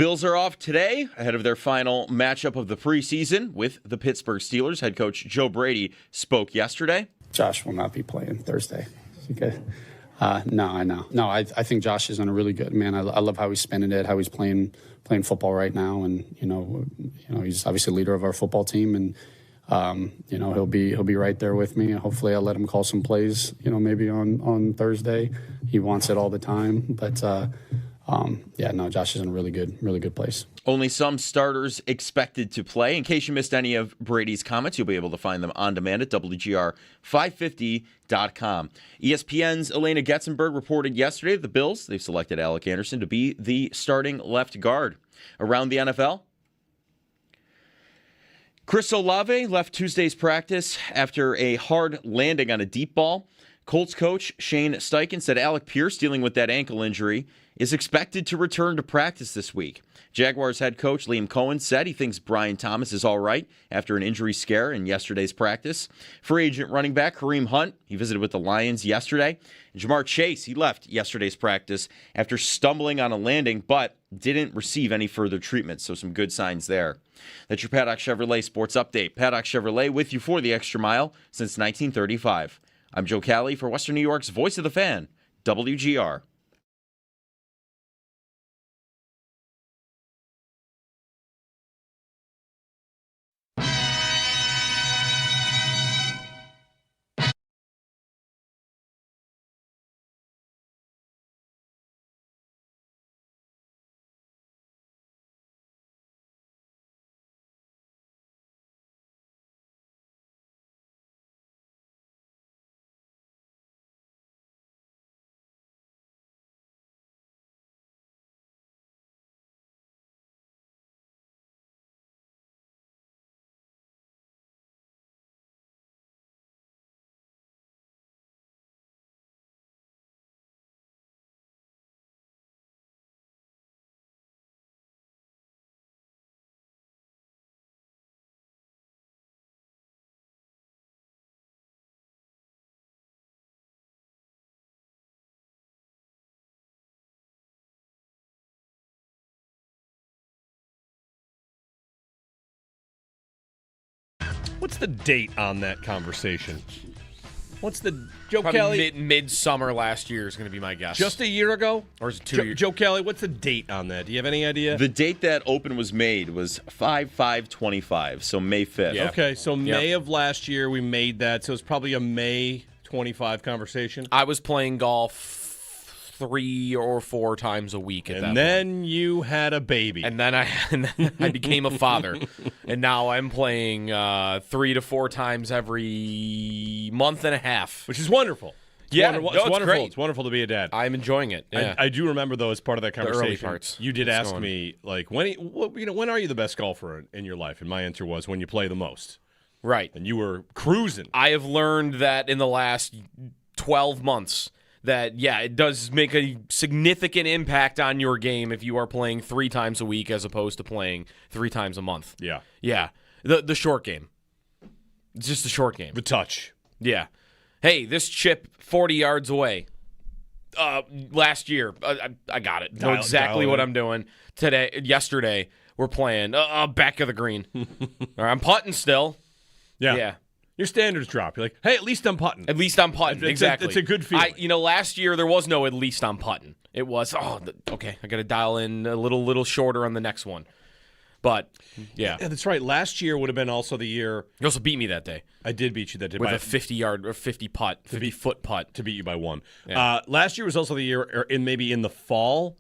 Bills are off today ahead of their final matchup of the preseason with the Pittsburgh Steelers. Head coach Joe Brady spoke yesterday. Josh will not be playing Thursday. Okay. No, I know. No, I think Josh is on a really good man. I love how he's spending it, how he's playing football right now, and you know he's obviously leader of our football team, and he'll be right there with me. Hopefully, I'll let him call some plays. Maybe on Thursday. He wants it all the time, but Josh is in a really good place. Only some starters expected to play. In case you missed any of Brady's comments, you'll be able to find them on demand at WGR550.com. ESPN's Elena Getzenberg reported yesterday that the Bills, they've selected Alec Anderson to be the starting left guard. Around the NFL, Chris Olave left Tuesday's practice after a hard landing on a deep ball. Colts coach Shane Steichen said Alec Pierce, dealing with that ankle injury, is expected to return to practice this week. Jaguars head coach Liam Cohen said he thinks Brian Thomas is all right after an injury scare in yesterday's practice. Free agent running back Kareem Hunt, he visited with the Lions yesterday. And Jamar Chase, he left yesterday's practice after stumbling on a landing, but didn't receive any further treatment, so some good signs there. That's your Paddock Chevrolet Sports Update. Paddock Chevrolet with you for the extra mile since 1935. I'm Joe Cali for Western New York's Voice of the Fan, WGR. What's the date on that conversation? What's the Joe Probably Kelly? Midsummer last year is going to be my guess. Just a year ago? Or is it 2 years? Joe Kelly, what's the date on that? Do you have any idea? The date that open was made was 5/5/25, so May 5th. Yeah. Okay, so May of last year we made that, so it's probably a May 25 conversation. I was playing golf 3 or 4 times a week at that And point. then you had a baby. And then I became a father. And now I'm playing 3 to 4 times every month and a half. Which is wonderful. It's Yeah, wonderful. no, it's wonderful. great. It's wonderful to be a dad. I'm enjoying it. Yeah. I do remember, though, as part of that conversation, early parts. you did It's ask going. me, like, when are you the best golfer in your life? And my answer was, when you play the most. Right. And you were cruising. I have learned that in the last 12 months that, it does make a significant impact on your game if you are playing 3 times a week as opposed to playing 3 times a month. Yeah. Yeah. The short game. It's just the short game. The touch. Yeah. Hey, this chip 40 yards away. Last year, I got it. Know exactly what I'm doing. Yesterday, we're playing back of the green. All right, I'm putting still. Yeah. Your standards drop. You're like, hey, at least I'm putting. At least I'm putting. Exactly. It's a good feeling. Last year there was no at least I'm putting. It was, okay, I got to dial in a little shorter on the next one. But, yeah. Yeah, that's right. Last year would have been also the year. You also beat me that day. I did beat you that day. With a 50-yard or 50-foot putt. To beat you by 1. Yeah. Last year was also the year, maybe in the fall,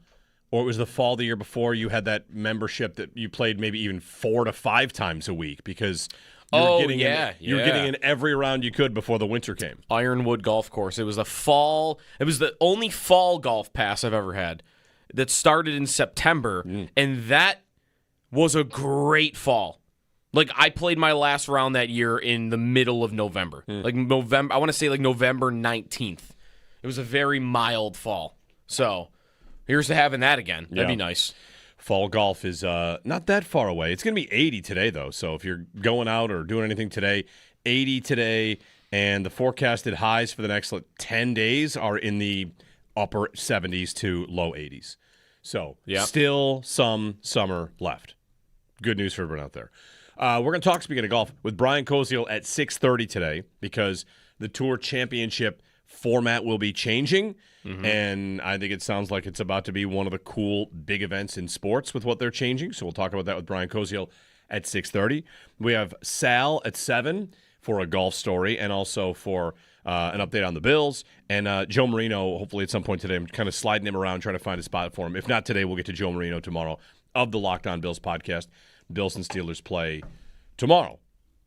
or it was the fall the year before, you had that membership that you played maybe even 4 to 5 times a week because you were getting in every round you could before the winter came. Ironwood Golf Course. It was the fall. It was the only fall golf pass I've ever had that started in September, and that was a great fall. Like, I played my last round that year in the middle of November. Like November, I want to say like November 19th. It was a very mild fall. So, here's to having that again. That'd be nice. Fall golf is not that far away. It's going to be 80 today, though. So if you're going out or doing anything today, 80 today, and the forecasted highs for the next 10 days are in the upper 70s to low 80s. So Yep. still some summer left. Good news for everyone out there. We're going to talk, speaking of golf, with Brian Koziel at 6:30 today because the Tour Championship format will be changing, and I think it sounds like it's about to be one of the cool big events in sports with what they're changing. So we'll talk about that with Brian Koziel at 6:30. We have Sal at 7 for a golf story and also for an update on the Bills. And Joe Marino, hopefully at some point today, I'm kind of sliding him around, trying to find a spot for him. If not today, we'll get to Joe Marino tomorrow of the Locked On Bills podcast. Bills and Steelers play tomorrow,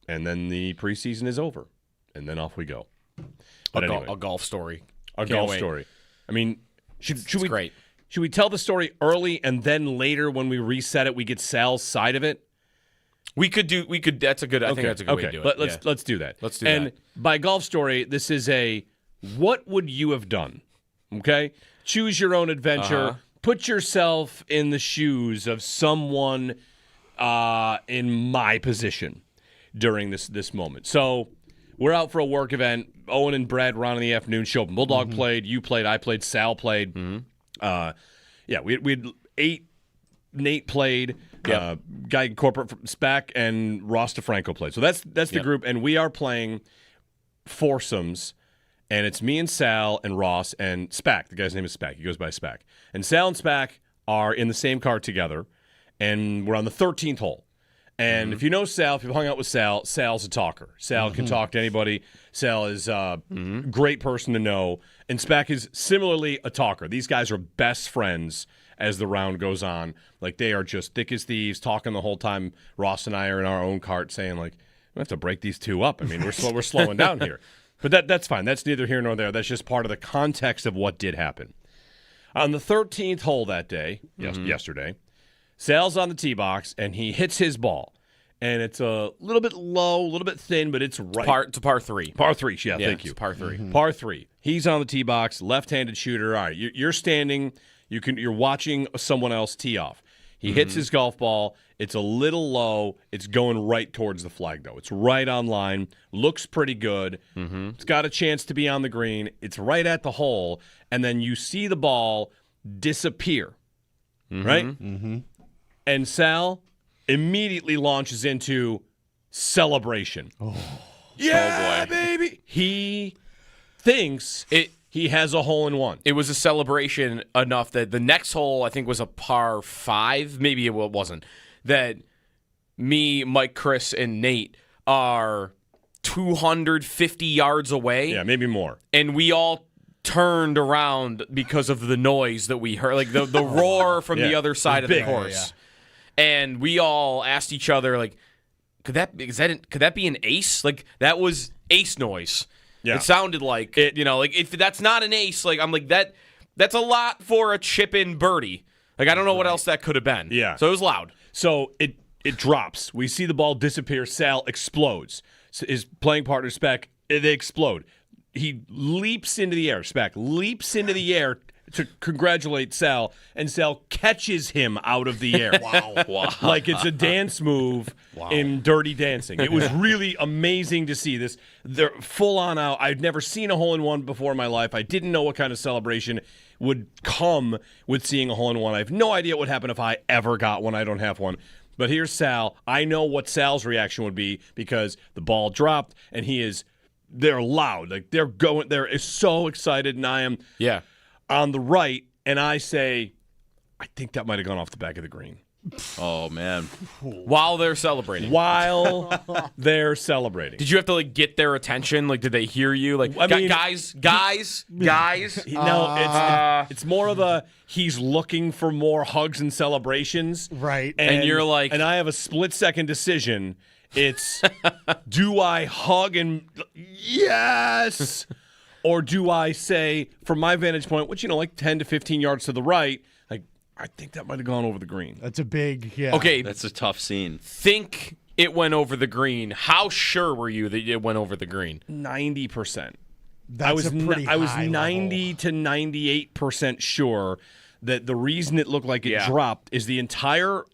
and then the preseason is over, and then off we go. But anyway, A golf story. a Can't golf wait. story. I mean, should It's we great. Should we tell the story early and then later when we reset it, we get Sal's side of it? We could. That's a good. I think that's a good way to do it. Let's do that. Let's do and that. by golf story, this is a what would you have done? Okay, choose your own adventure. Uh-huh. Put yourself in the shoes of someone in my position during this moment. So we're out for a work event. Owen and Brad were on in the afternoon. Chopin Bulldog played. You played. I played. Sal played. We had 8. Nate played. Yep. Guy in corporate from SPAC and Ross DeFranco played. So that's the group, and we are playing foursomes. And it's me and Sal and Ross and SPAC. The guy's name is SPAC. He goes by SPAC. And Sal and SPAC are in the same car together, and we're on the 13th hole. And if you know Sal, if you've hung out with Sal, Sal's a talker. Sal can talk to anybody. Sal is a great person to know. And SPAC is similarly a talker. These guys are best friends as the round goes on. Like, they are just thick as thieves, talking the whole time. Ross and I are in our own cart saying, like, we have to break these two up. I mean, we're slowing down here. But that's fine. That's neither here nor there. That's just part of the context of what did happen. On the 13th hole that day, yesterday, Sal's on the tee box, and he hits his ball. And it's a little bit low, a little bit thin, but it's right. It's a par 3. Par 3, yeah, thank it's you. a par 3. Par 3. He's on the tee box, left-handed shooter. All right, you're standing. You're watching someone else tee off. He hits his golf ball. It's a little low. It's going right towards the flag, though. It's right on line. Looks pretty good. It's got a chance to be on the green. It's right at the hole. And then you see the ball disappear, right? And Sal immediately launches into celebration. Yeah, baby! He thinks he has a hole-in-one. It was a celebration enough that the next hole, I think, was a par 5. Maybe it wasn't. That me, Mike, Chris, and Nate are 250 yards away. Yeah, maybe more. And we all turned around because of the noise that we heard, like the roar from the other side of the course. And we all asked each other, like, could that be an ace? Like, that was ace noise. Yeah. It sounded like it, like if that's not an ace, like I'm like that's a lot for a chip-in birdie. Like, I don't know what else that could have been. Yeah. So it was loud. So it drops. We see the ball disappear. Sal explodes. His playing partner, Speck, they explode. He leaps into the air. Speck leaps into the air to congratulate Sal, and Sal catches him out of the air. Wow. Like it's a dance move in Dirty Dancing. It was really amazing to see this. They're full on out. I'd never seen a hole-in-one before in my life. I didn't know what kind of celebration would come with seeing a hole-in-one. I have no idea what would happen if I ever got one. I don't have one. But here's Sal. I know what Sal's reaction would be because the ball dropped, and they're loud. Like, they're so excited, and I am on the right, and I say, I think that might have gone off the back of the green. Oh, man. While they're celebrating. Did you have to, like, get their attention? Like, did they hear you? Like, I mean, guys. No, it's more of a he's looking for more hugs and celebrations. Right. And you're like... And I have a split-second decision. It's, do I hug and yes? Or do I say, from my vantage point, which, like 10 to 15 yards to the right, like, I think that might have gone over the green. That's a big, Okay. That's a tough scene. Think it went over the green. How sure were you that it went over the green? 90%. That's I was a pretty I was high 90 level. to 98% sure that the reason it looked like it dropped is the entire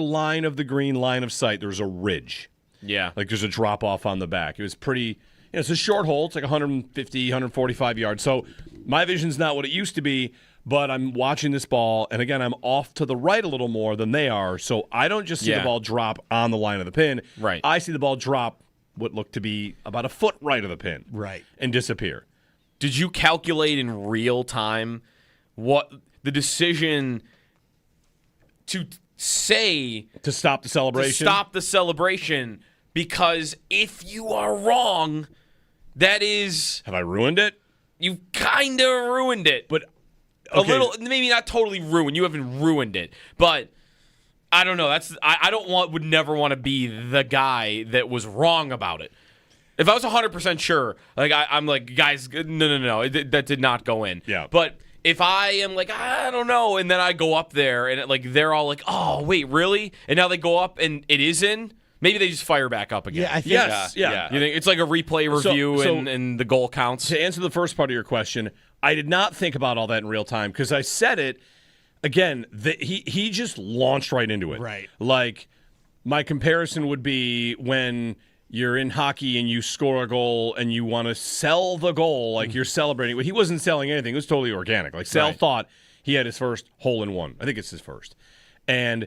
line of the green line of sight, there's a ridge. Yeah. Like there's a drop off on the back. It was pretty, it's a short hole. It's like 150, 145 yards. So my vision's not what it used to be, but I'm watching this ball, and again, I'm off to the right a little more than they are, so I don't just see the ball drop on the line of the pin. Right. I see the ball drop what looked to be about a foot right of the pin. Right. And disappear. Did you calculate in real time what the decision to say To stop the celebration? to stop the celebration? Because if you are wrong, that is Have I ruined it? you kind of ruined it. But A okay. little, maybe not totally ruined. You haven't ruined it, but I don't know. Would never want to be the guy that was wrong about it. If I was 100% sure, like I'm like, guys, no, that did not go in. Yeah. But if I am like, I don't know, and then I go up there and they're all like, oh wait, really? And now they go up and it is in. Maybe they just fire back up again. Yeah, I think Yes. Yeah. You think it's like a replay review So- and the goal counts? To answer the first part of your question, I did not think about all that in real time because I said it again. He just launched right into it. Right. Like my comparison would be when you're in hockey and you score a goal and you want to sell the goal, like you're celebrating. He wasn't selling anything; it was totally organic. Like Sal thought he had his first hole in one. I think it's his first, and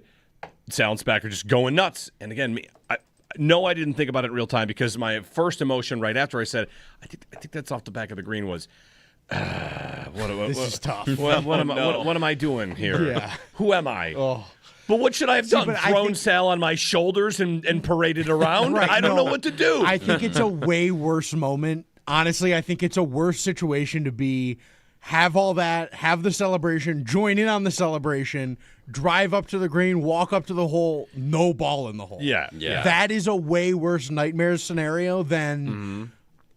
Sal and Spack are just going nuts. And again, I didn't think about it in real time because my first emotion right after I said, I think that's off the back of the green was, this is tough. what am I doing here? Yeah. Who am I? Oh. But what should I have done? but I Thrown think- Sal on my shoulders and paraded around? Right, I don't no. know what to do. I think it's a way worse moment. Honestly, I think it's a worse situation to be. Have all that, have the celebration, join in on the celebration, drive up to the green, walk up to the hole, no ball in the hole. Yeah. That is a way worse nightmare scenario than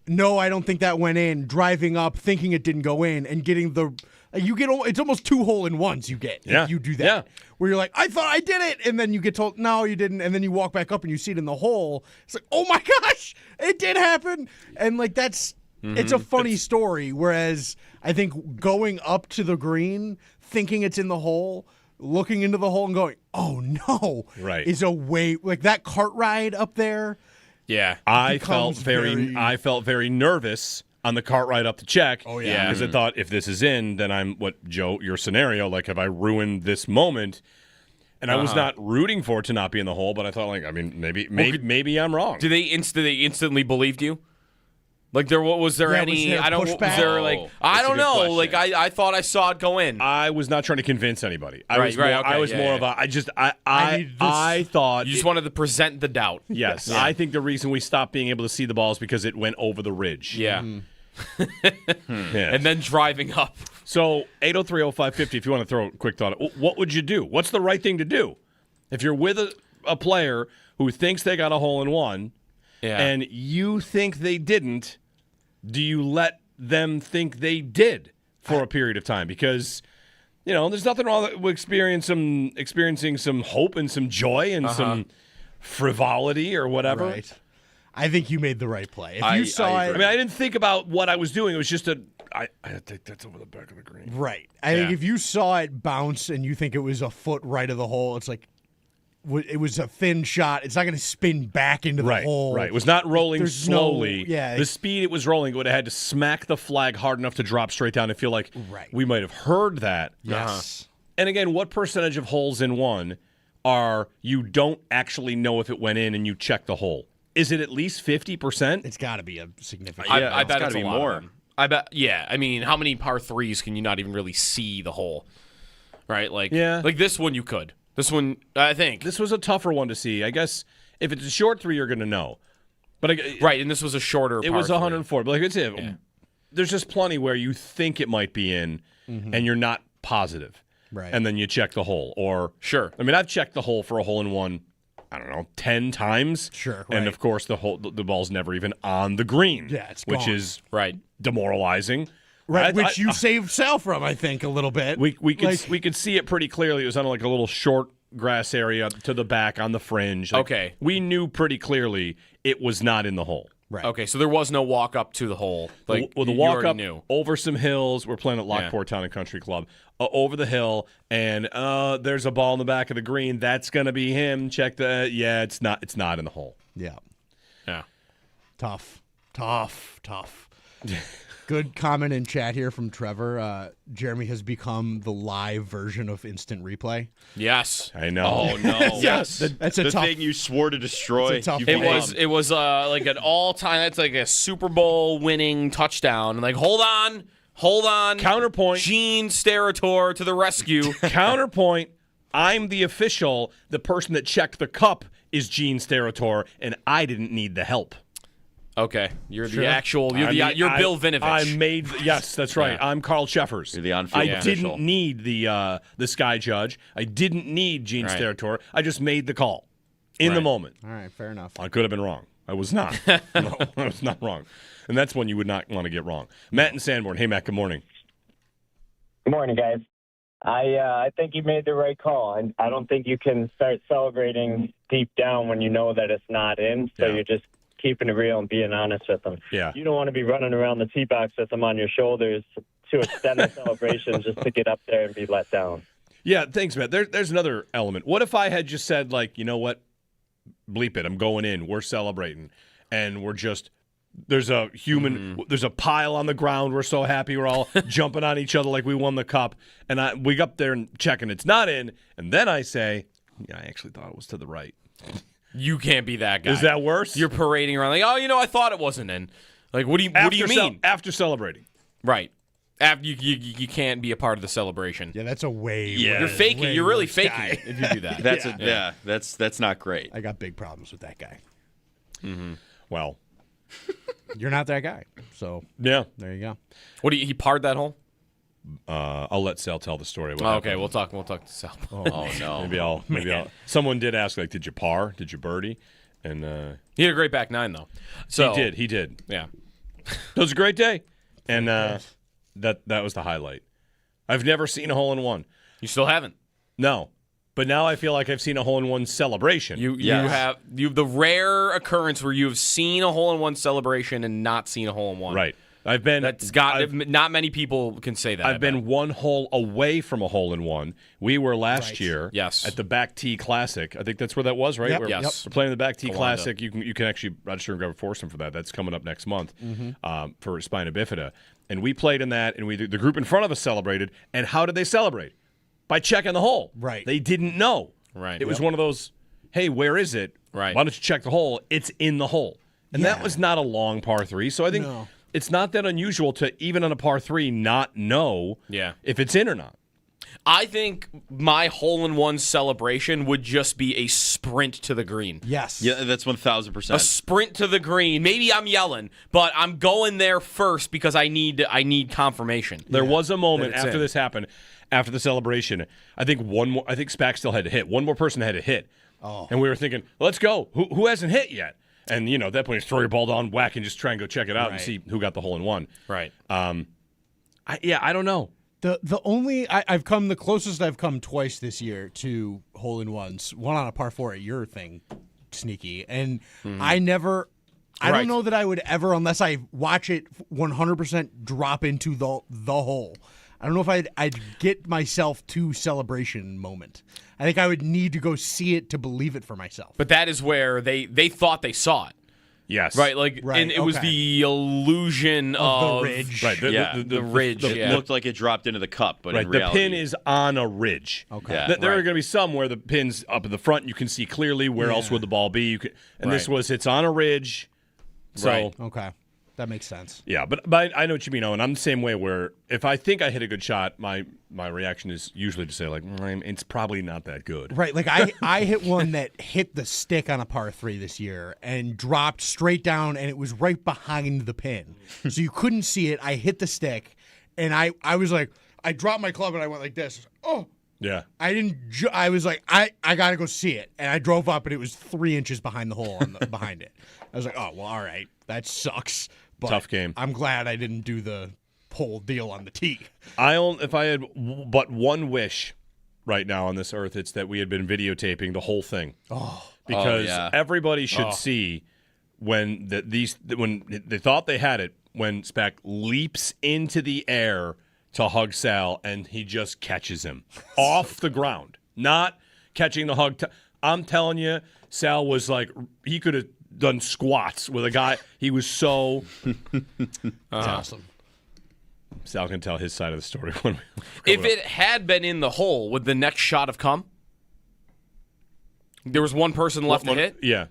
no, I don't think that went in, driving up, thinking it didn't go in, and getting the it's almost 2 hole-in-ones you get if you do that. Yeah. Where you're like, I thought I did it, and then you get told, no, you didn't, and then you walk back up and you see it in the hole. It's like, oh my gosh, it did happen. And like that's it's a funny story, whereas I think going up to the green, thinking it's in the hole, looking into the hole and going, oh no, Right. is a way like that cart ride up there. Yeah. I felt becomes very nervous on the cart ride up to check. Oh, yeah. Because I thought if this is in, then I'm Joe, your scenario, like have I ruined this moment? And I was not rooting for it to not be in the hole, but I thought maybe I'm wrong. Did they instantly believed you? Like was there Yeah, any? was there I don't. Was pushback? there like? Oh, I that's a don't good know. question. Like I thought I saw it go in. I was not trying to convince anybody. I Right, was right, more, okay, I was yeah, more yeah. of a. mean, this- thought You just wanted to present the doubt. Yes, I think the reason we stopped being able to see the ball is because it went over the ridge. Yeah. Yeah. And then driving up. So 8030550, if you want to throw a quick thought, what would you do? What's the right thing to do if you're with a player who thinks they got a hole in one, Yeah. and you think they didn't? Do you let them think they did for a period of time? Because there's nothing wrong with experiencing some hope and some joy and some frivolity or whatever. Right. I think you made the right play. If I you saw agree. it, I mean, I didn't think about what I was doing. It was just I think that's over the back of the green. right. I think Yeah. if you saw it bounce and you think it was a foot right of the hole, it's like it was a thin shot. It's not going to spin back into the hole. Right. It was not rolling There's slowly. no- The speed it was rolling, it would have had to smack the flag hard enough to drop straight down and feel like Right. we might have heard that. Yes. And again, what percentage of holes in one are you don't actually know if it went in and you check the hole? Is it at least 50%? It's got to be a significant. Yeah, I it's bet gotta it's a be lot of more. them. I bet. Yeah. I mean, how many par threes can you not even really see the hole? Right. Like. Yeah. Like this one, you could. This one, I think. This was a tougher one to see. I guess if it's a short three, you're going to know. But Right, and this was a shorter. it par was three. 104. But like I said, there's just plenty where you think it might be in and you're not positive. Right. And then you check the hole. Or Sure. I mean, I've checked the hole for a hole in one, I don't know, 10 times. Sure, And right. of course, the ball's never even on the green. Yeah, it's which gone. is Right. demoralizing. Right, which you saved Sal from, I think, a little bit. We could Like- we could see it pretty clearly. It was on like a little short grass area to the back on the fringe. Like, Okay. We knew pretty clearly it was not in the hole. Right. Okay, so there was no walk up to the hole. Like, Well, the you walk already up knew. over some hills. We're playing at Lockport Town and Country Club. Over the hill, and there's a ball in the back of the green. That's gonna be him. Check the. Yeah, it's not. It's not in the hole. Yeah. Yeah. Tough. Good comment in chat here from Trevor. Jeremy has become the live version of instant replay. Yes. I know. Oh no! Yes. That's a the tough thing you swore to destroy. It's a tough you've one. become. It was like an all-time. That's like a Super Bowl winning touchdown. And like, hold on. Counterpoint. Gene Steratore to the rescue. Counterpoint. I'm the official. The person that checked the cup is Gene Steratore, and I didn't need the help. Okay, you're the actual. You're Bill Vinovich. Yes, that's right. Yeah. I'm Carl Sheffers. You're the on-field I official. didn't need the Sky Judge. I didn't need Gene Right. Steratore. I just made the call in the Right. moment. All right, fair enough. I could have been wrong. I was not. No, I was not wrong. And that's one you would not want to get wrong. Matt and Sanborn. Hey, Matt. Good morning. Good morning, guys. I think you made the right call. I don't think you can start celebrating deep down when you know that it's not in. So Yeah. you're just keeping it real and being honest with them. Yeah. You don't want to be running around the tee box with them on your shoulders to extend the celebration just to get up there and be let down. Yeah, thanks, Matt. There's another element. What if I had just said, like, you know what? Bleep it. I'm going in. We're celebrating. And we're just, there's a there's a pile on the ground. We're so happy. We're all jumping on each other like we won the cup. And we go up there and check, and it's not in. And then I say, yeah, I actually thought it was to the right. You can't be that guy. Is that worse? You're parading around like, I thought it wasn't in. Like, what do you mean? After celebrating. Right. After you can't be a part of the celebration. Yeah, that's a way. You're faking. way You're really worse faking guy. it if you do that. That's not great. I got big problems with that guy. Well, You're not that guy. So yeah. there you go. What do he parred that hole? I'll let Sal tell the story. What Oh, okay, happened. we'll talk to Sal. Oh no! Maybe I'll. Someone did ask, like, did you par? Did you birdie? And He had a great back nine though. So he did. Yeah. It was a great day, and that was the highlight. I've never seen a hole in one. You still haven't. No, but now I feel like I've seen a hole in one celebration. You Yes. have the rare occurrence where you have seen a hole in one celebration and not seen a hole in one. right? I've been. Not many people can say that. I've been one hole away from a hole in one. We were last Right. year, Yes. at the Back Tee Classic. I think that's where that was, right? Yep. We're, Yes. we're playing the Back Tee Towanda. Classic. You can actually register and grab a foursome for that. That's coming up next month for spina bifida. And we played in that, and the group in front of us celebrated. And how did they celebrate? By checking the hole. Right. They didn't know. Right. It was one of those, hey, where is it? Right. Why don't you check the hole? It's in the hole. And that Yeah. was not a long par three. So I think No. it's not that unusual to, even on a par three, not know Yeah. if it's in or not. I think my hole in one celebration would just be a sprint to the green. Yes. Yeah, that's 1,000%. A sprint to the green. Maybe I'm yelling, but I'm going there first because I need confirmation. There was a moment That it's after in. this happened, after the celebration. I think Spack still had to hit. One more person had to hit. Oh. And we were thinking, let's go. Who hasn't hit yet? And, at that point, you throw your ball down, whack, and just try and go check it out and Right. see who got the hole in one. Right. I don't know. The only I've come the closest I've come twice this year to hole in ones. One on a par four at your thing, Sneaky, and I never. I Right. don't know that I would ever, unless I watch it 100% drop into the hole. I don't know if I'd get myself to celebration moment. I think I would need to go see it to believe it for myself. But that is where they thought they saw it. Yes. Right, like, Right, and it was okay. the illusion Of the ridge. Right. the ridge. It yeah. looked like it dropped into the cup, but Right, in the reality, pin is on a ridge. Okay. Yeah. There are Right. going to be some where the pin's up in the front. And you can see clearly where else would the ball be. This Right. it's on a ridge. So Right. Okay, that makes sense. yeah, but I know what you mean, Owen. I'm the same way. Where if I think I hit a good shot, my reaction is usually to say like, it's probably not that good. Right, like I hit one that hit the stick on a par three this year and dropped straight down, and it was right behind the pin, so you couldn't see it. I hit the stick, and I was like, I dropped my club and I went like this. Oh, Yeah. I didn't. I was like, I gotta go see it, and I drove up, and it was 3 inches behind the hole behind it. I was like, oh well, all right, that sucks. But Tough game. I'm glad I didn't do the whole deal on the tee. If I had but one wish right now on this earth, it's that we had been videotaping the whole thing. Because yeah. everybody should see when when they thought they had it, when Spack leaps into the air to hug Sal and he just catches him off the ground, not catching the hug. I'm telling you, Sal was like, he could have done squats with a guy. He was so That's awesome. Sal can tell his side of the story. If it had been in the hole, would the next shot have come? There was one person left to hit? Yeah.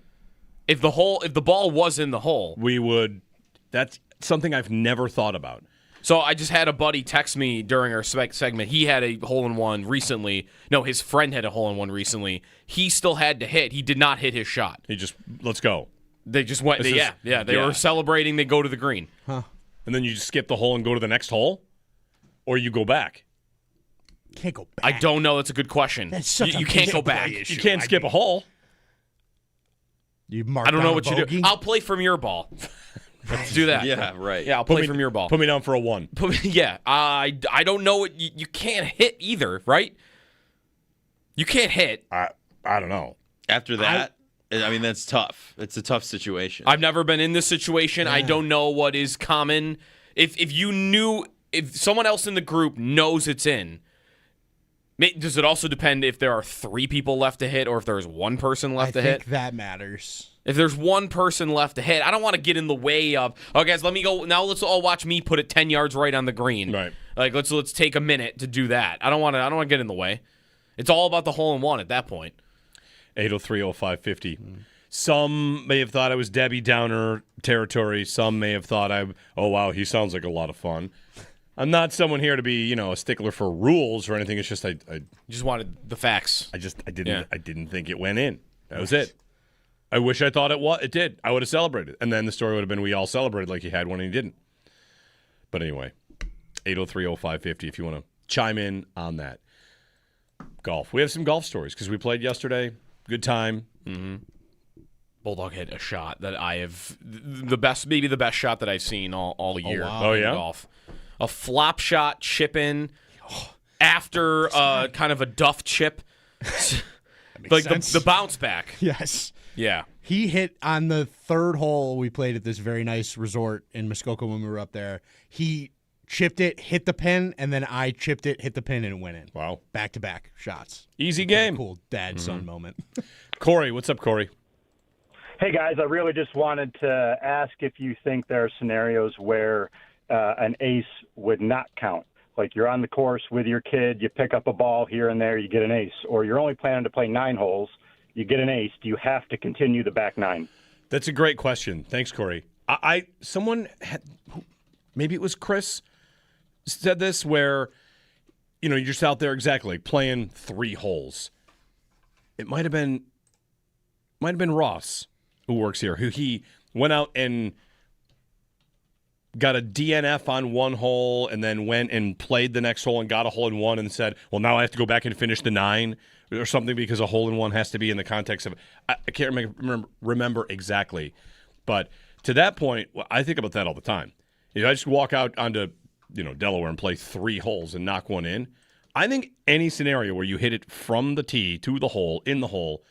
If the ball was in the hole. We would. That's something I've never thought about. So I just had a buddy text me during our segment. He had a hole-in-one recently. No, his friend had a hole-in-one recently. He still had to hit. He did not hit his shot. He just, let's go. They just went, they were celebrating. They go to the green. Huh. And then you just skip the hole and go to the next hole? Or you go back? Can't go back. I don't know. That's a good question. That's such a you can't go back. You can't skip a hole. You mark I don't know down what a you bogey? do. I'll play from your ball. Let's do that. Yeah, right. Yeah, I'll play from your ball. Put me down for a 1. Yeah, I don't know what you can't hit either, right? You can't hit. I don't know. After that, I mean, that's tough. It's a tough situation. I've never been in this situation. I don't know what is common. If someone else in the group knows it's in, does it also depend if there are 3 people left to hit or if there's 1 person left to I hit? think that matters. If there's 1 person left to hit, I don't want to get in the way of, oh, guys, let me go. Now let's all watch me put it 10 yards right on the green. Right. Like, let's take a minute to do that. I don't want to get in the way. It's all about the hole-in-one at that point. 803-0550. Some may have thought I was Debbie Downer territory. Some may have thought oh, wow, he sounds like a lot of fun. I'm not someone here to be, a stickler for rules or anything. It's just I Just wanted the facts. I didn't think it went in. That was it. I wish I thought it did. I would have celebrated. And then the story would have been we all celebrated like he had one and he didn't. But anyway, 803-0550 if you want to chime in on that. Golf. We have some golf stories because we played yesterday. Good time. Mm-hmm. Bulldog hit a shot that I have maybe the best shot that I've seen all year. wow. In golf. A flop shot chip in after kind of a duff chip. Like the bounce back. Yes. Yeah. He hit on the 3rd hole we played at this very nice resort in Muskoka when we were up there. He chipped it, hit the pin, and then I chipped it, hit the pin, and it went in. Wow. Back-to-back shots. Easy game. Cool dad-son moment. Corey, what's up, Corey? Hey, guys, I really just wanted to ask if you think there are scenarios where an ace would not count. Like you're on the course with your kid, you pick up a ball here and there, you get an ace. Or you're only planning to play 9 holes, you get an ace. Do you have to continue the back 9? That's a great question. Thanks, Corey. Someone had, maybe it was Chris, said this where, you're just out there exactly playing 3 holes. It might have been Ross who works here, who he went out and got a DNF on 1 hole and then went and played the next hole and got a hole-in-one and said, well, now I have to go back and finish the 9 or something because a hole-in-one has to be in the context of I can't remember exactly. But to that point, I think about that all the time. I just walk out onto Delaware and play 3 holes and knock 1 in. I think any scenario where you hit it from the tee to the hole, in the hole,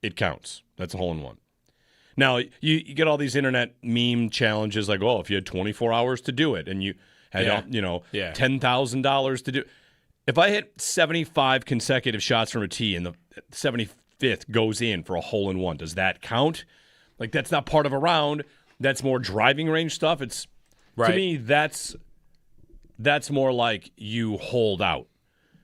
it counts. That's a hole-in-one. Now, you get all these internet meme challenges like, if you had 24 hours to do it and you had, $10,000 to do it. If I hit 75 consecutive shots from a tee and the 75th goes in for a hole-in-one, does that count? Like, that's not part of a round. That's more driving range stuff. It's to me, that's more like you hold out,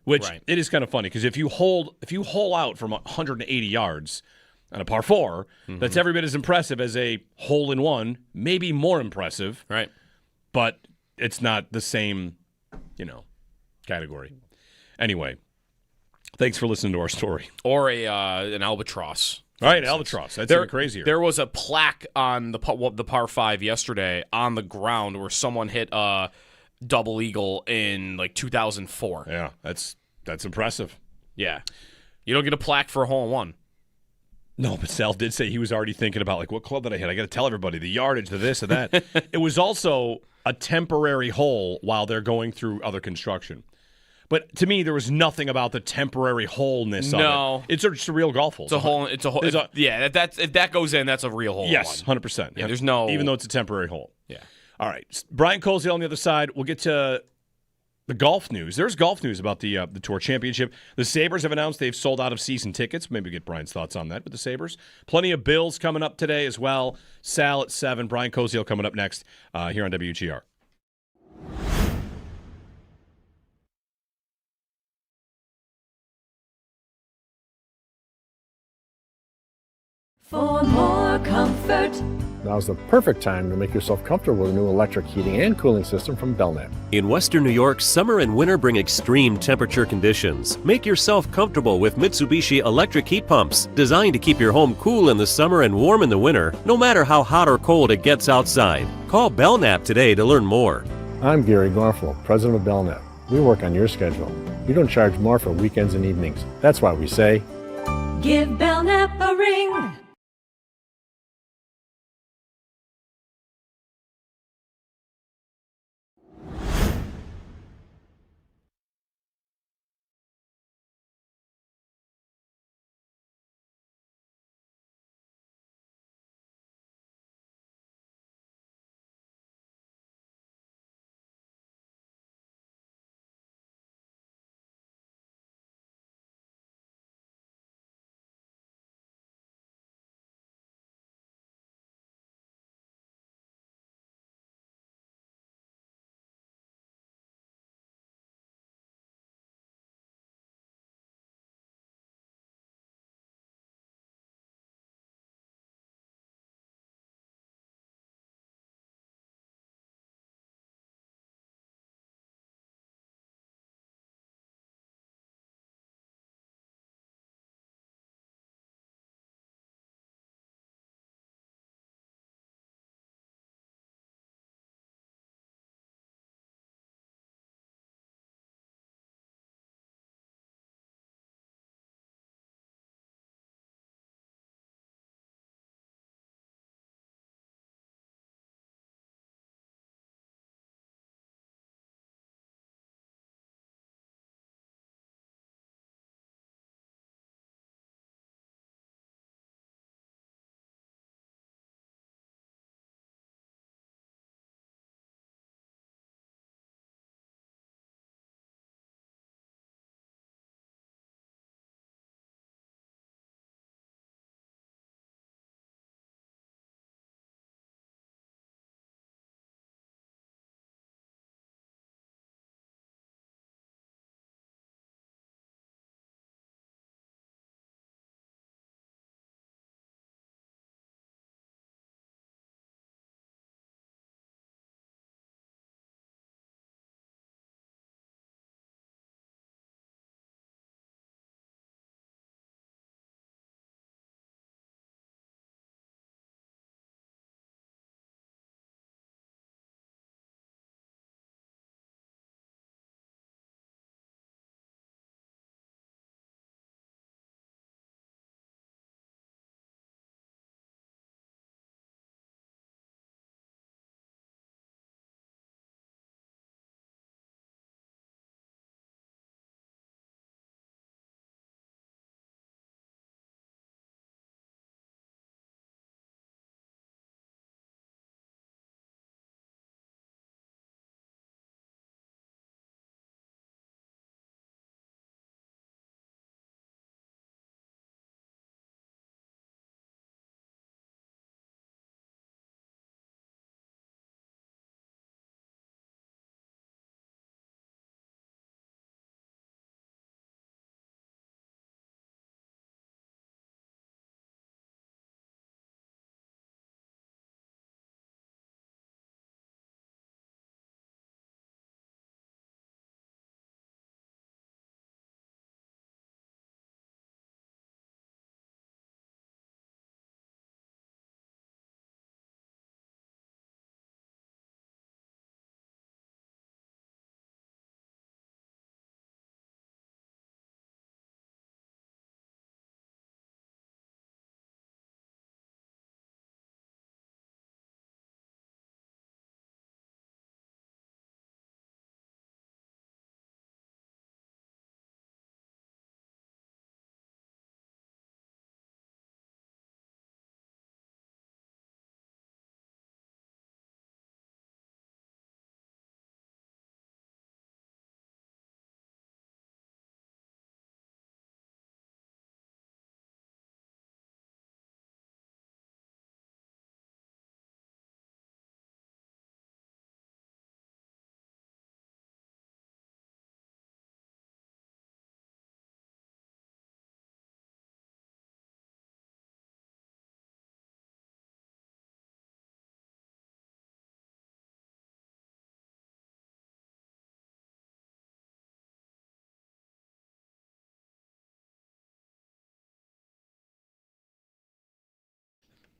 which it is kind of funny because if you hole out from 180 yards on a par 4, that's every bit as impressive as a hole-in-one, maybe more impressive. Right. But it's not the same, category. Anyway, thanks for listening to our story. Or an albatross. All right, albatross. That's even crazier. There was a plaque on the par 5 yesterday on the ground where someone hit a double eagle in like 2004. Yeah, that's impressive. Yeah. You don't get a plaque for a hole-in-one. No, but Sal did say he was already thinking about, like, what club did I hit? I got to tell everybody the yardage, the this, and that. It was also a temporary hole while they're going through other construction. But to me, there was nothing about the temporary wholeness of it. It's just a real golf hole. It's a hole. It's a hole. If that goes in, that's a real hole. Yes, 100%. Yeah, there's no. Even though it's a temporary hole. Yeah. All right. Brian Koziel on the other side. We'll get to the golf news. There's golf news about the Tour Championship. The Sabres have announced they've sold out of season tickets. Maybe get Brian's thoughts on that with the Sabres. Plenty of Bills coming up today as well. Sal at 7. Brian Koziel coming up next here on WGR. For more comfort. Now's the perfect time to make yourself comfortable with a new electric heating and cooling system from Belknap. In Western New York, summer and winter bring extreme temperature conditions. Make yourself comfortable with Mitsubishi electric heat pumps, designed to keep your home cool in the summer and warm in the winter, no matter how hot or cold it gets outside. Call Belknap today to learn more. I'm Gary Gorfel, president of Belknap. We work on your schedule. We don't charge more for weekends and evenings. That's why we say, Give Belknap a ring.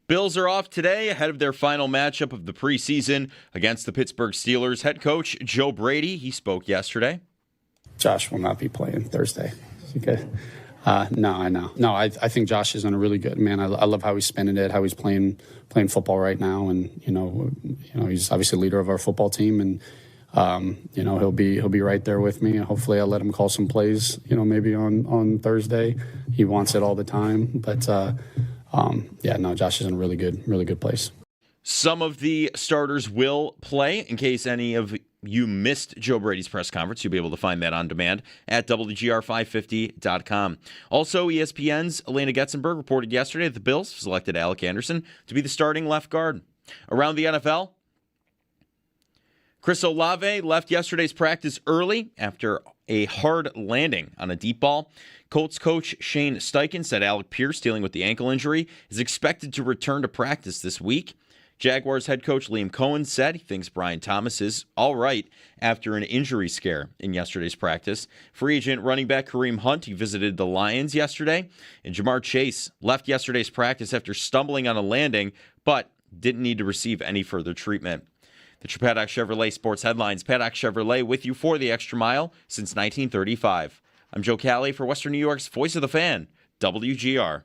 Bills are off today ahead of their final matchup of the preseason against the Pittsburgh Steelers. Head coach Joe Brady, he spoke yesterday. Josh will not be playing Thursday. Okay. No, I know. No, I think Josh is on a really good man. I love how he's spending it, how he's playing football right now, and he's obviously leader of our football team, and he'll be right there with me. Hopefully, I'll let him call some plays. Maybe on Thursday. He wants it all the time, but Josh is in a really good place. Some of the starters will play. In case any of you missed Joe Brady's press conference, you'll be able to find that on demand at WGR550.com. Also, ESPN's Elena Getzenberg reported yesterday that the Bills selected Alec Anderson to be the starting left guard. Around the NFL, Chris Olave left yesterday's practice early after a hard landing on a deep ball. Colts coach Shane Steichen said Alec Pierce, dealing with the ankle injury, is expected to return to practice this week. Jaguars head coach Liam Cohen said he thinks Brian Thomas is all right after an injury scare in yesterday's practice. Free agent running back Kareem Hunt, he visited the Lions yesterday. And Jamar Chase left yesterday's practice after stumbling on a landing, but didn't need to receive any further treatment. The Paddock Chevrolet Sports Headlines. Paddock Chevrolet with you for the extra mile since 1935. I'm Joe Cali for Western New York's Voice of the Fan, WGR.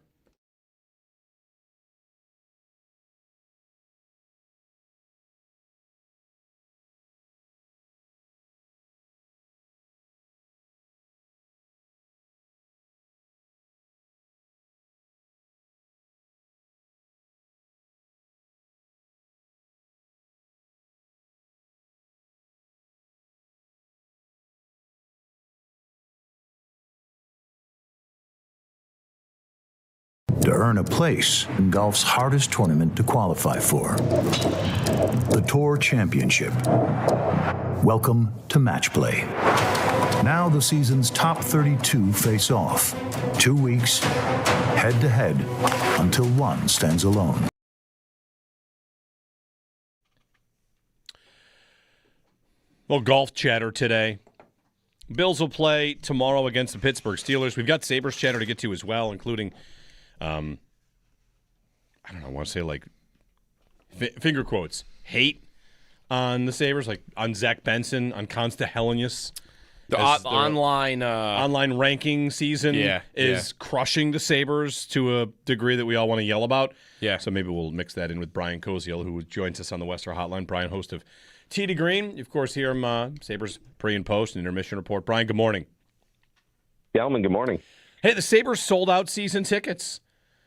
To earn a place in golf's hardest tournament to qualify for, the Tour Championship. Welcome to Match Play. Now the season's top 32 face off. 2 weeks, head-to-head, until one stands alone. Well, golf chatter today. Bills will play tomorrow against the Pittsburgh Steelers. We've got Sabres chatter to get to as well, including I want to say like finger quotes, hate on the Sabres, like on Zach Benson, on Consta Helenius. The online ranking season is crushing the Sabres to a degree that we all want to yell about. Yeah. So maybe we'll mix that in with Brian Koziel, who joins us on the Western Hotline. Brian, host of Tee to Green. You, of course, hear him Sabres pre and post and intermission report. Brian, good morning. Gentlemen, good morning. Hey, the Sabres sold out season tickets.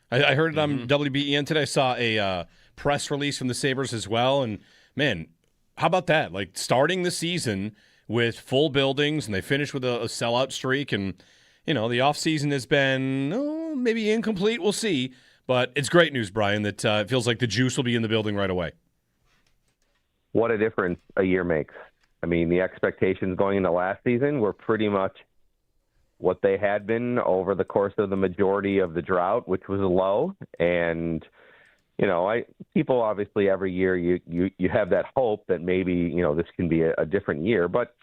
I heard it on WBEN today. I saw a press release from the Sabres as well. And, man, how about that? Like, starting the season with full buildings, and they finished with a sellout streak. And, the offseason has been maybe incomplete. We'll see. But it's great news, Brian, that it feels like the juice will be in the building right away. What a difference a year makes. I mean, the expectations going into last season were pretty much what they had been over the course of the majority of the drought, which was low. And, people obviously every year you have that hope that maybe, this can be a different year. But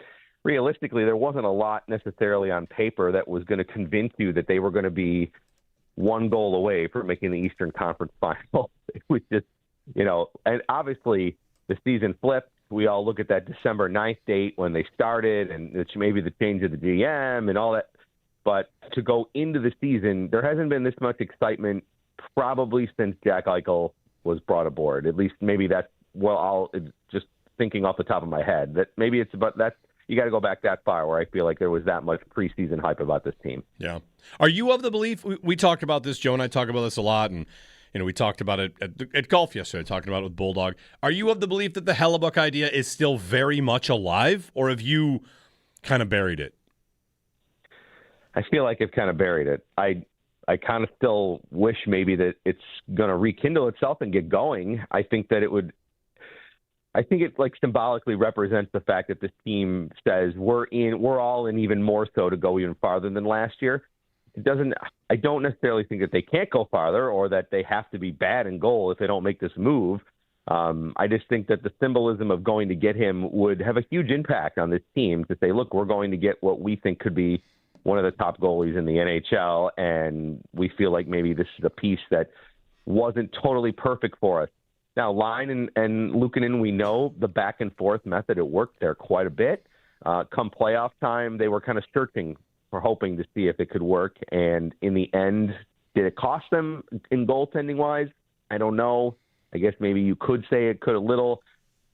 realistically, there wasn't a lot necessarily on paper that was going to convince you that they were going to be one goal away from making the Eastern Conference Final. It was just, and obviously the season flipped. We all look at that December 9th date when they started, and it's maybe the change of the GM and all that. But to go into the season, there hasn't been this much excitement probably since Jack Eichel was brought aboard. At least maybe that's, just thinking off the top of my head, that maybe it's about that. You got to go back that far where I feel like there was that much preseason hype about this team. Yeah. Are you of the belief, we talked about this, Joe and I talk about this a lot, and we talked about it at golf yesterday, talking about it with Bulldog. Are you of the belief that the Hellebuck idea is still very much alive, or have you kind of buried it? I feel like I've kind of buried it. I kind of still wish maybe that it's going to rekindle itself and get going. I think that it like symbolically represents the fact that this team says we're all in even more so to go even farther than last year. I don't necessarily think that they can't go farther or that they have to be bad in goal if they don't make this move. I just think that the symbolism of going to get him would have a huge impact on this team to say, look, we're going to get what we think could be one of the top goalies in the NHL, and we feel like maybe this is a piece that wasn't totally perfect for us. Now, Line and Luukkonen, we know the back and forth method. It worked there quite a bit. Come playoff time, they were kind of searching for hoping to see if it could work. And in the end, did it cost them in goaltending wise? I don't know. I guess maybe you could say it could a little.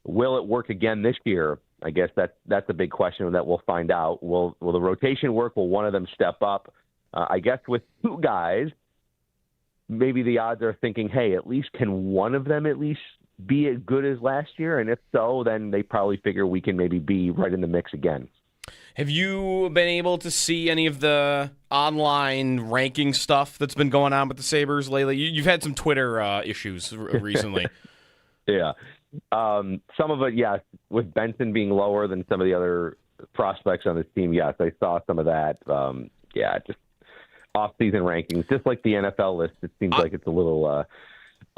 Will it work again this year? I guess that's a big question that we'll find out. Will the rotation work? Will one of them step up? I guess with two guys, maybe the odds are thinking, hey, at least can one of them at least be as good as last year? And if so, then they probably figure we can maybe be right in the mix again. Have you been able to see any of the online ranking stuff that's been going on with the Sabres lately? You've had some Twitter issues recently. Yeah. Some of it, yes, with Benson being lower than some of the other prospects on this team, yes, I saw some of that. Just off-season rankings, just like the NFL list. It seems like it's a little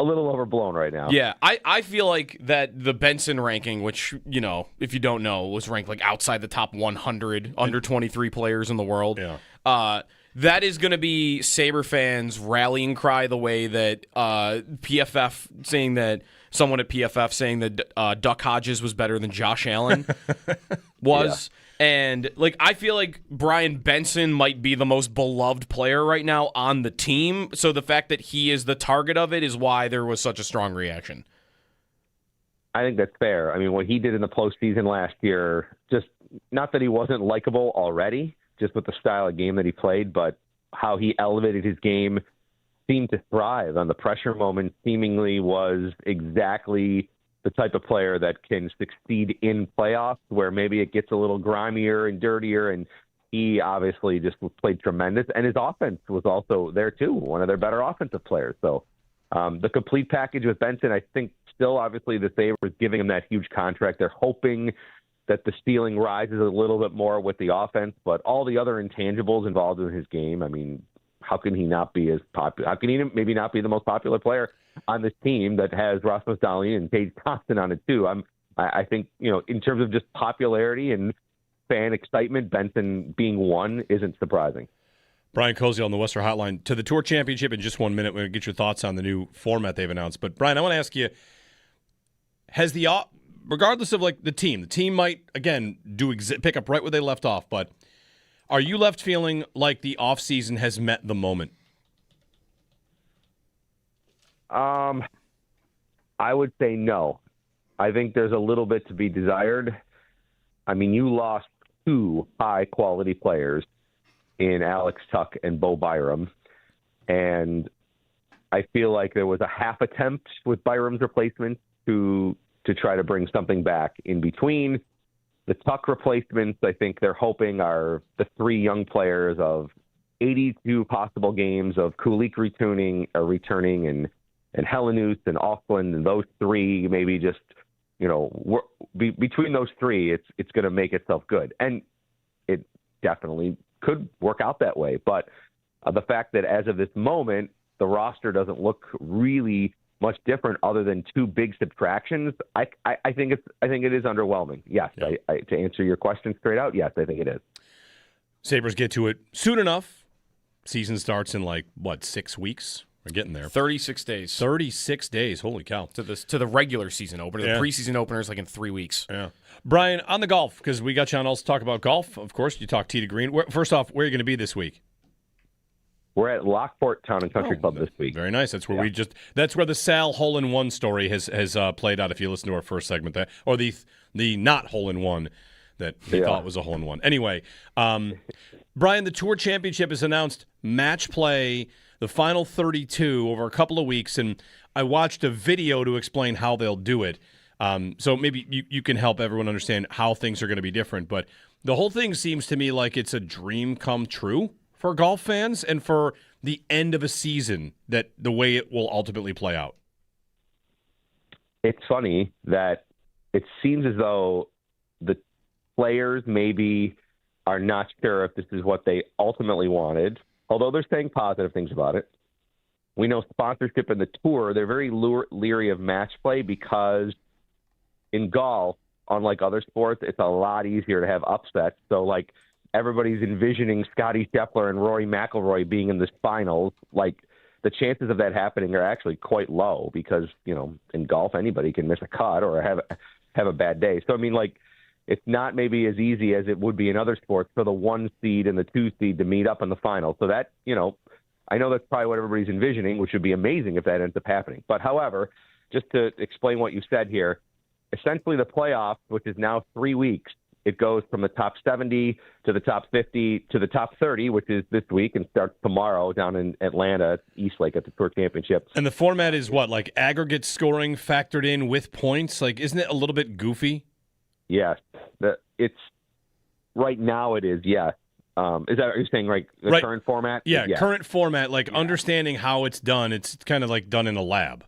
overblown right now. Yeah, I feel like that the Benson ranking, which, if you don't know, was ranked like outside the top 100 under 23 players in the world. Yeah. That is going to be Sabre fans' rallying cry, the way that PFF saying that someone at PFF saying that Duck Hodges was better than Josh Allen was. Yeah. And I feel like Brian Benson might be the most beloved player right now on the team. So the fact that he is the target of it is why there was such a strong reaction. I think that's fair. I mean, what he did in the postseason last year, just not that he wasn't likable already, just with the style of game that he played, but how he elevated his game, seemed to thrive on the pressure moment, seemingly was exactly the type of player that can succeed in playoffs where maybe it gets a little grimier and dirtier, and he obviously just played tremendous. And his offense was also there too, one of their better offensive players. So the complete package with Benson, I think still obviously the Sabres giving him that huge contract. They're hoping that the ceiling rises a little bit more with the offense, but all the other intangibles involved in his game, I mean, how can he not be as popular? How can he maybe not be the most popular player on this team that has Rasmus Dahlin and Tage Thompson on it too? I think, in terms of just popularity and fan excitement, Benson being one isn't surprising. Brian Koziel on the Western Hotline. To the Tour Championship in just 1 minute. We're going to get your thoughts on the new format they've announced. But, Brian, I want to ask you, has regardless of the team might, again, pick up right where they left off, but are you left feeling like the offseason has met the moment? I would say no. I think there's a little bit to be desired. I mean, you lost two high-quality players in Alex Tuch and Bo Byram, and I feel like there was a half attempt with Byram's replacement to try to bring something back in between. The Tuch replacements, I think they're hoping, are the three young players of 82 possible games of Kulich returning and Hellenuth and Auckland, and those three maybe just, between those three, it's going to make itself good. And it definitely could work out that way. But the fact that as of this moment, the roster doesn't look really much different other than two big subtractions, I think it is underwhelming. Yes, yeah. To answer your question straight out, yes, I think it is. Sabres get to it soon enough. Season starts in 6 weeks? We're getting there. 36 days. 36 days. Holy cow. To the regular season opener. Yeah. The preseason opener is in 3 weeks. Yeah. Brian, on the golf, because we got you on also talk about golf. Of course, you talk tee to green. First off, where are you going to be this week? We're at Lockport Town and Country Club this week. Very nice. That's where that's where the Sal hole-in-one story has played out, if you listen to our first segment, or the not hole-in-one that he thought was a hole-in-one. Anyway, Brian, the Tour Championship has announced match play, the final 32 over a couple of weeks, and I watched a video to explain how they'll do it. So maybe you can help everyone understand how things are going to be different. But the whole thing seems to me like it's a dream come true for golf fans and for the end of a season, that the way it will ultimately play out. It's funny that it seems as though the players maybe are not sure if this is what they ultimately wanted, although they're saying positive things about it. We know sponsorship in the Tour, they're very leery of match play because in golf, unlike other sports, it's a lot easier to have upsets. So, everybody's envisioning Scottie Scheffler and Rory McIlroy being in the finals. the chances of that happening are actually quite low because, in golf, anybody can miss a cut or have a bad day. So, I mean, like, it's not maybe as easy as it would be in other sports for the 1 seed and the 2 seed to meet up in the final. So that, I know that's probably what everybody's envisioning, which would be amazing if that ends up happening. But however, just to explain what you said here, essentially the playoffs, which is now 3 weeks, it goes from the top 70 to the top 50 to the top 30, which is this week and starts tomorrow down in Atlanta, Eastlake at the Tour Championship. And the format is what, like aggregate scoring factored in with points? Like, isn't it a little bit goofy? Yes. It's right now it is, yes. Are you saying the current format? Yeah, current format, understanding how it's done, it's kind of like done in a lab.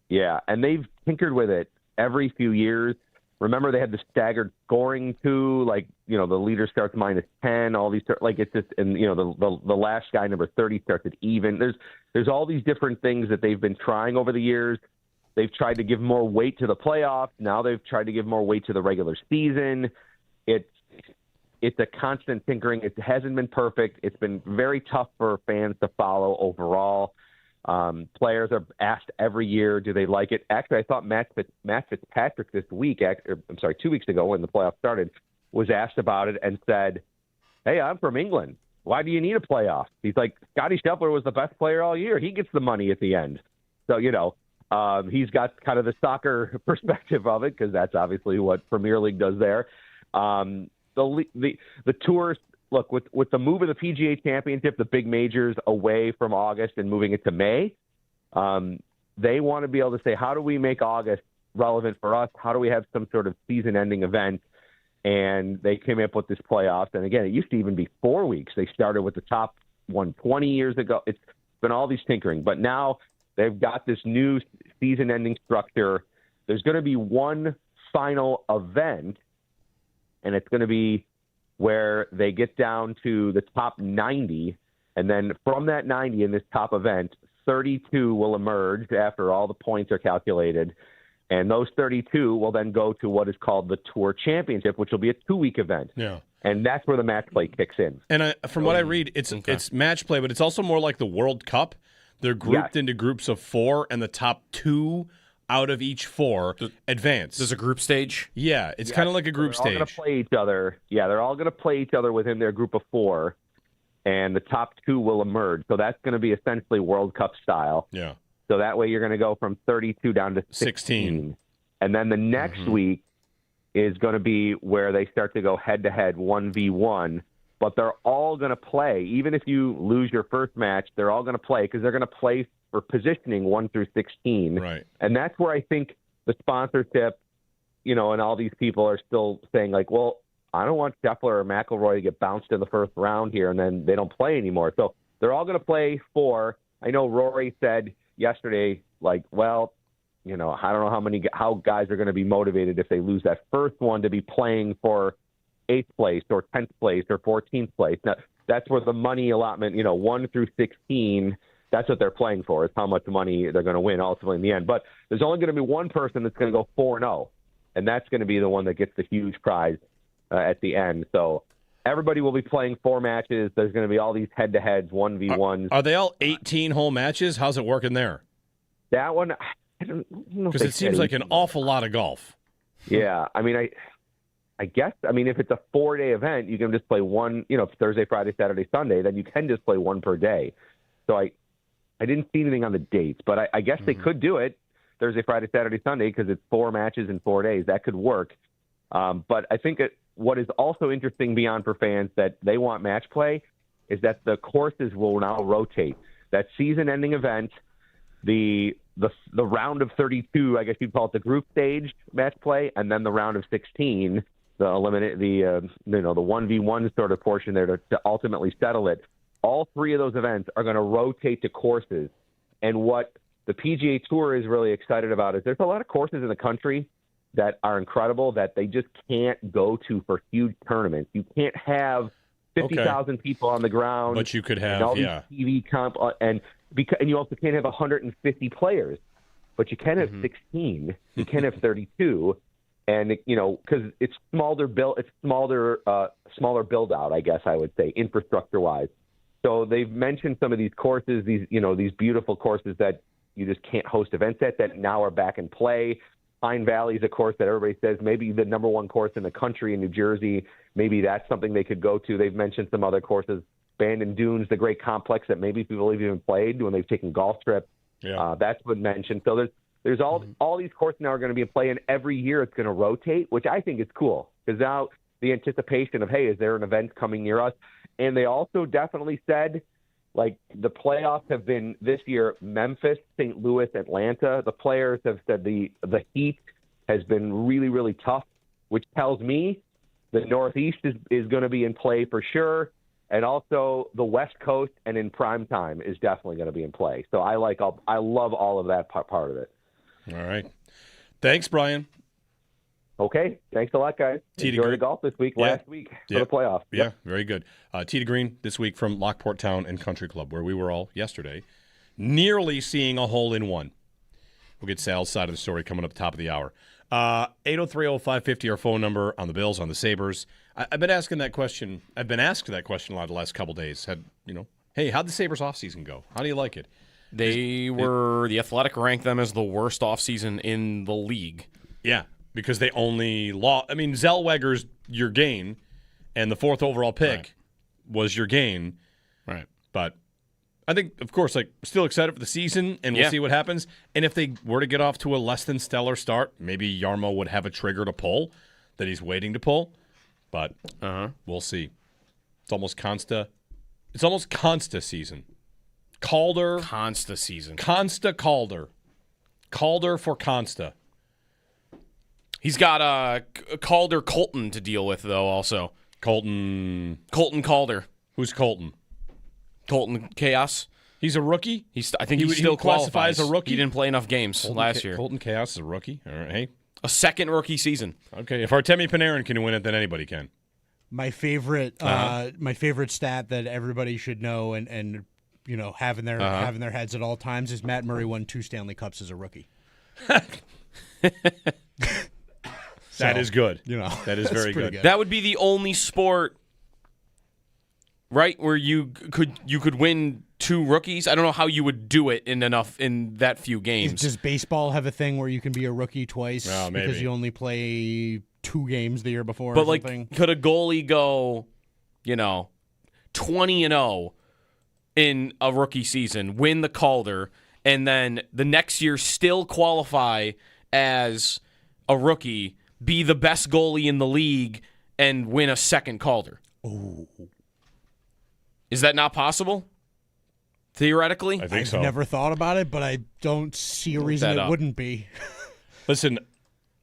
Yeah, and they've tinkered with it every few years. Remember, they had the staggered scoring too, the leader starts -10, all these, it's just, and the last guy, number 30, starts at even. There's all these different things that they've been trying over the years. They've tried to give more weight to the playoffs. Now they've tried to give more weight to the regular season. It's a constant tinkering. It hasn't been perfect. It's been very tough for fans to follow overall. Players are asked every year, do they like it? Actually, I thought Matt Fitzpatrick this week, 2 weeks ago when the playoffs started, was asked about it and said, hey, I'm from England. Why do you need a playoff? He's like, Scotty Scheffler was the best player all year. He gets the money at the end. So, he's got kind of the soccer perspective of it because that's obviously what Premier League does there. The tours, look, with the move of the PGA Championship, the big majors away from August and moving it to May, they want to be able to say, how do we make August relevant for us? How do we have some sort of season-ending event? And they came up with this playoffs. And again, it used to even be 4 weeks. They started with the top 120 years ago. It's been all these tinkering. But now they've got this new season-ending structure. There's going to be one final event, and it's going to be where they get down to the top 90, and then from that 90 in this top event, 32 will emerge after all the points are calculated, and those 32 will then go to what is called the Tour Championship, which will be a 2-week event. Yeah. And that's where the match play kicks in. And from what I read, it's match play, but it's also more like the World Cup. They're grouped into groups of 4, and the top 2 out of each 4 advance. There's a group stage? Yeah, it's kind of like a group stage. They're all going to play each other. Yeah, they're all going to play each other within their group of 4, and the top 2 will emerge. So that's going to be essentially World Cup style. Yeah. So that way you're going to go from 32 down to 16. And then the next week is going to be where they start to go head-to-head 1v1. But they're all going to play. Even if you lose your first match, they're all going to play because they're going to play for positioning 1 through 16. Right. And that's where I think the sponsorship, and all these people are still saying, well, I don't want Scheffler or McIlroy to get bounced in the first round here and then they don't play anymore. So they're all going to play 4. I know Rory said yesterday, I don't know how guys are going to be motivated if they lose that first one to be playing for 8th place or 10th place or 14th place. Now, that's where the money allotment, 1 through 16, that's what they're playing for, is how much money they're going to win ultimately in the end. But there's only going to be one person that's going to go 4-0, and that's going to be the one that gets the huge prize at the end. So everybody will be playing 4 matches. There's going to be all these head-to-heads, 1v1s. Are they all 18-hole matches? How's it working there? That one, I don't know. Because it seems like an awful lot of golf. Yeah, I guess, if it's a 4-day event, you can just play one, Thursday, Friday, Saturday, Sunday, then you can just play one per day. So I didn't see anything on the dates, but I guess they could do it Thursday, Friday, Saturday, Sunday, because it's 4 matches in 4 days. That could work. But I think what is also interesting beyond for fans that they want match play is that the courses will now rotate. That season-ending event, the round of 32, I guess you'd call it the group stage match play, and then the round of 16, the 1v1 sort of portion there to ultimately settle it. All 3 of those events are going to rotate to courses. And what the PGA Tour is really excited about is there's a lot of courses in the country that are incredible that they just can't go to for huge tournaments. You can't have 50,000 people on the ground. But you could have, and all these TV comp, and you also can't have 150 players. But you can have 16. You can have 32. And, because it's smaller build out, I guess I would say, infrastructure-wise. So they've mentioned some of these courses, these beautiful courses that you just can't host events at that now are back in play. Pine Valley is a course that everybody says maybe the number one course in the country in New Jersey. Maybe that's something they could go to. They've mentioned some other courses, Bandon Dunes, the great complex that maybe people have even played when they've taken golf trips. Yeah. That's been mentioned. So there's all these courses now are going to be in play, and every year it's going to rotate, which I think is cool because now the anticipation of, hey, is there an event coming near us? And they also definitely said, like, the playoffs have been this year Memphis, St. Louis, Atlanta. The players have said the heat has been really, really tough, which tells me the Northeast is going to be in play for sure. And also the West Coast and in prime time is definitely going to be in play. So I love all of that part of it. All right. Thanks, Brian. Okay. Thanks a lot, guys. Enjoy the golf this week, last week for the playoffs. Yeah, very good. Tee to Green this week from Lockport Town and Country Club, where we were all yesterday, nearly seeing a hole-in-one. We'll get Sal's side of the story coming up at the top of the hour. 803-0550, our phone number on the Bills, on the Sabres. I've been asking that question. I've been asked that question a lot the last couple days. Hey, how'd the Sabres offseason go? How do you like it? The Athletic ranked them as the worst offseason in the league. Yeah, because they only lost. I mean, Zellweger's your gain, and the 4th overall pick was your gain. Right. But I think, of course, still excited for the season, and we'll see what happens. And if they were to get off to a less than stellar start, maybe Yarmo would have a trigger to pull that he's waiting to pull. But we'll see. It's almost Consta. It's almost Consta season. Calder. Consta season. Consta Calder. Calder for Consta. He's got Calder Colton to deal with, though, also. Colton Calder. Who's Colton? Colton Chaos. He's a rookie? I think he still qualifies as a rookie? He didn't play enough games last year. Colton Chaos is a rookie? All right. Hey. A second rookie season. Okay, if Artemi Panarin can win it, then anybody can. My favorite stat that everybody should know and have in their heads at all times is Matt Murray won 2 Stanley Cups as a rookie. That is good. That is very good. That would be the only sport, right, where you could win 2 rookies. I don't know how you would do it in that few games. Does baseball have a thing where you can be a rookie twice because you only play 2 games the year before? But or something? Could a goalie go, 20-0 in a rookie season, win the Calder, and then the next year still qualify as a rookie, be the best goalie in the league, and win a second Calder? Ooh. Is that not possible? Theoretically? I think so. I've never thought about it, but I don't see a reason it wouldn't be. Listen,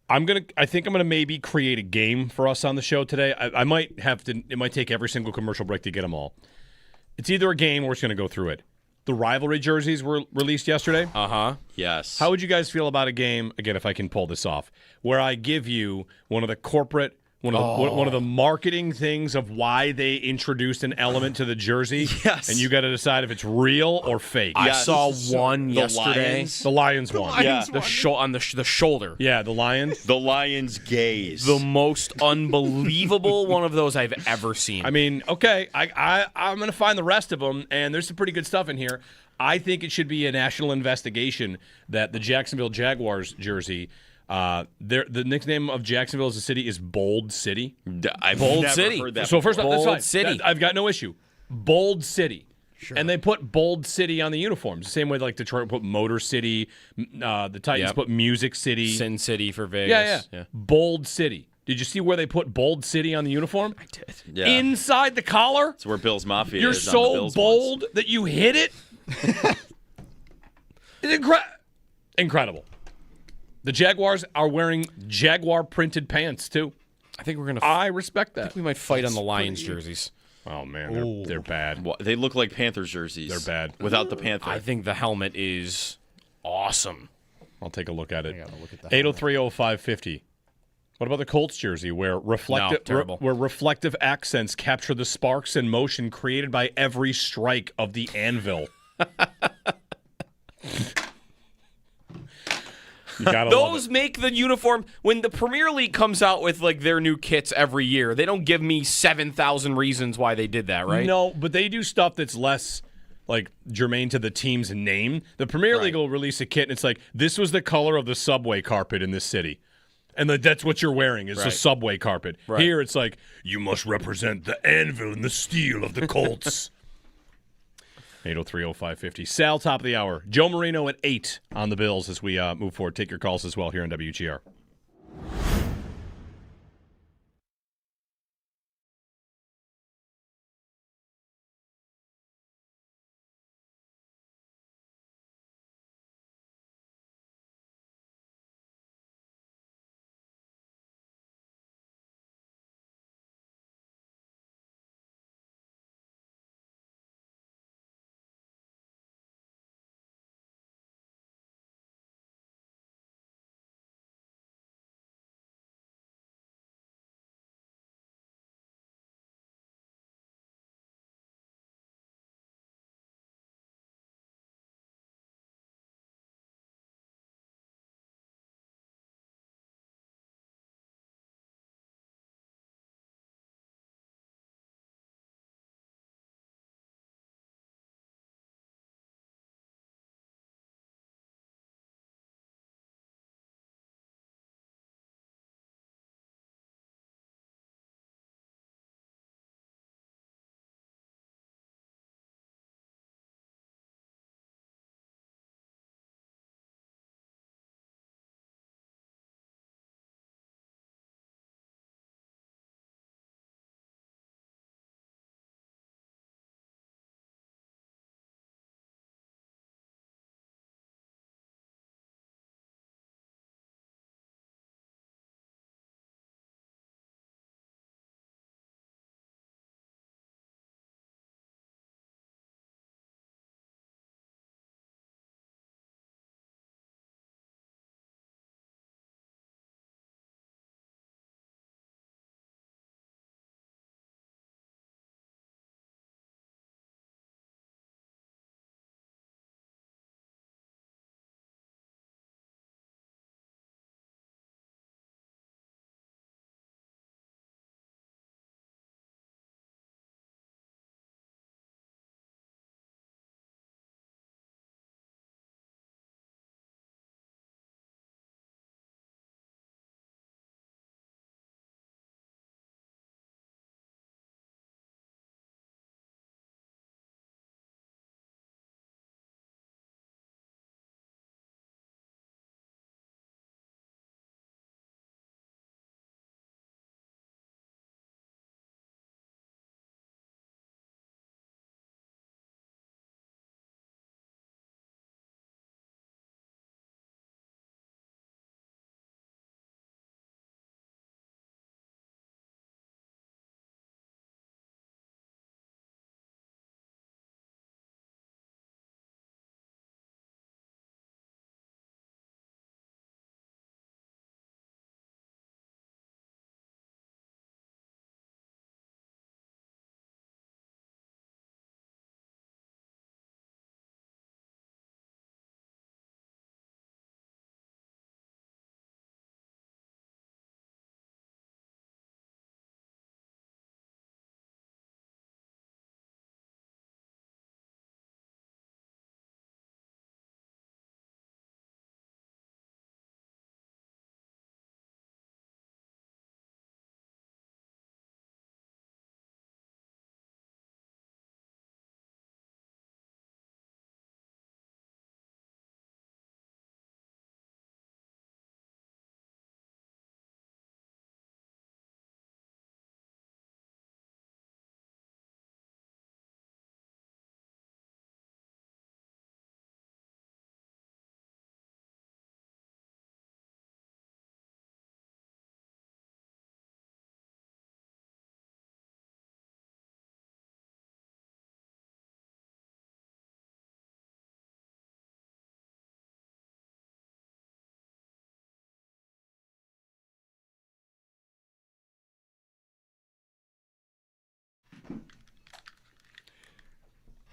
I think I'm gonna maybe create a game for us on the show today. I might have to. It might take every single commercial break to get them all. It's either a game or we're just gonna go through it. The rivalry jerseys were released yesterday. Yes. How would you guys feel about a game, again, if I can pull this off, where I give you one of the corporate, one of the marketing things of why they introduced an element to the jersey? Yes. And you got to decide if it's real or fake. I saw one yesterday. The Lions one. On the shoulder. Yeah, the Lions. The Lions gaze. The most unbelievable one of those I've ever seen. I mean, okay, I'm going to find the rest of them, and there's some pretty good stuff in here. I think it should be a national investigation that the Jacksonville Jaguars jersey, the nickname of Jacksonville as a city is Bold City. I've Bold never City. heard that So first off, Bold that's fine. City. I've got no issue. Bold City. Sure. And they put Bold City on the uniforms. The same way like Detroit put Motor City, the Titans put Music City. Sin City for Vegas. Yeah. Bold City. Did you see where they put Bold City on the uniform? I did. Yeah. Inside the collar? It's where Bill's Mafia You're is on the so Bills bold ones. that you hit it? It's incredible. The Jaguars are wearing Jaguar-printed pants, too. I think we're going to... I respect that. I think we might fight on the Lions jerseys. Oh, man, they're bad. They look like Panthers jerseys. They're bad. Without the Panther. I think the helmet is awesome. I'll take a look at it. I gotta look at that. 803-0550. What about the Colts jersey where reflective accents capture the sparks and motion created by every strike of the anvil? Those make the uniform. When the Premier League comes out with like their new kits every year, they don't give me 7,000 reasons why they did that, right? No, but they do stuff that's less like germane to the team's name. The Premier League will release a kit, and it's like, this was the color of the subway carpet in this city. And that's what you're wearing is the subway carpet. Right. Here it's like, you must represent the anvil and the steel of the Colts. 803-0550. Sal, top of the hour. Joe Marino at 8 on the Bills as we move forward. Take your calls as well here on WGR.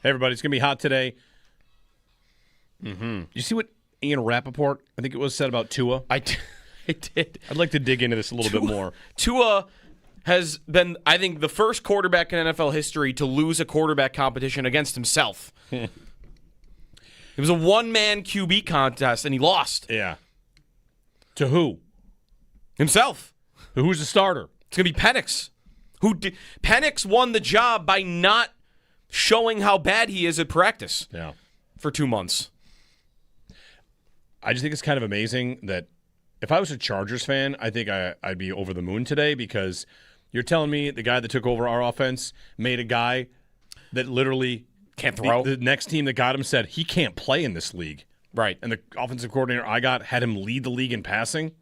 Hey, everybody, it's going to be hot today. You see what Ian Rappaport, I think it was, said about Tua? I did. I'd like to dig into this a little bit more. Tua has been, I think, the first quarterback in NFL history to lose a quarterback competition against himself. It was a one-man QB contest, and he lost. Yeah. To who? Himself. Who's the starter? It's going to be Penix. Penix won the job by not showing how bad he is at practice for 2 months. I just think it's kind of amazing that if I was a Chargers fan, I think I'd be over the moon today, because you're telling me the guy that took over our offense made a guy that literally can't throw. The next team that got him said he can't play in this league. Right. And the offensive coordinator I got had him lead the league in passing.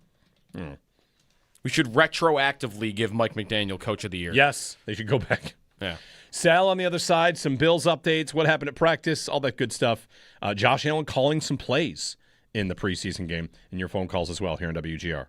We should retroactively give Mike McDaniel Coach of the Year. Yes, they should go back. Yeah. Sal on the other side, some Bills updates, what happened at practice, all that good stuff. Josh Allen calling some plays in the preseason game, and your phone calls as well here on WGR.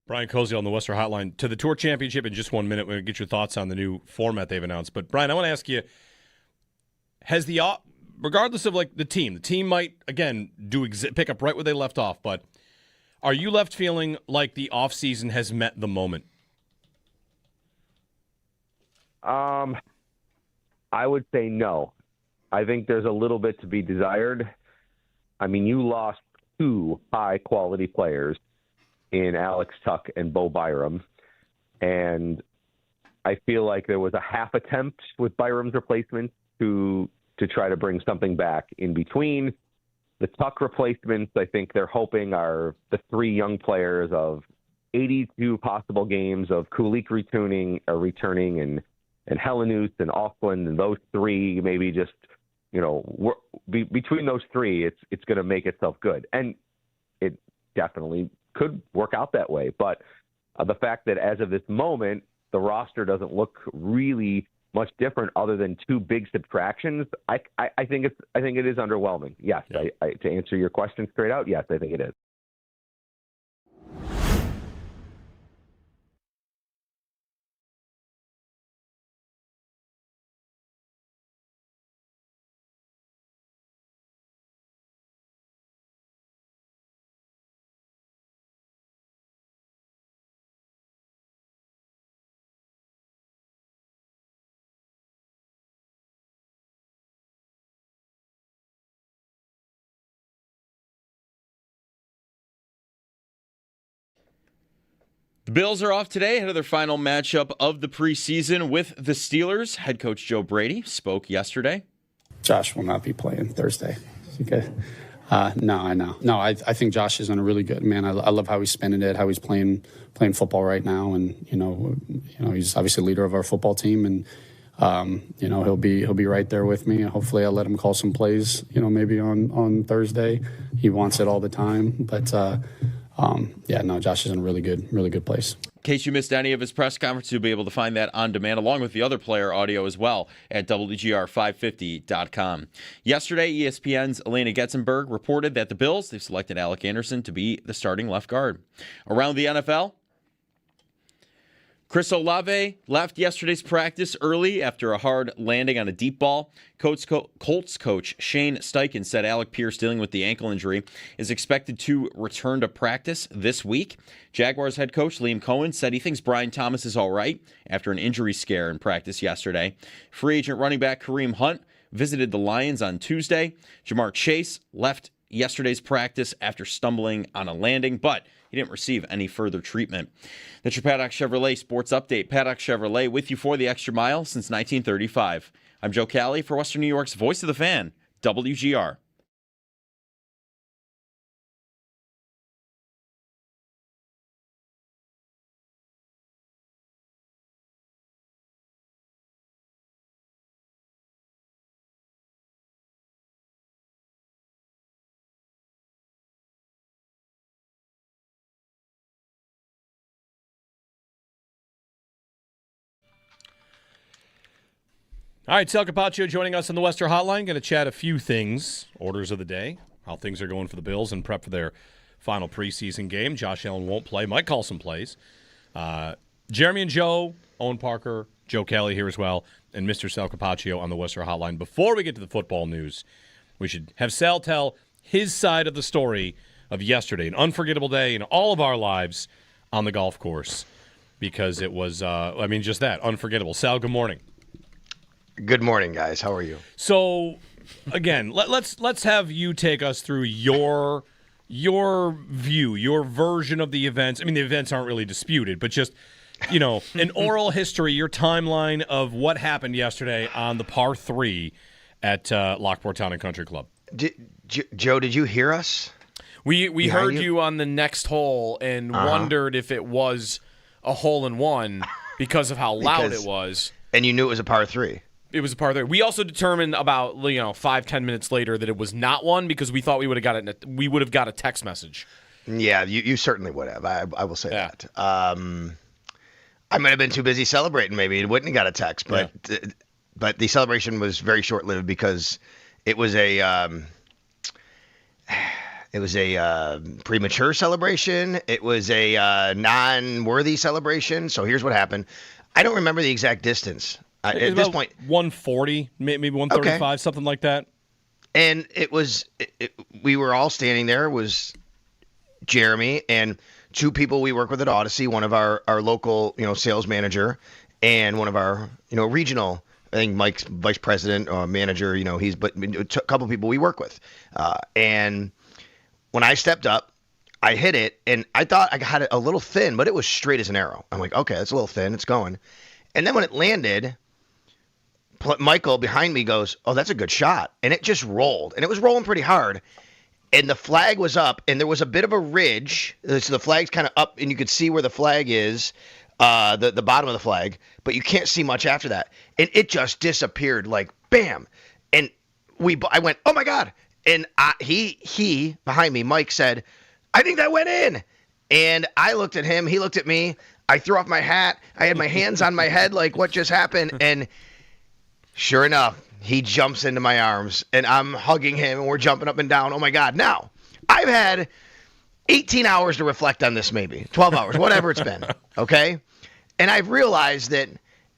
Brian Koziel on the Western Hotline. To the Tour Championship in just 1 minute. We're going to get your thoughts on the new format they've announced. But, Brian, I want to ask you, has regardless of like the team might again pick up right where they left off, but are you left feeling like the offseason has met the moment? I would say no. I think there's a little bit to be desired. I mean, you lost two high-quality players in Alex Tuck and Bo Byram, and I feel like there was a half attempt with Byram's replacement to try to bring something back in between. The Tuck replacements, I think they're hoping, are the three young players of 82 possible games of Kulik returning and Hellenus and Auckland, and those three maybe just, between those three, it's going to make itself good. And it definitely could work out that way. But the fact that as of this moment, the roster doesn't look really much different other than two big subtractions, I think it is underwhelming. Yes, yeah. To answer your question straight out, yes, I think it is. The Bills are off today ahead of their final matchup of the preseason with the Steelers. Head coach Joe Brady spoke yesterday. Josh will not be playing Thursday. Okay. No, I know. No, I think Josh is on a really good, man. I love how he's spending it, how he's playing football right now, and he's obviously leader of our football team, and he'll be right there with me. Hopefully, I'll let him call some plays. Maybe on Thursday. He wants it all the time, but. Josh is in a really good place. In case you missed any of his press conference, you'll be able to find that on demand, along with the other player audio as well, at WGR550.com. Yesterday, ESPN's Elena Getzenberg reported that the Bills, they've selected Alec Anderson to be the starting left guard. Around the NFL, Chris Olave left yesterday's practice early after a hard landing on a deep ball. Colts coach Shane Steichen said Alec Pierce, dealing with the ankle injury, is expected to return to practice this week. Jaguars head coach Liam Cohen said he thinks Brian Thomas is all right after an injury scare in practice yesterday. Free agent running back Kareem Hunt visited the Lions on Tuesday. Jamar Chase left yesterday's practice after stumbling on a landing, but he didn't receive any further treatment. That's your Paddock Chevrolet Sports Update. Paddock Chevrolet with you for the extra mile since 1935. I'm Joe Cali for Western New York's Voice of the Fan, WGR. All right, Sal Capaccio joining us on the Western Hotline. Going to chat a few things, orders of the day, how things are going for the Bills and prep for their final preseason game. Josh Allen won't play. Might call some plays. Jeremy and Joe, Owen Parker, Joe Kelly here as well, and Mr. Sal Capaccio on the Western Hotline. Before we get to the football news, we should have Sal tell his side of the story of yesterday, an unforgettable day in all of our lives on the golf course, because it was, just that, unforgettable. Sal, good morning. Good morning, guys. How are you? So, again, let's have you take us through your view, your version of the events. I mean, the events aren't really disputed, but just, an oral history, your timeline of what happened yesterday on the par 3 at Lockport Town and Country Club. Joe, did you hear us? We heard you on the next hole and wondered if it was a hole-in-one because of how loud it was. And you knew it was a par 3. It was a par 3. We also determined about 5-10 minutes later that it was not one because we thought we would have got a text message. Yeah, you certainly would have. I will say that. I might have been too busy celebrating. Maybe it wouldn't have got a text, but the celebration was very short-lived because it was a premature celebration. It was a non-worthy celebration. So here's what happened. I don't remember the exact distance. At this point, 140, maybe 135, something like that. And we were all standing there. It was Jeremy and two people we work with at Odyssey, one of our local, sales manager and one of our, regional, I think Mike's vice president or manager, but a couple of people we work with. And when I stepped up, I hit it and I thought I had it a little thin, but it was straight as an arrow. I'm like, okay, that's a little thin. It's going. And then when it landed, Michael behind me goes, oh, that's a good shot. And it just rolled. And it was rolling pretty hard. And the flag was up, and there was a bit of a ridge. So the flag's kind of up, and you could see where the flag is, the bottom of the flag. But you can't see much after that. And it just disappeared, like, bam. And I went, oh, my God. And he behind me, Mike, said, I think that went in. And I looked at him. He looked at me. I threw off my hat. I had my hands on my head like, what just happened? And sure enough, he jumps into my arms, and I'm hugging him, and we're jumping up and down. Oh, my God. Now, I've had 18 hours to reflect on this, maybe 12 hours, whatever it's been, okay? And I've realized that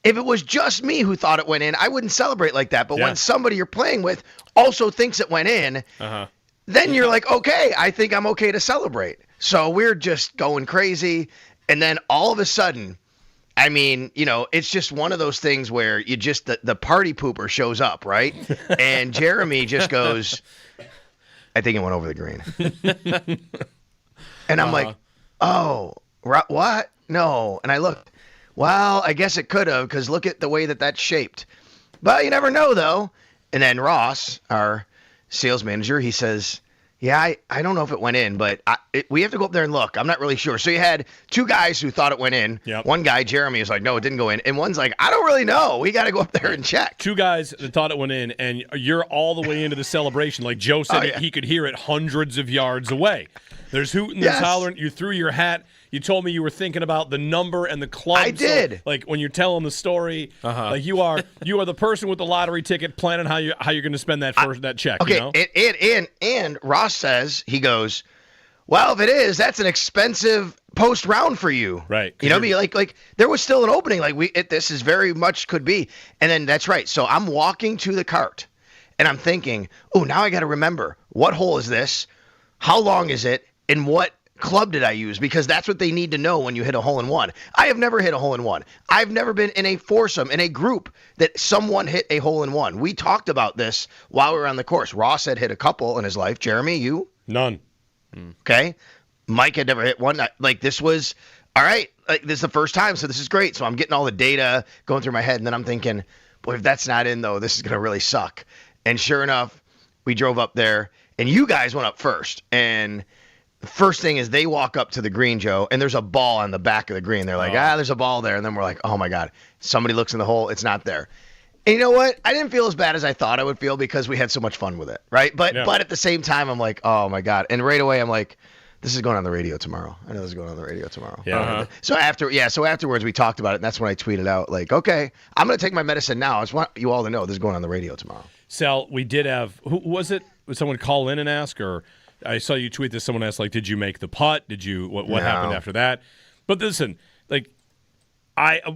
if it was just me who thought it went in, I wouldn't celebrate like that. But when somebody you're playing with also thinks it went in, then you're like, okay, I think I'm okay to celebrate. So we're just going crazy, and then all of a sudden, I mean, it's just one of those things where you just the party pooper shows up, right? And Jeremy just goes, I think it went over the green. And I'm like, oh, what? No. And I looked, well, I guess it could have, because look at the way that's shaped. But you never know, though. And then Ross, our sales manager, he says, yeah, I don't know if it went in, but we have to go up there and look. I'm not really sure. So you had two guys who thought it went in. Yep. One guy, Jeremy, is like, no, it didn't go in. And one's like, I don't really know. We got to go up there and check. Two guys that thought it went in, and you're all the way into the celebration. Like Joe said, he could hear it hundreds of yards away. There's hooting, there's hollering. You threw your hat. You told me you were thinking about the number and the club. I did. So, like when you're telling the story, like you are the person with the lottery ticket planning how you're going to spend that check. Okay, and Ross says, he goes, well, if it is, that's an expensive post round for you, right? Like there was still an opening. Like this is very much could be, and then that's right. So I'm walking to the cart, and I'm thinking, oh, now I got to remember what hole is this, how long is it, and what club did I use? Because that's what they need to know when you hit a hole-in-one. I have never hit a hole-in-one. I've never been in a foursome, in a group, that someone hit a hole-in-one. We talked about this while we were on the course. Ross had hit a couple in his life. Jeremy, you? None. Okay. Mike had never hit one. Like, this was, all right, like, this is the first time, so this is great. So I'm getting all the data going through my head, and then I'm thinking, boy, if that's not in, though, this is going to really suck. And sure enough, we drove up there, and you guys went up first, and the first thing is they walk up to the green, Joe, and there's a ball on the back of the green. They're like, there's a ball there. And then we're like, oh, my God. Somebody looks in the hole. It's not there. And you know what? I didn't feel as bad as I thought I would feel because we had so much fun with it, right? But at the same time, I'm like, oh, my God. And right away, I'm like, this is going on the radio tomorrow. I know this is going on the radio tomorrow. Yeah. So afterwards, we talked about it, and that's when I tweeted out, like, okay, I'm going to take my medicine now. I just want you all to know this is going on the radio tomorrow. Sal, we did have – who was it? Was someone call in and ask, or – I saw you tweet this. Someone asked, like, did you make the putt? Did you what happened after that? But listen, like,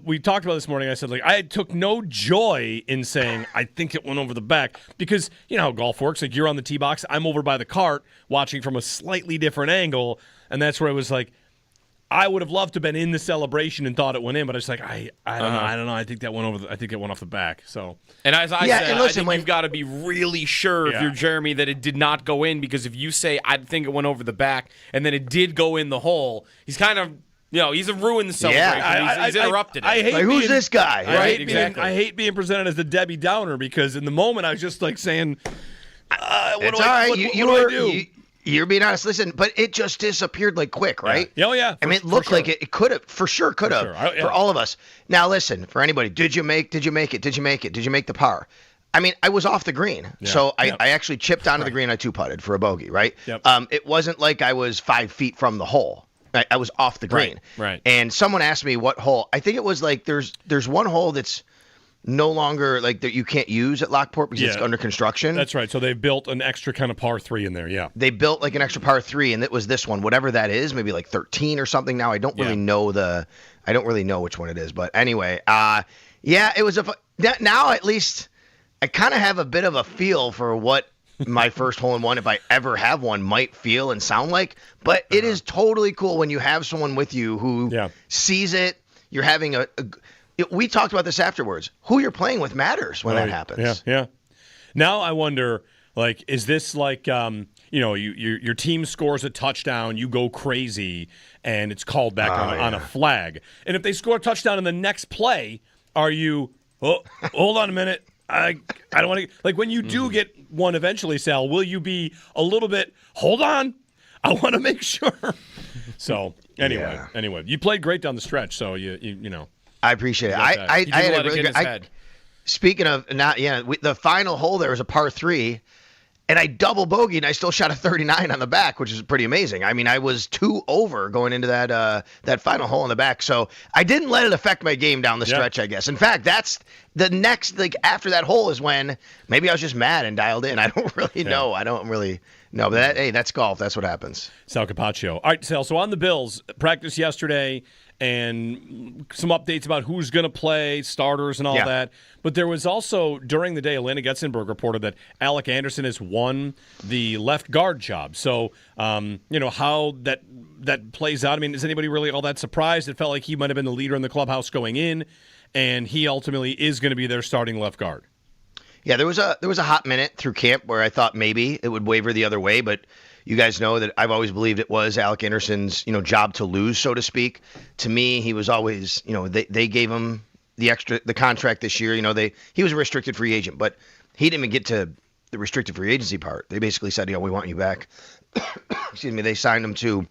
we talked about this morning. I said, like, I took no joy in saying I think it went over the back because you know how golf works. Like, you're on the tee box, I'm over by the cart watching from a slightly different angle, and that's where I was like, I would have loved to have been in the celebration and thought it went in, but I was like, I don't know. I think that went over. I think it went off the back. So, and as I said, I think you've got to be really sure if you're Jeremy that it did not go in, because if you say I think it went over the back and then it did go in the hole, he's kind of he's ruined the celebration. Yeah. He's interrupted it. I hate who's this guy? Right? Exactly. I hate being presented as the Debbie Downer because in the moment I was just like saying, "What do I do?" You're being honest. Listen, but it just disappeared like quick, right? Yeah. Oh, yeah. I mean, it looked like it could have, for sure could have, for all of us. Now, listen, for anybody, did you make it? Did you make the par? I mean, I was off the green. Yeah. So I actually chipped onto the green. I two-putted for a bogey, right? Yep. It wasn't like I was 5 feet from the hole. I was off the green. Right. And someone asked me what hole. I think it was like there's one hole that's no longer like that you can't use at Lockport because it's under construction. That's right. So they built an extra kind of par 3 in there. Yeah. They built like an extra par 3, and it was this one, whatever that is, maybe like 13 or something. Now I don't really know I don't really know which one it is, but anyway, Yeah, it was now at least I kind of have a bit of a feel for what my first hole-in-one, if I ever have one, might feel and sound like. But it is totally cool when you have someone with you who sees it. You're having we talked about this afterwards. Who you're playing with matters when that happens. Yeah. Now I wonder, like, is this like, your team scores a touchdown, you go crazy, and it's called back on a flag. And if they score a touchdown in the next play, are you, hold on a minute, I don't want to, like, when you do get one eventually, Sal, will you be a little bit, hold on, I want to make sure. So, anyway, you played great down the stretch, so you know. I appreciate it. I had a really good. Speaking of the final hole there was a par 3, and I double bogeyed, and I still shot a 39 on the back, which is pretty amazing. I mean, I was 2 over going into that final hole in the back, so I didn't let it affect my game down the stretch. I guess. In fact, that's the next after that hole is when maybe I was just mad and dialed in. I don't really know. I don't really know, but that's golf. That's what happens. Sal Capaccio. All right, Sal. So on the Bills, practice yesterday. And some updates about who's going to play, starters and all that. But there was also, during the day, Elena Getzenberg reported that Alec Anderson has won the left guard job. So, how that plays out. I mean, is anybody really all that surprised? It felt like he might have been the leader in the clubhouse going in, and he ultimately is going to be their starting left guard. Yeah, there was a hot minute through camp where I thought maybe it would waver the other way, but you guys know that I've always believed it was Alec Anderson's, job to lose, so to speak. To me, he was always, they gave him the contract this year. He was a restricted free agent, but he didn't even get to the restricted free agency part. They basically said, we want you back. Excuse me. They signed him to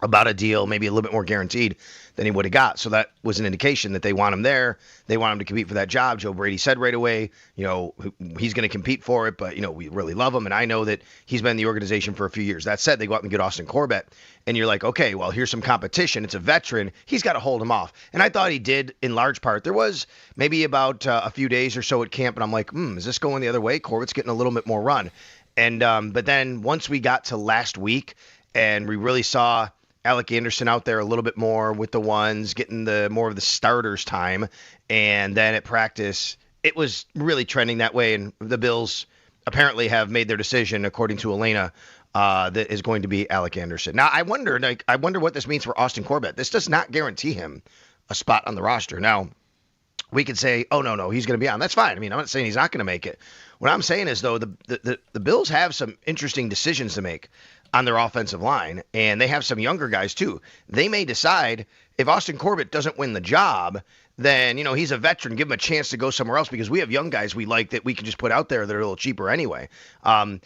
about a deal, maybe a little bit more guaranteed than he would have got. So that was an indication that they want him there. They want him to compete for that job. Joe Brady said right away, he's going to compete for it, but, we really love him. And I know that he's been in the organization for a few years. That said, they go out and get Austin Corbett. And you're like, okay, well, here's some competition. It's a veteran. He's got to hold him off. And I thought he did in large part. There was maybe about a few days or so at camp, and I'm like, is this going the other way? Corbett's getting a little bit more run. And but then once we got to last week and we really saw Alec Anderson out there a little bit more with the ones, getting more of the starters time. And then at practice, it was really trending that way. And the Bills apparently have made their decision, according to Elena, that is going to be Alec Anderson. Now, I wonder what this means for Austin Corbett. This does not guarantee him a spot on the roster. Now, we could say, oh, no, he's going to be on. That's fine. I mean, I'm not saying he's not going to make it. What I'm saying is, though, the Bills have some interesting decisions to make on their offensive line, and they have some younger guys too. They may decide if Austin Corbett doesn't win the job, then, he's a veteran, give him a chance to go somewhere else, because we have young guys we like that we can just put out there that are a little cheaper anyway.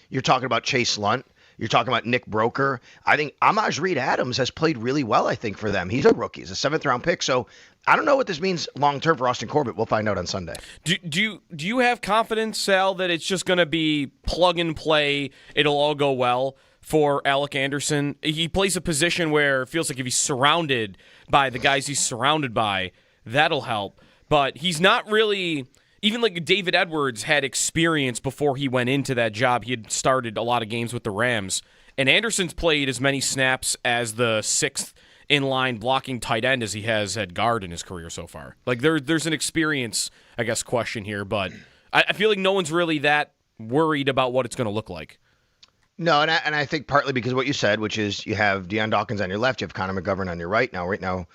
You're talking about Chase Lunt. You're talking about Nick Broker. I think Amaj Reed Adams has played really well, I think, for them. He's a rookie. He's a 7th-round pick. So I don't know what this means long-term for Austin Corbett. We'll find out on Sunday. Do you have confidence, Sal, that it's just going to be plug and play, it'll all go well for Alec Anderson? He plays a position where it feels like if he's surrounded by the guys he's surrounded by, that'll help. But he's not really... Even like David Edwards had experience before he went into that job. He had started a lot of games with the Rams. And Anderson's played as many snaps as the 6th in-line blocking tight end as he has at guard in his career so far. Like there's an experience, I guess, question here. But I feel like no one's really that worried about what it's going to look like. No, and I think partly because of what you said, which is you have Deion Dawkins on your left, you have Connor McGovern on your right now. Right now,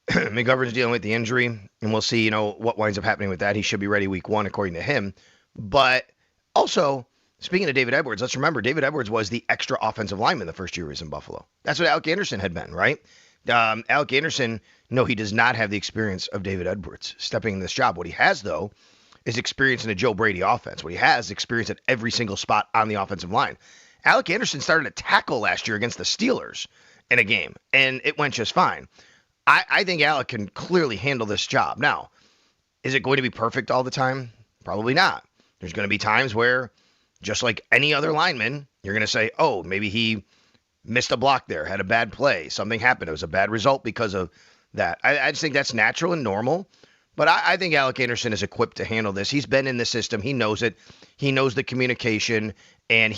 McGovern's dealing with the injury, and we'll see, what winds up happening with that. He should be ready week 1, according to him. But also, speaking of David Edwards, let's remember David Edwards was the extra offensive lineman the first year he was in Buffalo. That's what Alec Anderson had been, right? Alec Anderson, no, he does not have the experience of David Edwards stepping in this job. What he has, though, is experience in a Joe Brady offense. What he has is experience at every single spot on the offensive line. Alec Anderson started a tackle last year against the Steelers in a game, and it went just fine. I think Alec can clearly handle this job. Now, is it going to be perfect all the time? Probably not. There's going to be times where, just like any other lineman, you're going to say, oh, maybe he missed a block there, had a bad play, something happened. It was a bad result because of that. I just think that's natural and normal. But I think Alec Anderson is equipped to handle this. He's been in the system. He knows it. He knows the communication. And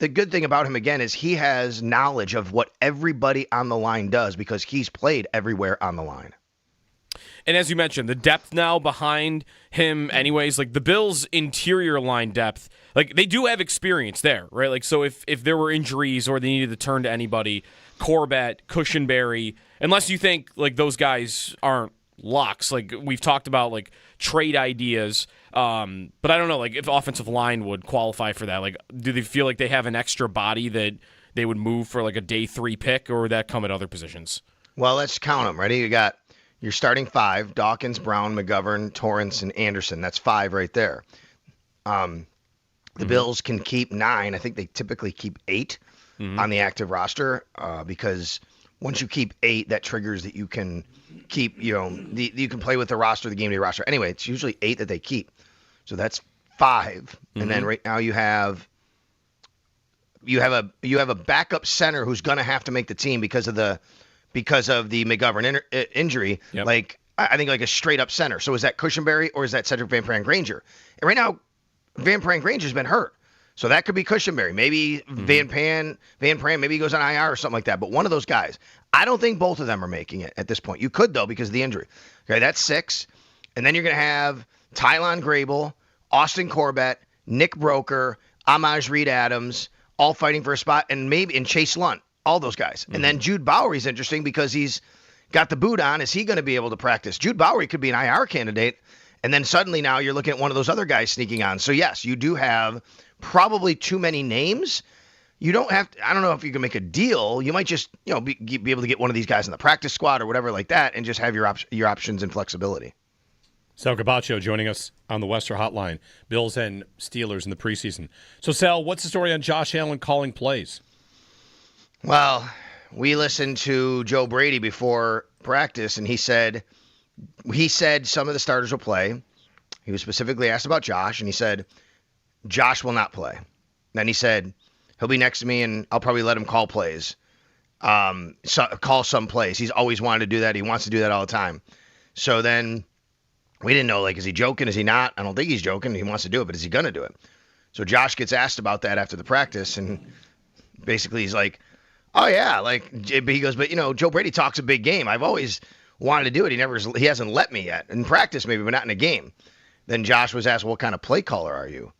the good thing about him, again, is he has knowledge of what everybody on the line does because he's played everywhere on the line. And as you mentioned, the depth now behind him anyways, like the Bills' interior line depth, like they do have experience there, right? Like, so if there were injuries or they needed to turn to anybody, Corbett, Cushenberry, unless you think like those guys aren't locks, like we've talked about like trade ideas, but I don't know, like if offensive line would qualify for that. Like, do they feel like they have an extra body that they would move for like a day 3 pick, or would that come at other positions? Well, let's count them. Ready? You got your starting 5, Dawkins, Brown, McGovern, Torrance, and Anderson. That's 5 right there. The Bills can keep 9. I think they typically keep 8 on the active roster because once you keep 8, that triggers that you can keep, you can play with the roster, the game day roster. Anyway, it's usually 8 that they keep. So that's 5. And then right now you have a backup center who's going to have to make the team because of the McGovern injury. Yep. Like, I think like a straight up center. So is that Cushenberry or is that Cedric Van Pran Granger? And right now, Van Pran Granger's been hurt. So that could be Cushenberry. Maybe Van Pran, maybe he goes on IR or something like that. But one of those guys. I don't think both of them are making it at this point. You could, though, because of the injury. Okay, that's 6. And then you're going to have Tylon Grable, Austin Corbett, Nick Broker, Amaj Reed Adams, all fighting for a spot, and Chase Lunt, all those guys. And then Jude Bowery's interesting because he's got the boot on. Is he going to be able to practice? Jude Bowery could be an IR candidate. And then suddenly now you're looking at one of those other guys sneaking on. So, yes, you do have probably too many names. You don't have to, I don't know if you can make a deal. You might just, be able to get one of these guys in the practice squad or whatever like that and just have your options and flexibility. Sal Capaccio joining us on the Western Hotline. Bills and Steelers in the preseason. So, Sal, what's the story on Josh Allen calling plays? Well, we listened to Joe Brady before practice, and he said some of the starters will play. He was specifically asked about Josh, and he said, Josh will not play. Then he said, he'll be next to me, and I'll probably let him call plays, call some plays. He's always wanted to do that. He wants to do that all the time. So then we didn't know, is he joking? Is he not? I don't think he's joking. He wants to do it, but is he going to do it? So Josh gets asked about that after the practice, and basically he's like, oh, yeah. He goes, but, Joe Brady talks a big game. I've always wanted to do it. He hasn't let me yet. In practice, maybe, but not in a game. Then Josh was asked, what kind of play caller are you?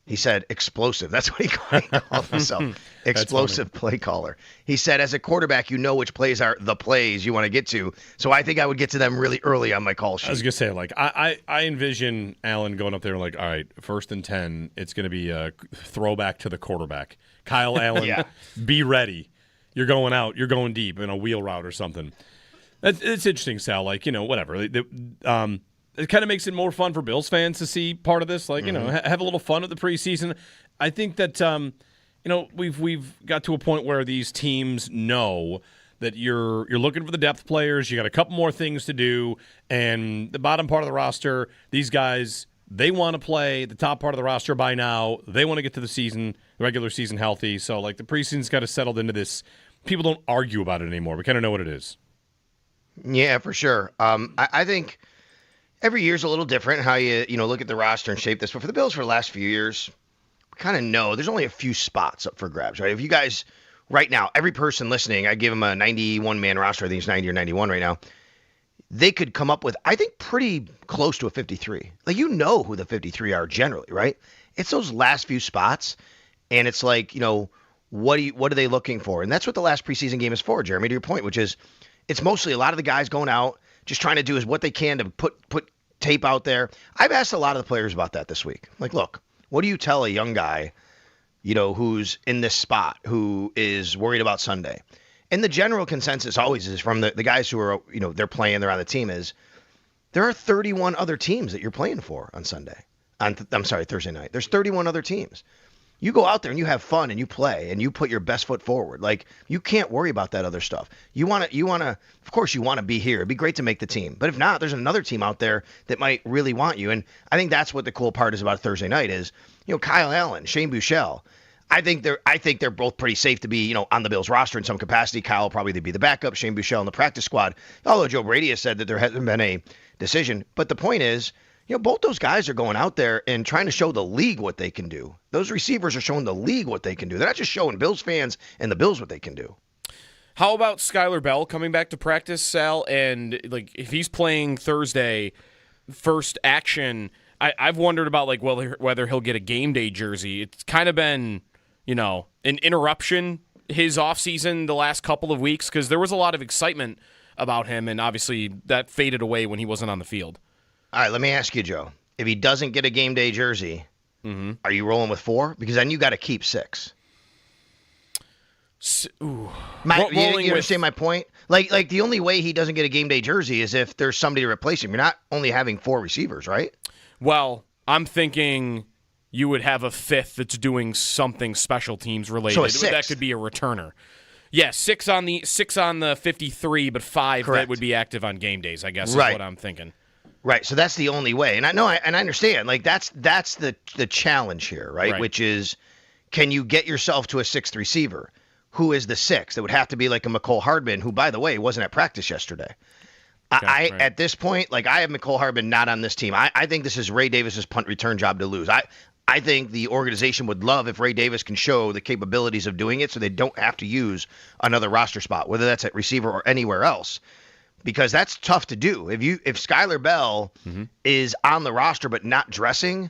He said, explosive. That's what he called himself. Explosive play caller. He said, as a quarterback, you know which plays are the plays you want to get to. So I think I would get to them really early on my call sheet. I was going to say, I envision Allen going up there all right, 1st and 10, it's going to be a throwback to the quarterback. Kyle Allen, Be ready. You're going out. You're going deep in a wheel route or something. It's interesting, Sal. Whatever. It kind of makes it more fun for Bills fans to see part of this. Have a little fun at the preseason. I think that we've got to a point where these teams know that you're looking for the depth players. You got a couple more things to do, and the bottom part of the roster, these guys, they want to play. The top part of the roster by now, they want to get to the regular season healthy. So the preseason's got to settled into this. People don't argue about it anymore. We kind of know what it is. Yeah, for sure. I think every year's a little different how you look at the roster and shape this. But for the Bills for the last few years, we kind of know there's only a few spots up for grabs, right? If you guys right now, every person listening, I give them a 91-man roster. I think it's 90 or 91 right now. They could come up with, I think, pretty close to a 53. Who the 53 are generally, right? It's those last few spots, and it's what are they looking for? And that's what the last preseason game is for, Jeremy, to your point, which is it's mostly a lot of the guys going out, just trying to do what they can to put tape out there. I've asked a lot of the players about that this week. Look, what do you tell a young guy, who's in this spot, who is worried about Sunday? And the general consensus always is from the guys who are, they're playing, they're on the team, is there are 31 other teams that you're playing for on Sunday. Thursday night. There's 31 other teams. You go out there and you have fun and you play and you put your best foot forward. You can't worry about that other stuff. You want to, of course you want to be here. It'd be great to make the team. But if not, there's another team out there that might really want you. And I think that's what the cool part is about Thursday night is, Kyle Allen, Shane Buechele. I think they're both pretty safe to be, on the Bills roster in some capacity. Kyle will probably be the backup, Shane Buechele in the practice squad. Although Joe Brady has said that there hasn't been a decision. But the point is, both those guys are going out there and trying to show the league what they can do. Those receivers are showing the league what they can do. They're not just showing Bills fans and the Bills what they can do. How about Skylar Bell coming back to practice, Sal? And like, if he's playing Thursday, first action, I've wondered about like whether he'll get a game day jersey. It's kind of been, an interruption his offseason the last couple of weeks because there was a lot of excitement about him, and obviously that faded away when he wasn't on the field. All right, let me ask you, Joe. If he doesn't get a game day jersey, are you rolling with 4? Because then you got to keep 6. You understand my point? Like the only way he doesn't get a game day jersey is if there's somebody to replace him. You're not only having 4 receivers, right? Well, I'm thinking you would have a 5th that's doing something special teams related. So a 6th. That could be a returner. Yeah, 6 on the 53, but 5 Correct. that would be active on game days, I guess is Right. what I'm thinking. Right. So that's the only way. And I know I understand. Like that's the challenge here, right? Which is, can you get yourself to a 6th receiver? Who is the 6th? It would have to be like a McCole Hardman, who, by the way, wasn't at practice yesterday. At this point, like I have McCole Hardman not on this team. I think this is Ray Davis's punt return job to lose. I think the organization would love if Ray Davis can show the capabilities of doing it so they don't have to use another roster spot, whether that's at receiver or anywhere else, because that's tough to do. If Skylar Bell is on the roster but not dressing,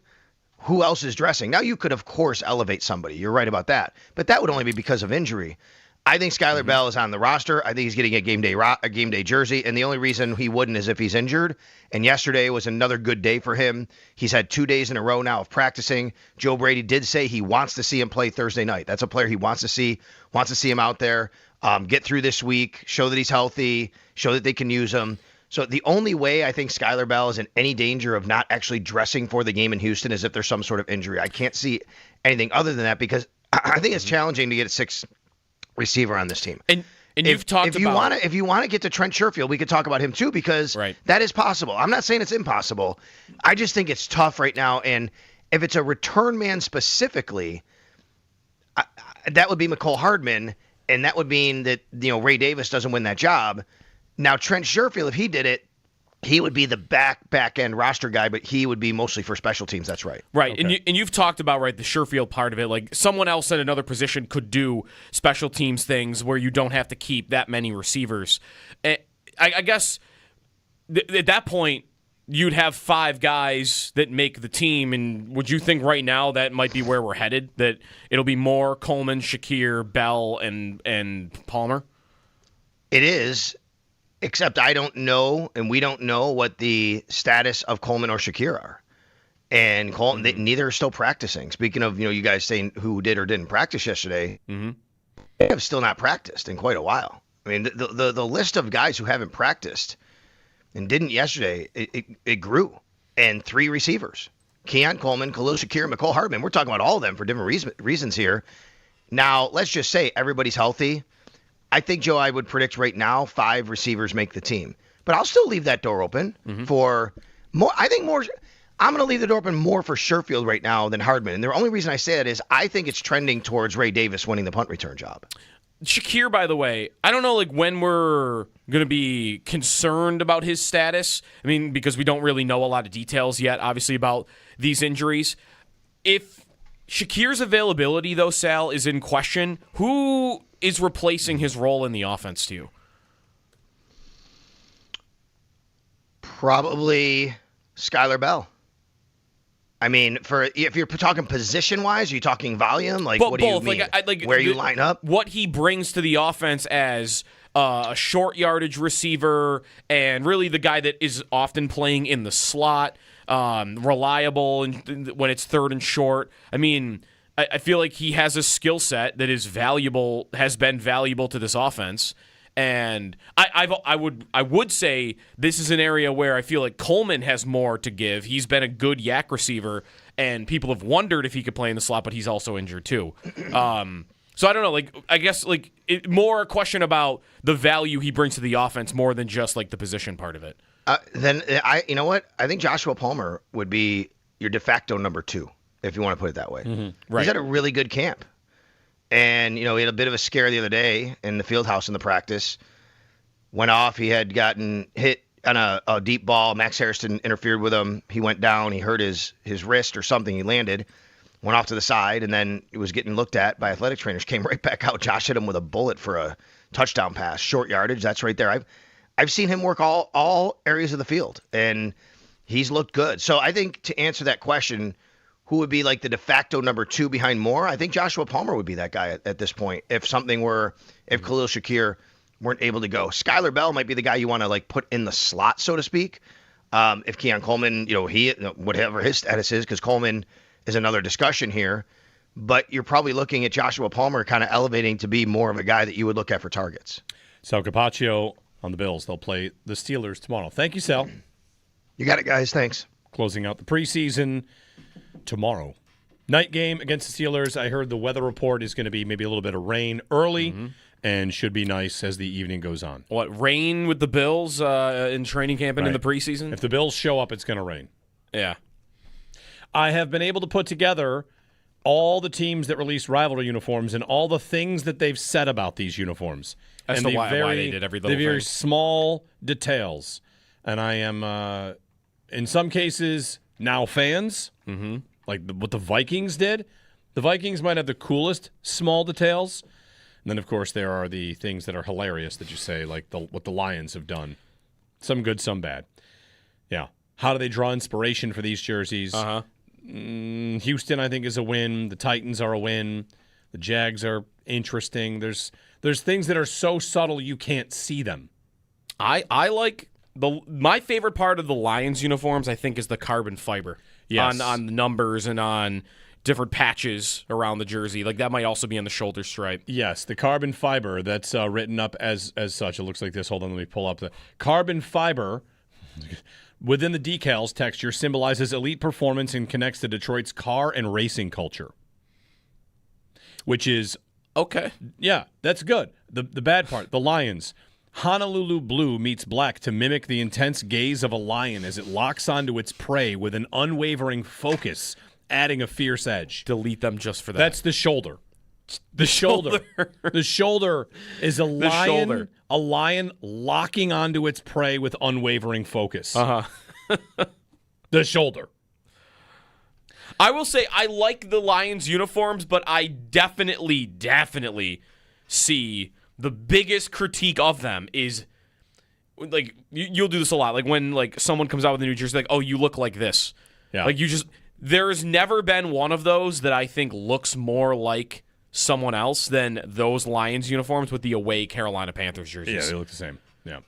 who else is dressing? Now, you could, of course, elevate somebody. You're right about that. But that would only be because of injury. I think Skylar Bell is on the roster. I think he's getting a game day jersey, and the only reason he wouldn't is if he's injured. And yesterday was another good day for him. He's had 2 days in a row now of practicing. Joe Brady did say he wants to see him play Thursday night. That's a player he wants to see him out there, get through this week, show that he's healthy, show that they can use him. So the only way I think Skylar Bell is in any danger of not actually dressing for the game in Houston is if there's some sort of injury. I can't see anything other than that because I think it's challenging to get a 6th receiver on this team. And you've talked about if you want to get to Trent Sherfield, we could talk about him too because that is possible. I'm not saying it's impossible. I just think it's tough right now. And if it's a return man specifically, that would be McCole Hardman, and that would mean that Ray Davis doesn't win that job. Now, Trent Sherfield, if he did it, he would be the back end roster guy, but he would be mostly for special teams. That's right. Right, okay. And you've talked about the Sherfield part of it. Like someone else at another position could do special teams things where you don't have to keep that many receivers. I guess at that point you'd have 5 guys that make the team. And would you think right now that might be where we're headed? That it'll be more Coleman, Shakir, Bell, and Palmer? It is. Except I don't know, and we don't know what the status of Coleman or Shakir are. And Coleman, neither are still practicing. Speaking of, you guys saying who did or didn't practice yesterday, they have still not practiced in quite a while. I mean, the list of guys who haven't practiced and didn't yesterday, it grew. And 3 receivers, Keon Coleman, Khalil Shakir, and McCole Hardman. We're talking about all of them for different reasons here. Now, let's just say everybody's healthy. I think, Joe, I would predict right now 5 receivers make the team. But I'll still leave that door open for more. I think more. I'm going to leave the door open more for Sherfield right now than Hardman. And the only reason I say that is I think it's trending towards Ray Davis winning the punt return job. Shakir, by the way, I don't know when we're going to be concerned about his status. I mean, because we don't really know a lot of details yet, obviously, about these injuries. If Shakir's availability, though, Sal, is in question, who is replacing his role in the offense to you? Probably Skylar Bell. I mean, if you're talking position-wise, are you talking volume? What both. Do you mean? Where you line up? What he brings to the offense as a short yardage receiver and really the guy that is often playing in the slot, reliable when it's 3rd and short. I mean, I feel like he has a skill set that is valuable, has been valuable to this offense. And I would say this is an area where I feel like Coleman has more to give. He's been a good yak receiver, and people have wondered if he could play in the slot, but he's also injured too. So I don't know. I guess more a question about the value he brings to the offense more than just the position part of it. You know what? I think Joshua Palmer would be your de facto number 2, if you want to put it that way. Right. He's had a really good camp. And, he had a bit of a scare the other day in the field house in the practice. Went off. He had gotten hit on a deep ball. Max Harrison interfered with him. He went down. He hurt his wrist or something. He landed, went off to the side, and then he was getting looked at by athletic trainers. Came right back out. Josh hit him with a bullet for a touchdown pass, short yardage, that's right there. I've seen him work all areas of the field, and he's looked good. So I think to answer that question, who would be like the de facto number 2 behind Moore? I think Joshua Palmer would be that guy at this point. If Khalil Shakir weren't able to go, Skylar Bell might be the guy you want to like put in the slot, so to speak. If Keon Coleman, whatever his status is, because Coleman is another discussion here. But you're probably looking at Joshua Palmer kind of elevating to be more of a guy that you would look at for targets. Sal Capaccio on the Bills. They'll play the Steelers tomorrow. Thank you, Sal. You got it, guys. Thanks. Closing out the preseason tomorrow. Night game against the Steelers. I heard the weather report is going to be maybe a little bit of rain early and should be nice as the evening goes on. What, rain with the Bills in training camp and in the preseason? If the Bills show up, it's going to rain. Yeah. I have been able to put together all the teams that released rivalry uniforms and all the things that they've said about these uniforms. As and to why they did every little the very thing. small details. And I am, in some cases, now fans, like what the Vikings did. The Vikings might have the coolest small details. And then, of course, there are the things that are hilarious that you say, like what the Lions have done. Some good, some bad. Yeah. How do they draw inspiration for these jerseys? Houston, I think, is a win. The Titans are a win. The Jags are interesting. There's things that are so subtle you can't see them. I like my favorite part of the Lions uniforms, I think, is the carbon fiber. Yes. On the numbers and on different patches around the jersey. Like that might also be on the shoulder stripe. Yes, the carbon fiber that's written up as such. It looks like this. Hold on, let me pull up the carbon fiber. Within the decals, texture symbolizes elite performance and connects to Detroit's car and racing culture. Which is okay. Yeah, that's good. The bad part, the Lions. Honolulu blue meets black to mimic the intense gaze of a lion as it locks onto its prey with an unwavering focus, adding a fierce edge. Delete them just for that. That's the shoulder. The shoulder. The shoulder is a lion locking onto its prey with unwavering focus. The shoulder. I will say I like the Lions uniforms, but I definitely see the biggest critique of them is like you'll do this a lot. Like when like someone comes out with a new jersey, like, oh, you look like this. Yeah. Like there's never been one of those that I think looks more like someone else than those Lions uniforms with the away Carolina Panthers jerseys. Yeah, they look the same. Yeah.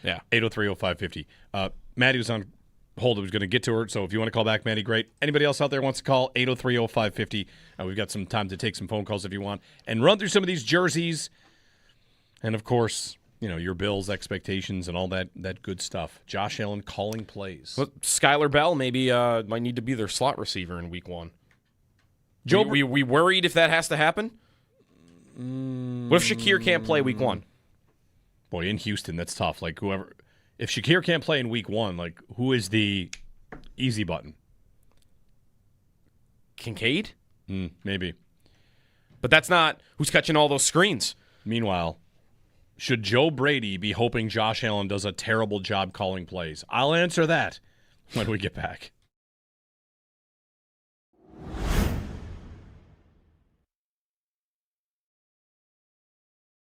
Yeah. 803-0550. Maddie was on hold. I was going to get to her, so if you want to call back, Maddie, great. Anybody else out there wants to call, 803-0550. We've got some time to take some phone calls if you want, and run through some of these jerseys. And, of course, your Bills' expectations and all that good stuff. Josh Allen calling plays. Well, Skylar Bell maybe might need to be their slot receiver in week 1. We worried if that has to happen? What if Shakir can't play week 1? Boy, in Houston, that's tough. Like, if Shakir can't play in week 1, like, who is the easy button? Kincaid? Maybe. But that's not who's catching all those screens. Meanwhile, should Joe Brady be hoping Josh Allen does a terrible job calling plays? I'll answer that when we get back.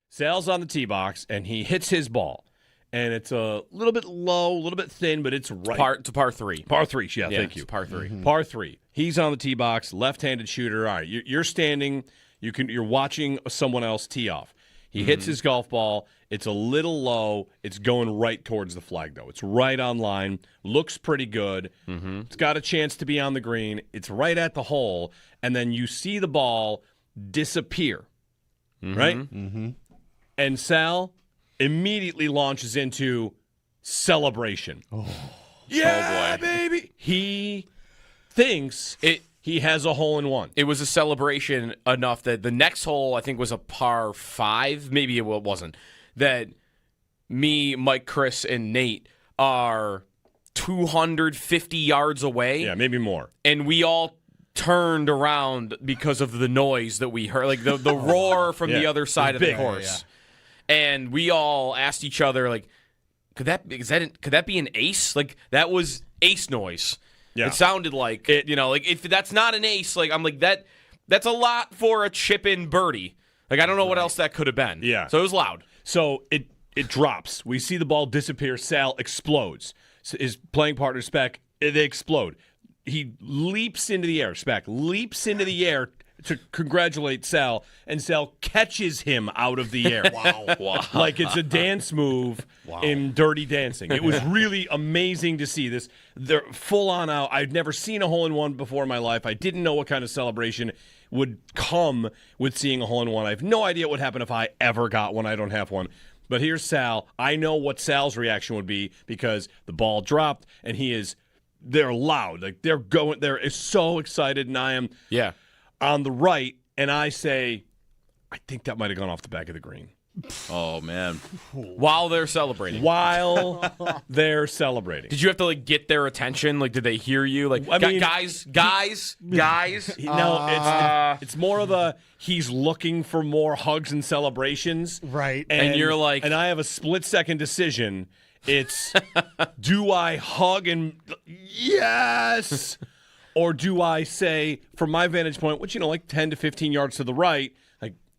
Sal's on the tee box, and he hits his ball. And it's a little bit low, a little bit thin, but it's right. To par 3. Par 3, yeah, thank you. It's par 3. Par 3. He's on the tee box, left-handed shooter. All right, you're standing. You're watching someone else tee off. He hits his golf ball. It's a little low. It's going right towards the flag, though. It's right on line. Looks pretty good. It's got a chance to be on the green. It's right at the hole. And then you see the ball disappear, right? And Sal immediately launches into celebration. Yeah, baby! He thinks he has a hole-in-one. It was a celebration enough that the next hole, I think, was a par 5. Maybe it wasn't. That me, Mike, Chris, and Nate are 250 yards away. Yeah, maybe more. And we all turned around because of the noise that we heard, like the roar from the other side of the course. And we all asked each other, like, could that be an ace? Like, that was ace noise. Yeah. It sounded like it, like if that's not an ace, like I'm like that's a lot for a chip in birdie. Like I don't know what else that could have been. Yeah. So it was loud. So it drops. We see the ball disappear. Sal explodes. His playing partner, Speck, they explode. He leaps into the air. Speck leaps into the air to congratulate Sal, and Sal catches him out of the air. Wow. Like it's a dance move in Dirty Dancing. It was really amazing to see this. They're full on out. I'd never seen a hole-in-one before in my life. I didn't know what kind of celebration would come with seeing a hole-in-one. I have no idea what would happen if I ever got one. I don't have one. But here's Sal. I know what Sal's reaction would be because the ball dropped, and they're loud. Like they're so excited, and I am on the right, and I say, I think that might have gone off the back of the green. Oh, man. While they're celebrating. Did you have to, get their attention? Like, did they hear you? Like, I mean, guys. No, it's more of he's looking for more hugs and celebrations. Right. And you're like. And I have a split-second decision. It's, do I hug and yes? Or do I say, from my vantage point, which, like 10 to 15 yards to the right,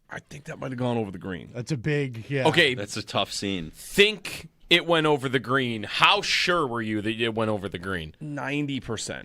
I think that might have gone over the green. That's a big, Okay. That's a tough scene. Think it went over the green. How sure were you that it went over the green? 90%.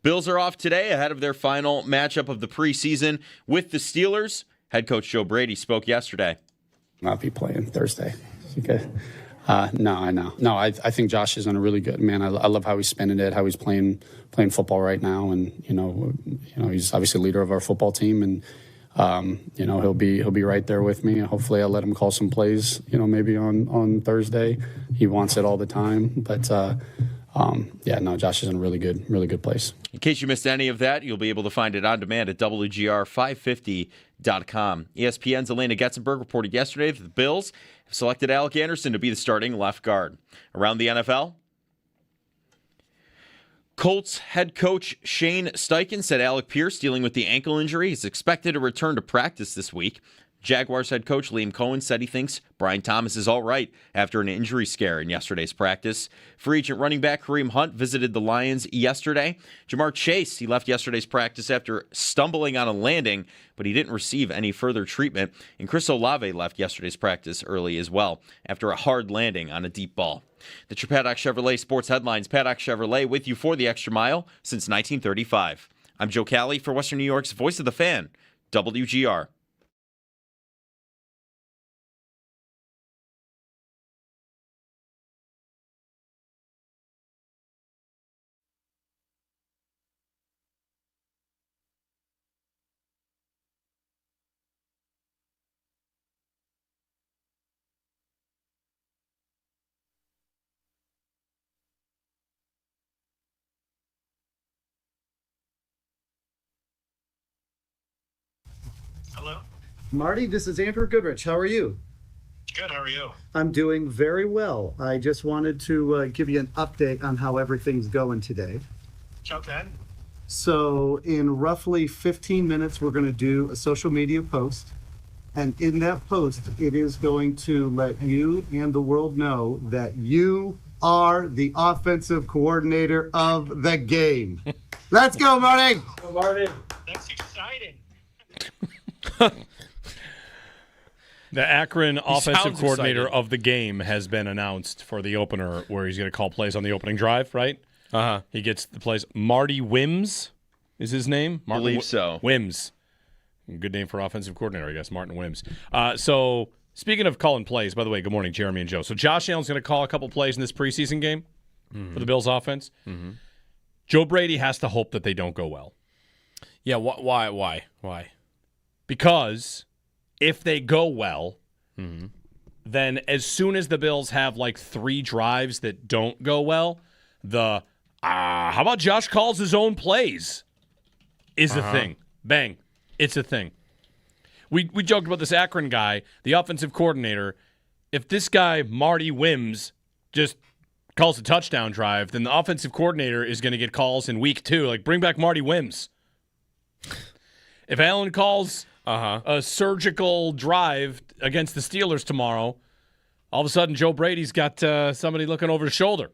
Bills are off today ahead of their final matchup of the preseason with the Steelers. Head coach Joe Brady spoke yesterday. I'll be playing Thursday. Okay. No, I know. No, I think Josh is on a really good man. I love how he's spending it, how he's playing football right now, and he's obviously leader of our football team, and he'll be right there with me. Hopefully, I'll let him call some plays. Maybe on Thursday. He wants it all the time, but Josh is in a really good place. In case you missed any of that, you'll be able to find it on demand at WGR550.com. ESPN's Elena Getzenberg reported yesterday that the Bills have selected Alec Anderson to be the starting left guard. Around the NFL, Colts head coach Shane Steichen said Alec Pierce, dealing with the ankle injury, is expected to return to practice this week. Jaguars head coach Liam Cohen said he thinks Brian Thomas is all right after an injury scare in yesterday's practice. Free agent running back Kareem Hunt visited the Lions yesterday. Jamar Chase, he left yesterday's practice after stumbling on a landing, but he didn't receive any further treatment. And Chris Olave left yesterday's practice early as well after a hard landing on a deep ball. The Paddock Chevrolet Sports Headlines. Paddock Chevrolet with you for the extra mile since 1935. I'm Joe Cali for Western New York's Voice of the Fan, WGR. Hello? Marty, this is Andrew Goodrich. How are you? Good, how are you? I'm doing very well. I just wanted to give you an update on how everything's going today. Okay. So in roughly 15 minutes, we're going to do a social media post. And in that post, it is going to let you and the world know that you are the offensive coordinator of the game. Let's go, Marty! Go, Marty. That's exciting. The Akron offensive coordinator excited. of the game has been announced for the opener, where he's going to call plays on the opening drive, right? Uh-huh. He gets the plays. Marty Wims is his name? I believe so. Wims. Good name for offensive coordinator, I guess, Martin Wims. So, speaking of calling plays, by the way, good morning, Jeremy and Joe. So, Josh Allen's going to call a couple plays in this preseason game for the Bills offense. Mm-hmm. Joe Brady has to hope that they don't go well. Yeah, why? Because if they go well, then as soon as the Bills have like 3 drives that don't go well, how about Josh calls his own plays is a thing. Bang. It's a thing. We joked about this Akron guy, the offensive coordinator. If this guy, Marty Wims, just calls a touchdown drive, then the offensive coordinator is going to get calls in week 2. Like, bring back Marty Wims. If Allen calls a surgical drive against the Steelers tomorrow, all of a sudden Joe Brady's got somebody looking over his shoulder.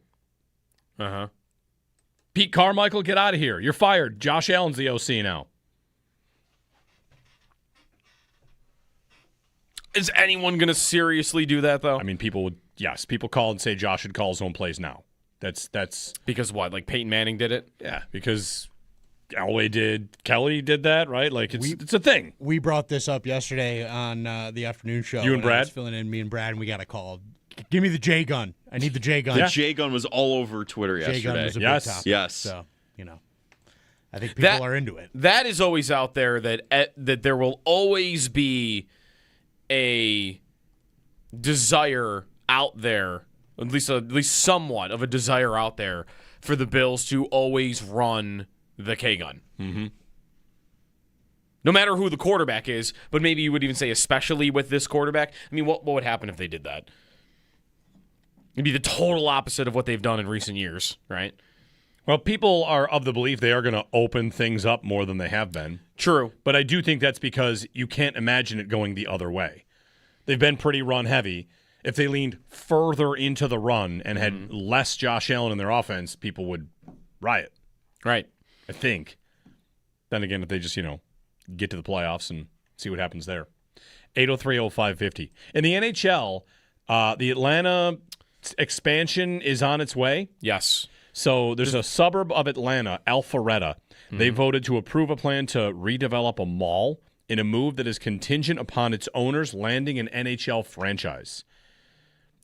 Pete Carmichael, get out of here. You're fired. Josh Allen's the OC now. Is anyone going to seriously do that, though? I mean, people call and say Josh should call his own plays now. That's because what? Like Peyton Manning did it? Yeah, because Elway did, Kelly did that, right? Like it's a thing. We brought this up yesterday on the afternoon show. You and when I Brad? was filling in, me and Brad, and we got a call. Give me the J gun. I need the J gun. The J gun was all over Twitter yesterday. J gun was a big topic. Yes. So, I think people are into it. That is always out there that there will always be a desire out there, at least somewhat of a desire out there for the Bills to always run the K-gun. Mm-hmm. No matter who the quarterback is, but maybe you would even say especially with this quarterback. I mean, what would happen if they did that? It'd be the total opposite of what they've done in recent years, right? Well, people are of the belief they are going to open things up more than they have been. True. But I do think that's because you can't imagine it going the other way. They've been pretty run heavy. If they leaned further into the run and had less Josh Allen in their offense, people would riot. Right. I think. Then again, if they just, get to the playoffs and see what happens there. 803-0550. In the NHL, the Atlanta expansion is on its way. Yes. So there's a suburb of Atlanta, Alpharetta. They voted to approve a plan to redevelop a mall in a move that is contingent upon its owners landing an NHL franchise.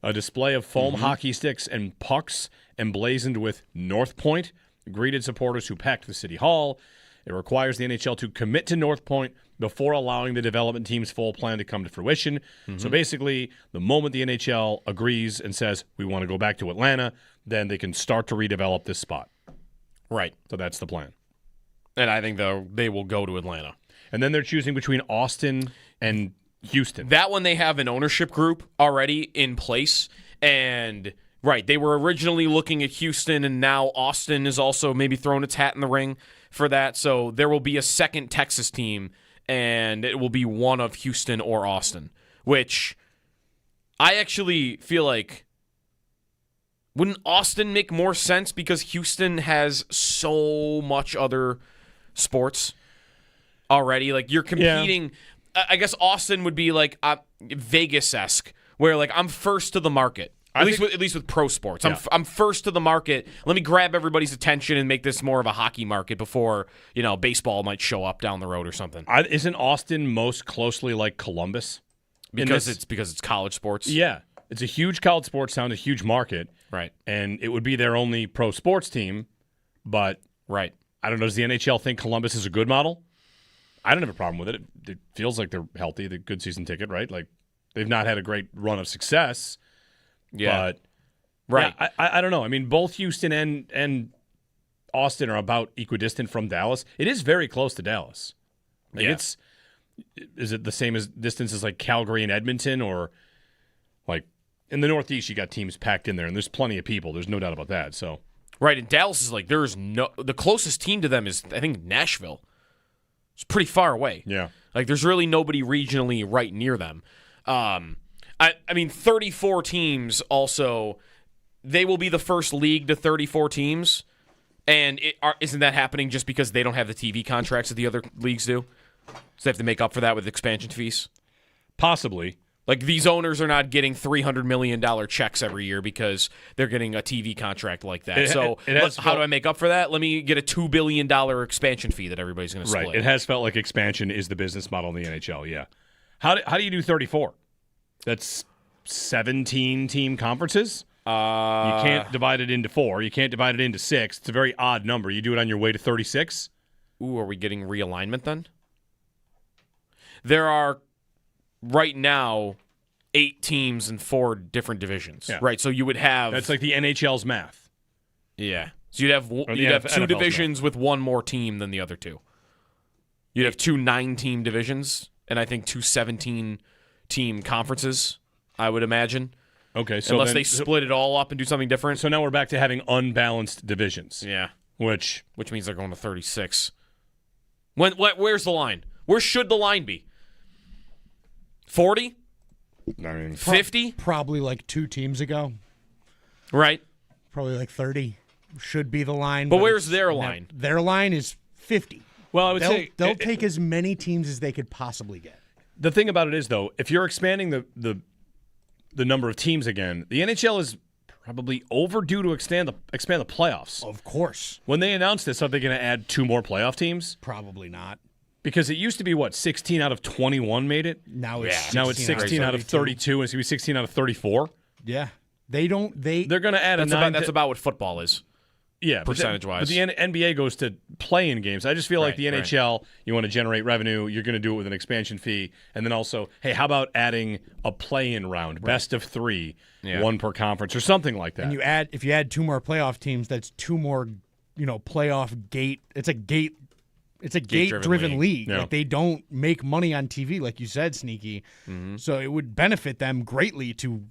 A display of foam hockey sticks and pucks emblazoned with North Point greeted supporters who packed the city hall. It requires the NHL to commit to North Point before allowing the development team's full plan to come to fruition. So basically, the moment the NHL agrees and says, we want to go back to Atlanta, then they can start to redevelop this spot. Right. So that's the plan. And I think they will go to Atlanta. And then they're choosing between Austin and Houston. That one, they have an ownership group already in place, and Right. They were originally looking at Houston, and now Austin is also maybe throwing its hat in the ring for that. So there will be a second Texas team, and it will be one of Houston or Austin, which I actually feel like wouldn't Austin make more sense because Houston has so much other sports already? Like, you're competing. Yeah. I guess Austin would be like Vegas-esque, where like I'm first to the market. At least with pro sports. Yeah. I'm first to the market. Let me grab everybody's attention and make this more of a hockey market before, baseball might show up down the road or something. Isn't Austin most closely like Columbus? Because it's college sports? Yeah. It's a huge college sports town, a huge market. Right. And it would be their only pro sports team, but right. I don't know, does the NHL think Columbus is a good model? I don't have a problem with it. It feels like they're healthy, the good season ticket, right? Like, they've not had a great run of success. Yeah. But right. Yeah, I don't know. I mean, both Houston and Austin are about equidistant from Dallas. It is very close to Dallas. Like is it the same as distance as like Calgary and Edmonton, or like in the Northeast you got teams packed in there and there's plenty of people. There's no doubt about that. So right, and Dallas is like the closest team to them is I think Nashville. It's pretty far away. Yeah. Like there's really nobody regionally right near them. I mean, 34 teams also, they will be the first league to 34 teams, and isn't that happening just because they don't have the TV contracts that the other leagues do? So they have to make up for that with expansion fees? Possibly. Like, these owners are not getting $300 million checks every year because they're getting a TV contract like that. How do I make up for that? Let me get a $2 billion expansion fee that everybody's going to split. Right. It has felt like expansion is the business model in the NHL, yeah. How do you do 34? That's 17 team conferences. You can't divide it into 4. You can't divide it into 6. It's a very odd number. You do it on your way to 36. Ooh, are we getting realignment then? There are right now 8 teams in 4 different divisions. Yeah. Right, so you would have that's like the NHL's math. Yeah, so you'd have 2 divisions with one more team than the other 2. You'd have 2 9-team divisions, and I think 2 17-team conferences, I would imagine. Okay, so unless they split it all up and do something different. So now we're back to having unbalanced divisions. Yeah, which means they're going to 36. Where's the line? Where should the line be? 40? 50? Probably like 2 teams ago. Right. Probably like 30 should be the line. But where's their line? Their line is 50. Well, I would say they'll take as many teams as they could possibly get. The thing about it is, though, if you're expanding the number of teams again, the NHL is probably overdue to expand the playoffs. Of course. When they announced this, are they going to add 2 more playoff teams? Probably not. Because it used to be, 16 out of 21 made it? Now it's 16 out of 32, and it's going to be 16 out of 34? Yeah. They're going to add that's about what football is. Yeah, percentage-wise. But the NBA goes to play-in games. I just feel like the NHL, you want to generate revenue, you're going to do it with an expansion fee, and then also, hey, how about adding a play-in round, best of 3, 1 per conference, or something like that. And if you add 2 more playoff teams, that's 2 more, playoff gate. It's a gate-driven league. Yeah. Like, they don't make money on TV, like you said, Sneaky. Mm-hmm. So it would benefit them greatly to,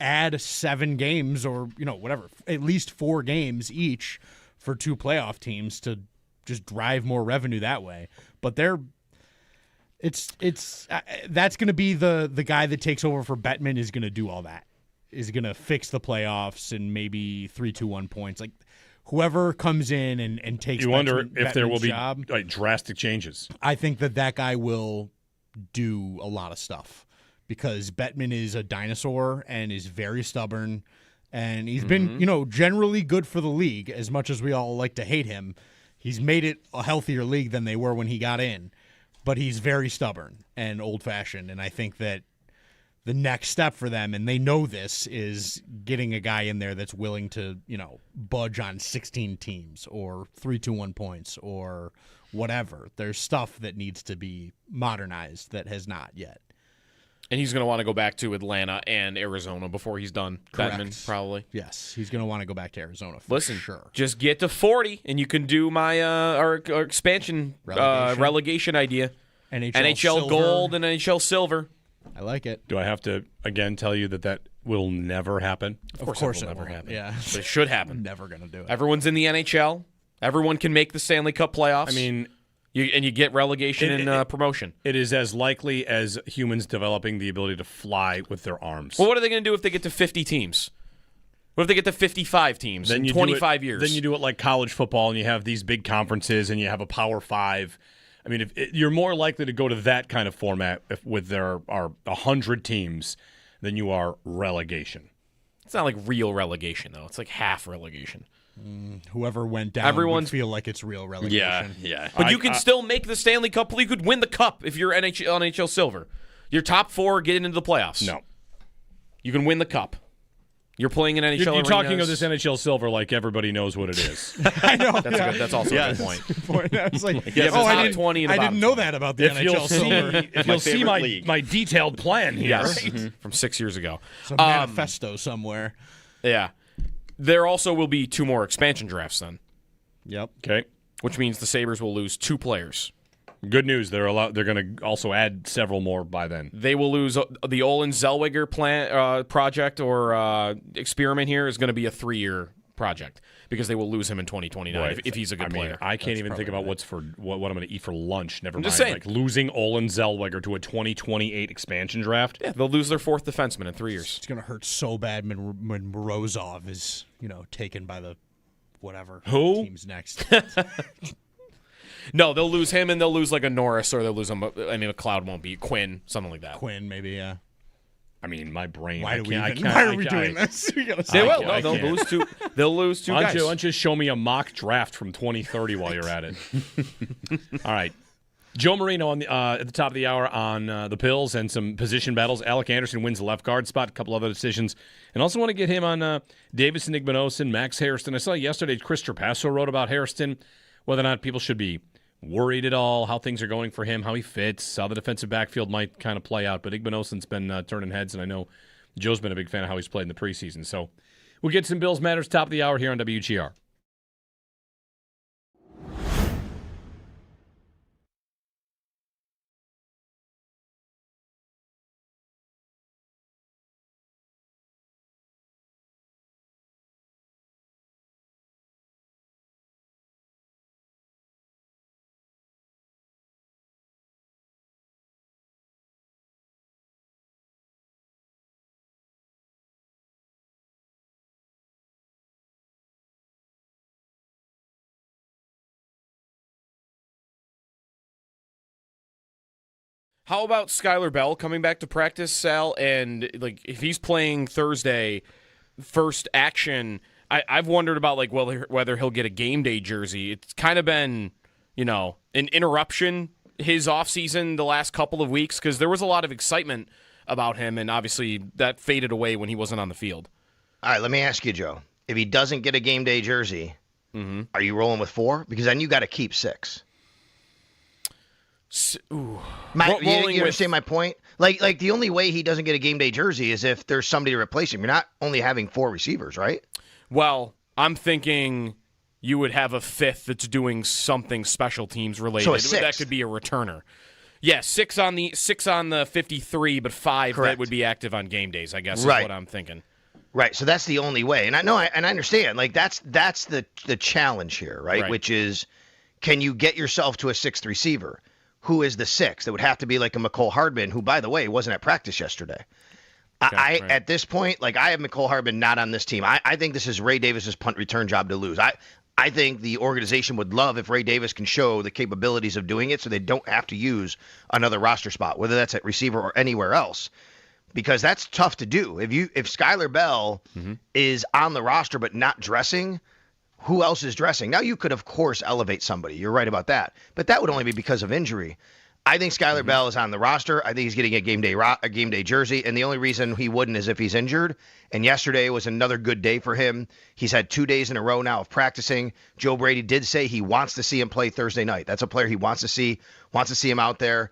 add 7 games or, whatever, at least 4 games each for 2 playoff teams to just drive more revenue that way. But that's going to be the guy that takes over for Bettman is going to do all that, is going to fix the playoffs and maybe 3-2-1 points. Like, whoever comes in and takes you wonder if there will be job, drastic changes. I think that guy will do a lot of stuff. Because Bettman is a dinosaur and is very stubborn, and he's been, generally good for the league. As much as we all like to hate him, he's made it a healthier league than they were when he got in. But he's very stubborn and old-fashioned, and I think that the next step for them, and they know this, is getting a guy in there that's willing to, budge on 16 teams or 3-2-1 points or whatever. There's stuff that needs to be modernized that has not yet. And he's going to want to go back to Atlanta and Arizona before he's done. Bettman, probably. Yes, he's going to want to go back to Arizona for Listen, sure. Just get to 40, and you can do my our expansion relegation idea. NHL silver. Gold and NHL Silver. I like it. Do I have to, again, tell you that will never happen. Of course it will it never won't. happen. Yeah. But it should happen. I'm never going to do it. Everyone's in the NHL. Everyone can make the Stanley Cup playoffs. I mean, you get relegation and promotion. It is as likely as humans developing the ability to fly with their arms. Well, what are they going to do if they get to 50 teams? What if they get to 55 teams in 25 years? Then you do it like college football, and you have these big conferences, and you have a Power 5. I mean, you're more likely to go to that kind of format with there are 100 teams than you are relegation. It's not like real relegation, though. It's like half relegation. Whoever went down would feel like it's real relegation. Yeah. But you can still make the Stanley Cup. You could win the Cup if you're NHL Silver. Your top 4 get into the playoffs. No. You can win the Cup. You're playing in NHL You're talking arenas. of this NHL Silver like everybody knows what it is. I know. That's also a good point. I was like, You have the top 20 and I the didn't bottom know that about the NHL Silver. If you'll see my detailed plan here. Yes, from 6 years ago. Some manifesto somewhere. Yeah. There also will be 2 more expansion drafts then. Yep. Okay. Which means the Sabres will lose 2 players. Good news. They're going to also add several more by then. They will lose the Olin Zellweger project or experiment here is going to be a 3-year project because they will lose him in 2029 if he's a good player. I can't even think about what I'm going to eat for lunch. Never mind. Just saying. Like losing Olin Zellweger to a 2028 expansion draft. Yeah, they'll lose their 4th defenseman in 3 years. It's going to hurt so bad when Morozov is, taken by the whatever team's next. No, they'll lose him, and they'll lose like a Norris, or they'll lose him. I mean, McLeod won't be Quinn, something like that. Quinn, maybe, yeah. I mean, my brain. Why are we doing this? They will. No, they'll lose 2. They'll lose 2 guys. Why don't you show me a mock draft from 2030 while you're at it? All right. Joe Marino at the top of the hour on the Pills and some position battles. Alec Anderson wins the left guard spot, a couple other decisions. And also want to get him on Davis Igbenogson, Max Hairston. I saw yesterday Chris Trapasso wrote about Hairston, whether or not people should be worried at all, how things are going for him, how he fits, how the defensive backfield might kind of play out. But Igbenogson been turning heads, and I know Joe's been a big fan of how he's played in the preseason. So we'll get some Bills Matters top of the hour here on WGR. How about Skylar Bell coming back to practice, Sal? And like, if he's playing Thursday, first action, I've wondered about like whether he'll get a game day jersey. It's kind of been, an interruption his offseason the last couple of weeks because there was a lot of excitement about him, and obviously that faded away when he wasn't on the field. All right, let me ask you, Joe. If he doesn't get a game day jersey, are you rolling with 4? Because then you got to keep 6. You understand my point? Like the only way he doesn't get a game day jersey is if there's somebody to replace him. You're not only having 4 receivers, right? Well, I'm thinking you would have a 5th that's doing something special teams related. So a 6th. That could be a returner. Yeah, 6 on the 53, but 5 Correct. that would be active on game days, I guess, Right. is what I'm thinking. Right. So that's the only way. And I understand. Like that's the challenge here, right? Which is, can you get yourself to a 6th receiver? Who is the 6th? It would have to be like a McCole Hardman, who, by the way, wasn't at practice yesterday. At this point, like I have McCole Hardman not on this team. I think this is Ray Davis's punt return job to lose. I think the organization would love if Ray Davis can show the capabilities of doing it so they don't have to use another roster spot, whether that's at receiver or anywhere else, because that's tough to do. If Skylar Bell is on the roster but not dressing, who else is dressing? Now, you could, of course, elevate somebody. You're right about that. But that would only be because of injury. I think Skylar Bell is on the roster. I think he's getting a game day jersey, and the only reason he wouldn't is if he's injured. And yesterday was another good day for him. He's had 2 days in a row now of practicing. Joe Brady did say he wants to see him play Thursday night. That's a player he wants to see him out there,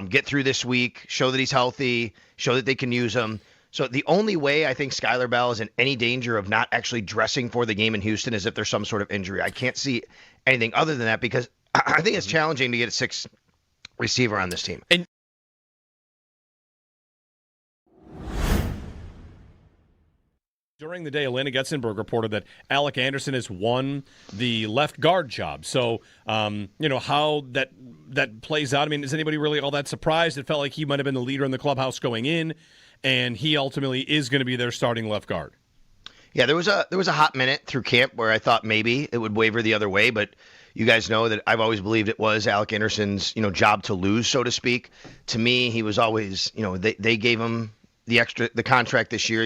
get through this week, show that he's healthy, show that they can use him. So the only way I think Skylar Bell is in any danger of not actually dressing for the game in Houston is if there's some sort of injury. I can't see anything other than that because I think it's challenging to get a 6th receiver on this team. During the day, Elena Getzenberg reported that Alec Anderson has won the left guard job. So, how that plays out. I mean, is anybody really all that surprised? It felt like he might have been the leader in the clubhouse going in, and he ultimately is going to be their starting left guard. Yeah, there was a hot minute through camp where I thought maybe it would waver the other way, but you guys know that I've always believed it was Alec Anderson's, job to lose, so to speak. To me, he was always, they gave him the contract this year.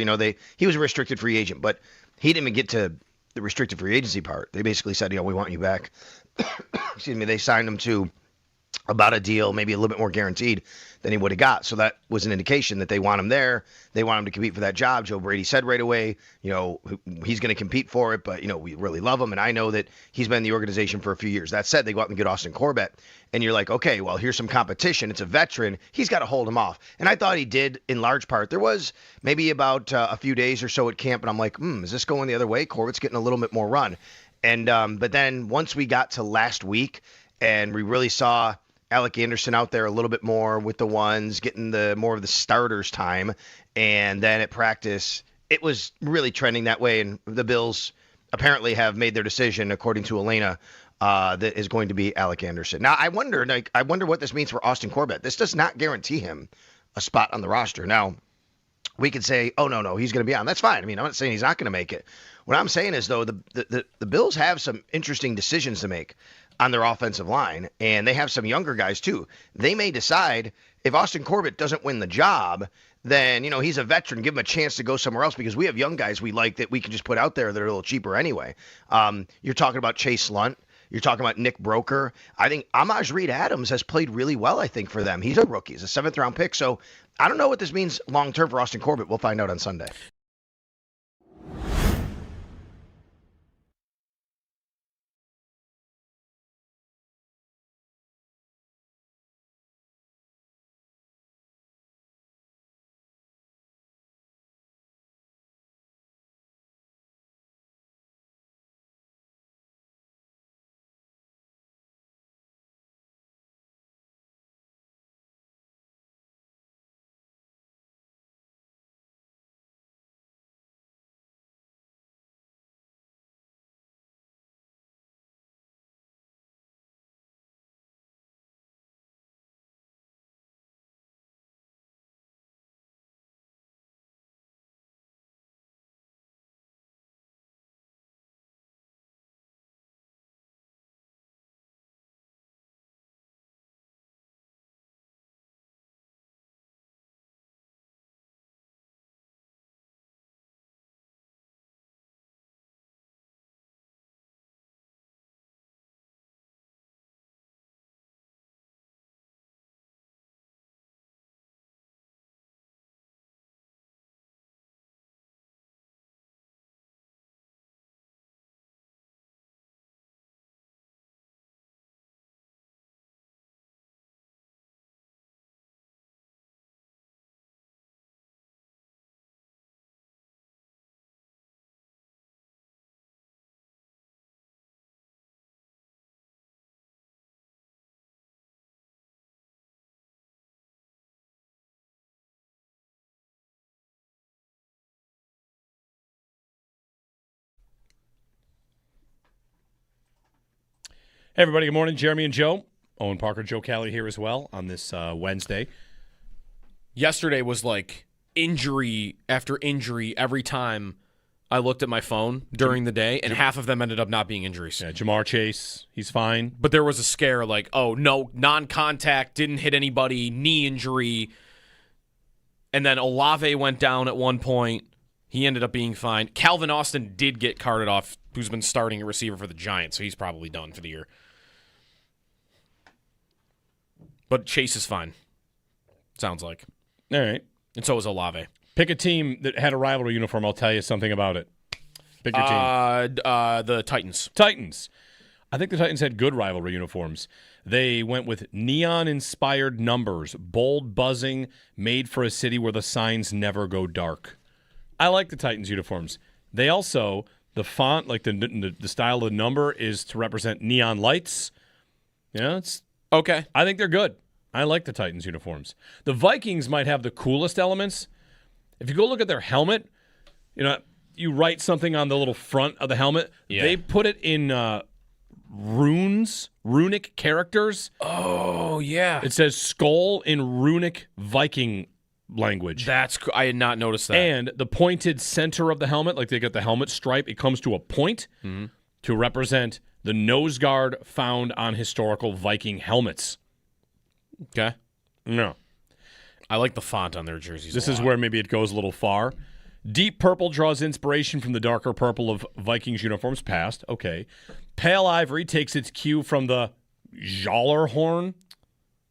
He was a restricted free agent, but he didn't even get to the restricted free agency part. They basically said, we want you back. Excuse me. They signed him to about a deal, maybe a little bit more guaranteed than he would have got. So that was an indication that they want him there. They want him to compete for that job. Joe Brady said right away, he's going to compete for it, but, we really love him. And I know that he's been in the organization for a few years. That said, they go out and get Austin Corbett. And you're like, okay, well, here's some competition. It's a veteran. He's got to hold him off. And I thought he did in large part. There was maybe about a few days or so at camp, and I'm like, is this going the other way? Corbett's getting a little bit more run. And but then once we got to last week and we really saw Alec Anderson out there a little bit more with the ones, getting more of the starters time. And then at practice, it was really trending that way. And the Bills apparently have made their decision, according to Elena, that is going to be Alec Anderson. Now, I wonder what this means for Austin Corbett. This does not guarantee him a spot on the roster. Now, we could say, oh, no, he's going to be on. That's fine. I mean, I'm not saying he's not going to make it. What I'm saying is, though, the Bills have some interesting decisions to make on their offensive line, and they have some younger guys, too. They may decide if Austin Corbett doesn't win the job, then, he's a veteran. Give him a chance to go somewhere else because we have young guys we like that we can just put out there that are a little cheaper anyway. You're talking about Chase Lunt. You're talking about Nick Broker. I think Amaj Reed Adams has played really well, I think, for them. He's a rookie. He's a 7th-round pick. So I don't know what this means long-term for Austin Corbett. We'll find out on Sunday. Hey, everybody. Good morning. Jeremy and Joe. Owen Parker, Joe Cali here as well on this Wednesday. Yesterday was like injury after injury every time I looked at my phone during the day, and half of them ended up not being injuries. Yeah, Jamar Chase, he's fine. But there was a scare like, oh, no, non-contact, didn't hit anybody, knee injury. And then Olave went down at one point. He ended up being fine. Calvin Austin did get carted off, who's been starting a receiver for the Giants, so he's probably done for the year. But Chase is fine, sounds like. All right. And so is Olave. Pick a team that had a rivalry uniform. I'll tell you something about it. Pick your team. The Titans. Titans. I think the Titans had good rivalry uniforms. They went with neon-inspired numbers, bold buzzing, made for a city where the signs never go dark. I like the Titans uniforms. They also, the font, like the style of the number is to represent neon lights. Yeah, it's okay. I think they're good. I like the Titans uniforms. The Vikings might have the coolest elements. If you go look at their helmet, you you write something on the little front of the helmet, they put it in runic characters. Oh, yeah. It says skull in runic Viking language. I had not noticed that. And the pointed center of the helmet, like they got the helmet stripe, it comes to a point to represent the nose guard found on historical Viking helmets. Okay. No. I like the font on their jerseys. This is where maybe it goes a little far. Deep purple draws inspiration from the darker purple of Vikings uniforms past. Okay. Pale ivory takes its cue from the Jallarhorn.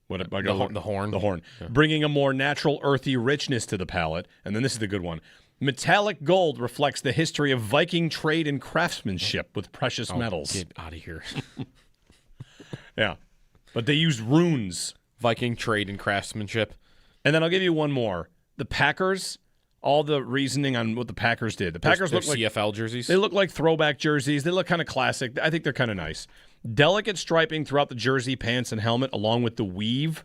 The horn. The horn. Yeah. Bringing a more natural, earthy richness to the palette. And then this is the good one. Metallic gold reflects the history of Viking trade and craftsmanship with precious metals. Get out of here. Yeah. But they used runes. Viking trade and craftsmanship. And then I'll give you one more. The Packers, all the reasoning on what the Packers did. The Packers look like CFL jerseys. They look like throwback jerseys. They look kind of classic. I think they're kind of nice. Delicate striping throughout the jersey, pants, and helmet, along with the weave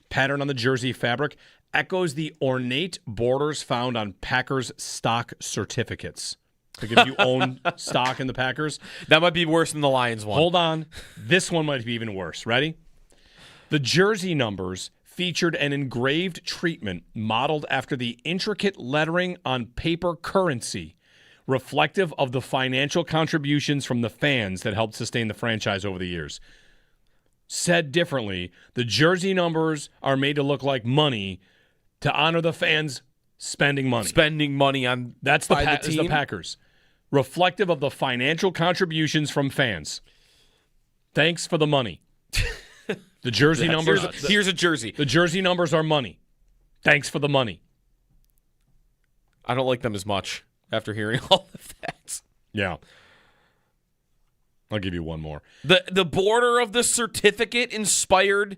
pattern on the jersey fabric, echoes the ornate borders found on Packers stock certificates. Like if you own stock in the Packers. That might be worse than the Lions one. Hold on. This one might be even worse. Ready? The jersey numbers featured an engraved treatment modeled after the intricate lettering on paper currency, reflective of the financial contributions from the fans that helped sustain the franchise over the years. Said differently, the jersey numbers are made to look like money to honor the fans spending money. Spending money on That's the Packers. Reflective of the financial contributions from fans. Thanks for the money. The jersey numbers. Here's a jersey. The jersey numbers are money. Thanks for the money. I don't like them as much after hearing all of that. Yeah. I'll give you one more. The border of the certificate inspired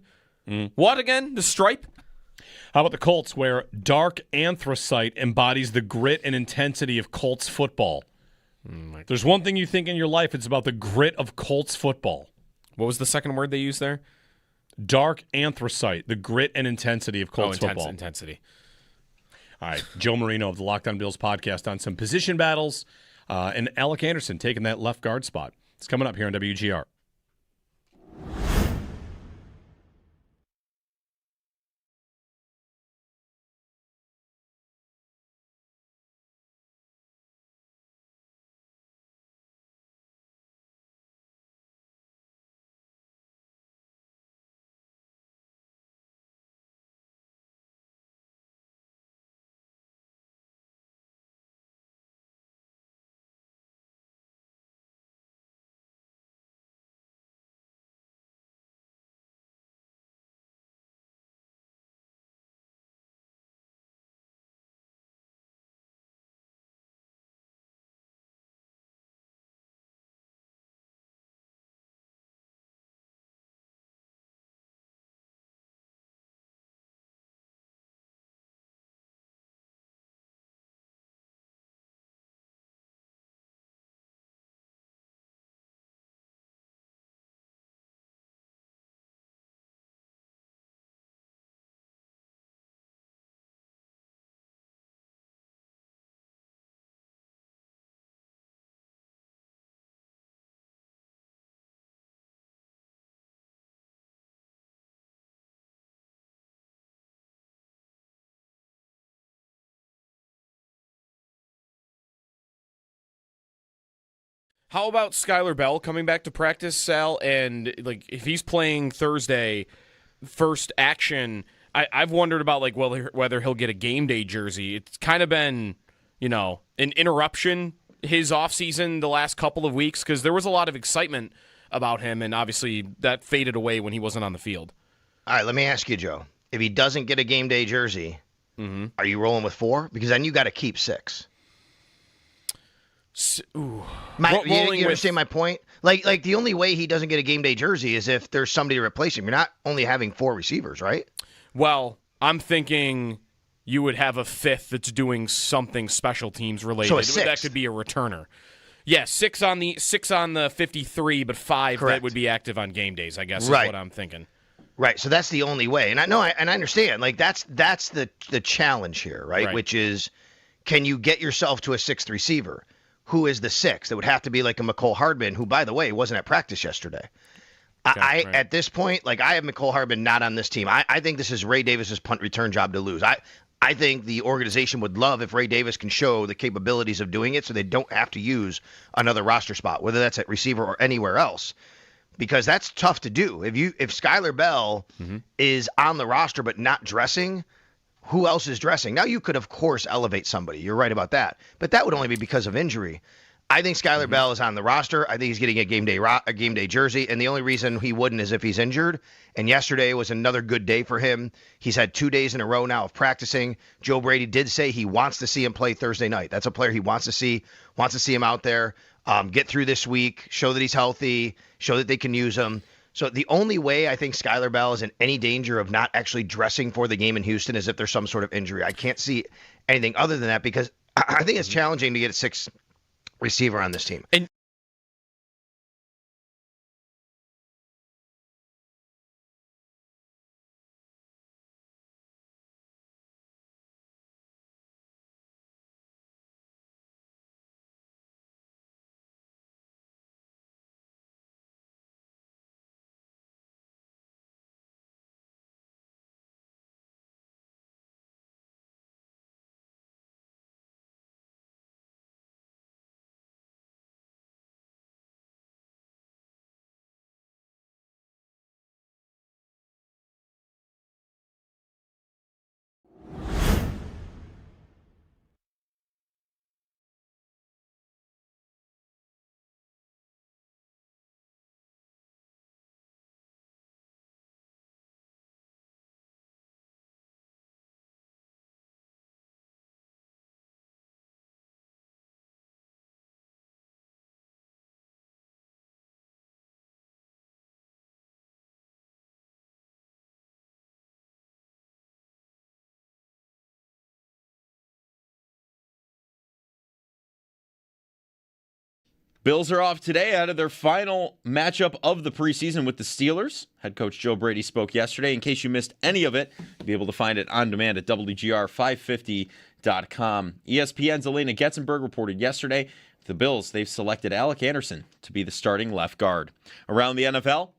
what again? The stripe? How about the Colts, where dark anthracite embodies the grit and intensity of Colts football? There's one thing you think in your life, it's about the grit of Colts football. What was the second word they used there? Dark anthracite, the grit and intensity of Colts football. Intensity. All right, Joe Marino of the Locked On Bills podcast on some position battles, and Alec Anderson taking that left guard spot. It's coming up here on WGR. How about Skylar Bell coming back to practice, Sal? And like, if he's playing Thursday, first action, I've wondered about like whether he'll get a game day jersey. It's kind of been, an interruption his offseason the last couple of weeks because there was a lot of excitement about him, and obviously that faded away when he wasn't on the field. All right, let me ask you, Joe. If he doesn't get a game day jersey, are you rolling with 4? Because then you got to keep 6. You understand my point? Like the only way he doesn't get a game day jersey is if there's somebody to replace him. You're not only having 4 receivers, right? Well, I'm thinking you would have a 5th that's doing something special teams related. So a 6th. That could be a returner. Yeah, 6 on the 53, but 5 Correct. that would be active on game days, I guess, Right. is what I'm thinking. Right. So that's the only way. And I know, and I understand. Like that's the challenge here, right? Which is can you get yourself to a sixth receiver? Who is the sixth? It would have to be like a McCole Hardman, who, by the way, wasn't at practice yesterday. Right. At this point, like, I have McCole Hardman not on this team. I think this is Ray Davis's punt return job to lose. I think the organization would love if Ray Davis can show the capabilities of doing it so they don't have to use another roster spot, whether that's at receiver or anywhere else, because that's tough to do. If Skylar Bell is on the roster but not dressing, who else is dressing? Now, you could, of course, elevate somebody. You're right about that. But that would only be because of injury. I think Skylar Bell is on the roster. I think he's getting a game day jersey, and the only reason he wouldn't is if he's injured. And yesterday was another good day for him. He's had 2 days in a row now of practicing. Joe Brady did say he wants to see him play Thursday night. That's a player he wants to see him out there, get through this week, show that he's healthy, show that they can use him. So the only way I think Skylar Bell is in any danger of not actually dressing for the game in Houston is if there's some sort of injury. I can't see anything other than that, because I think it's challenging to get a sixth receiver on this team. And Bills are off today out of their final matchup of the preseason with the Steelers. Head coach Joe Brady spoke yesterday. In case you missed any of it, you'll be able to find it on demand at WGR550.com. ESPN's Elena Getzenberg reported yesterday the Bills, they've selected Alec Anderson to be the starting left guard. Around the NFL,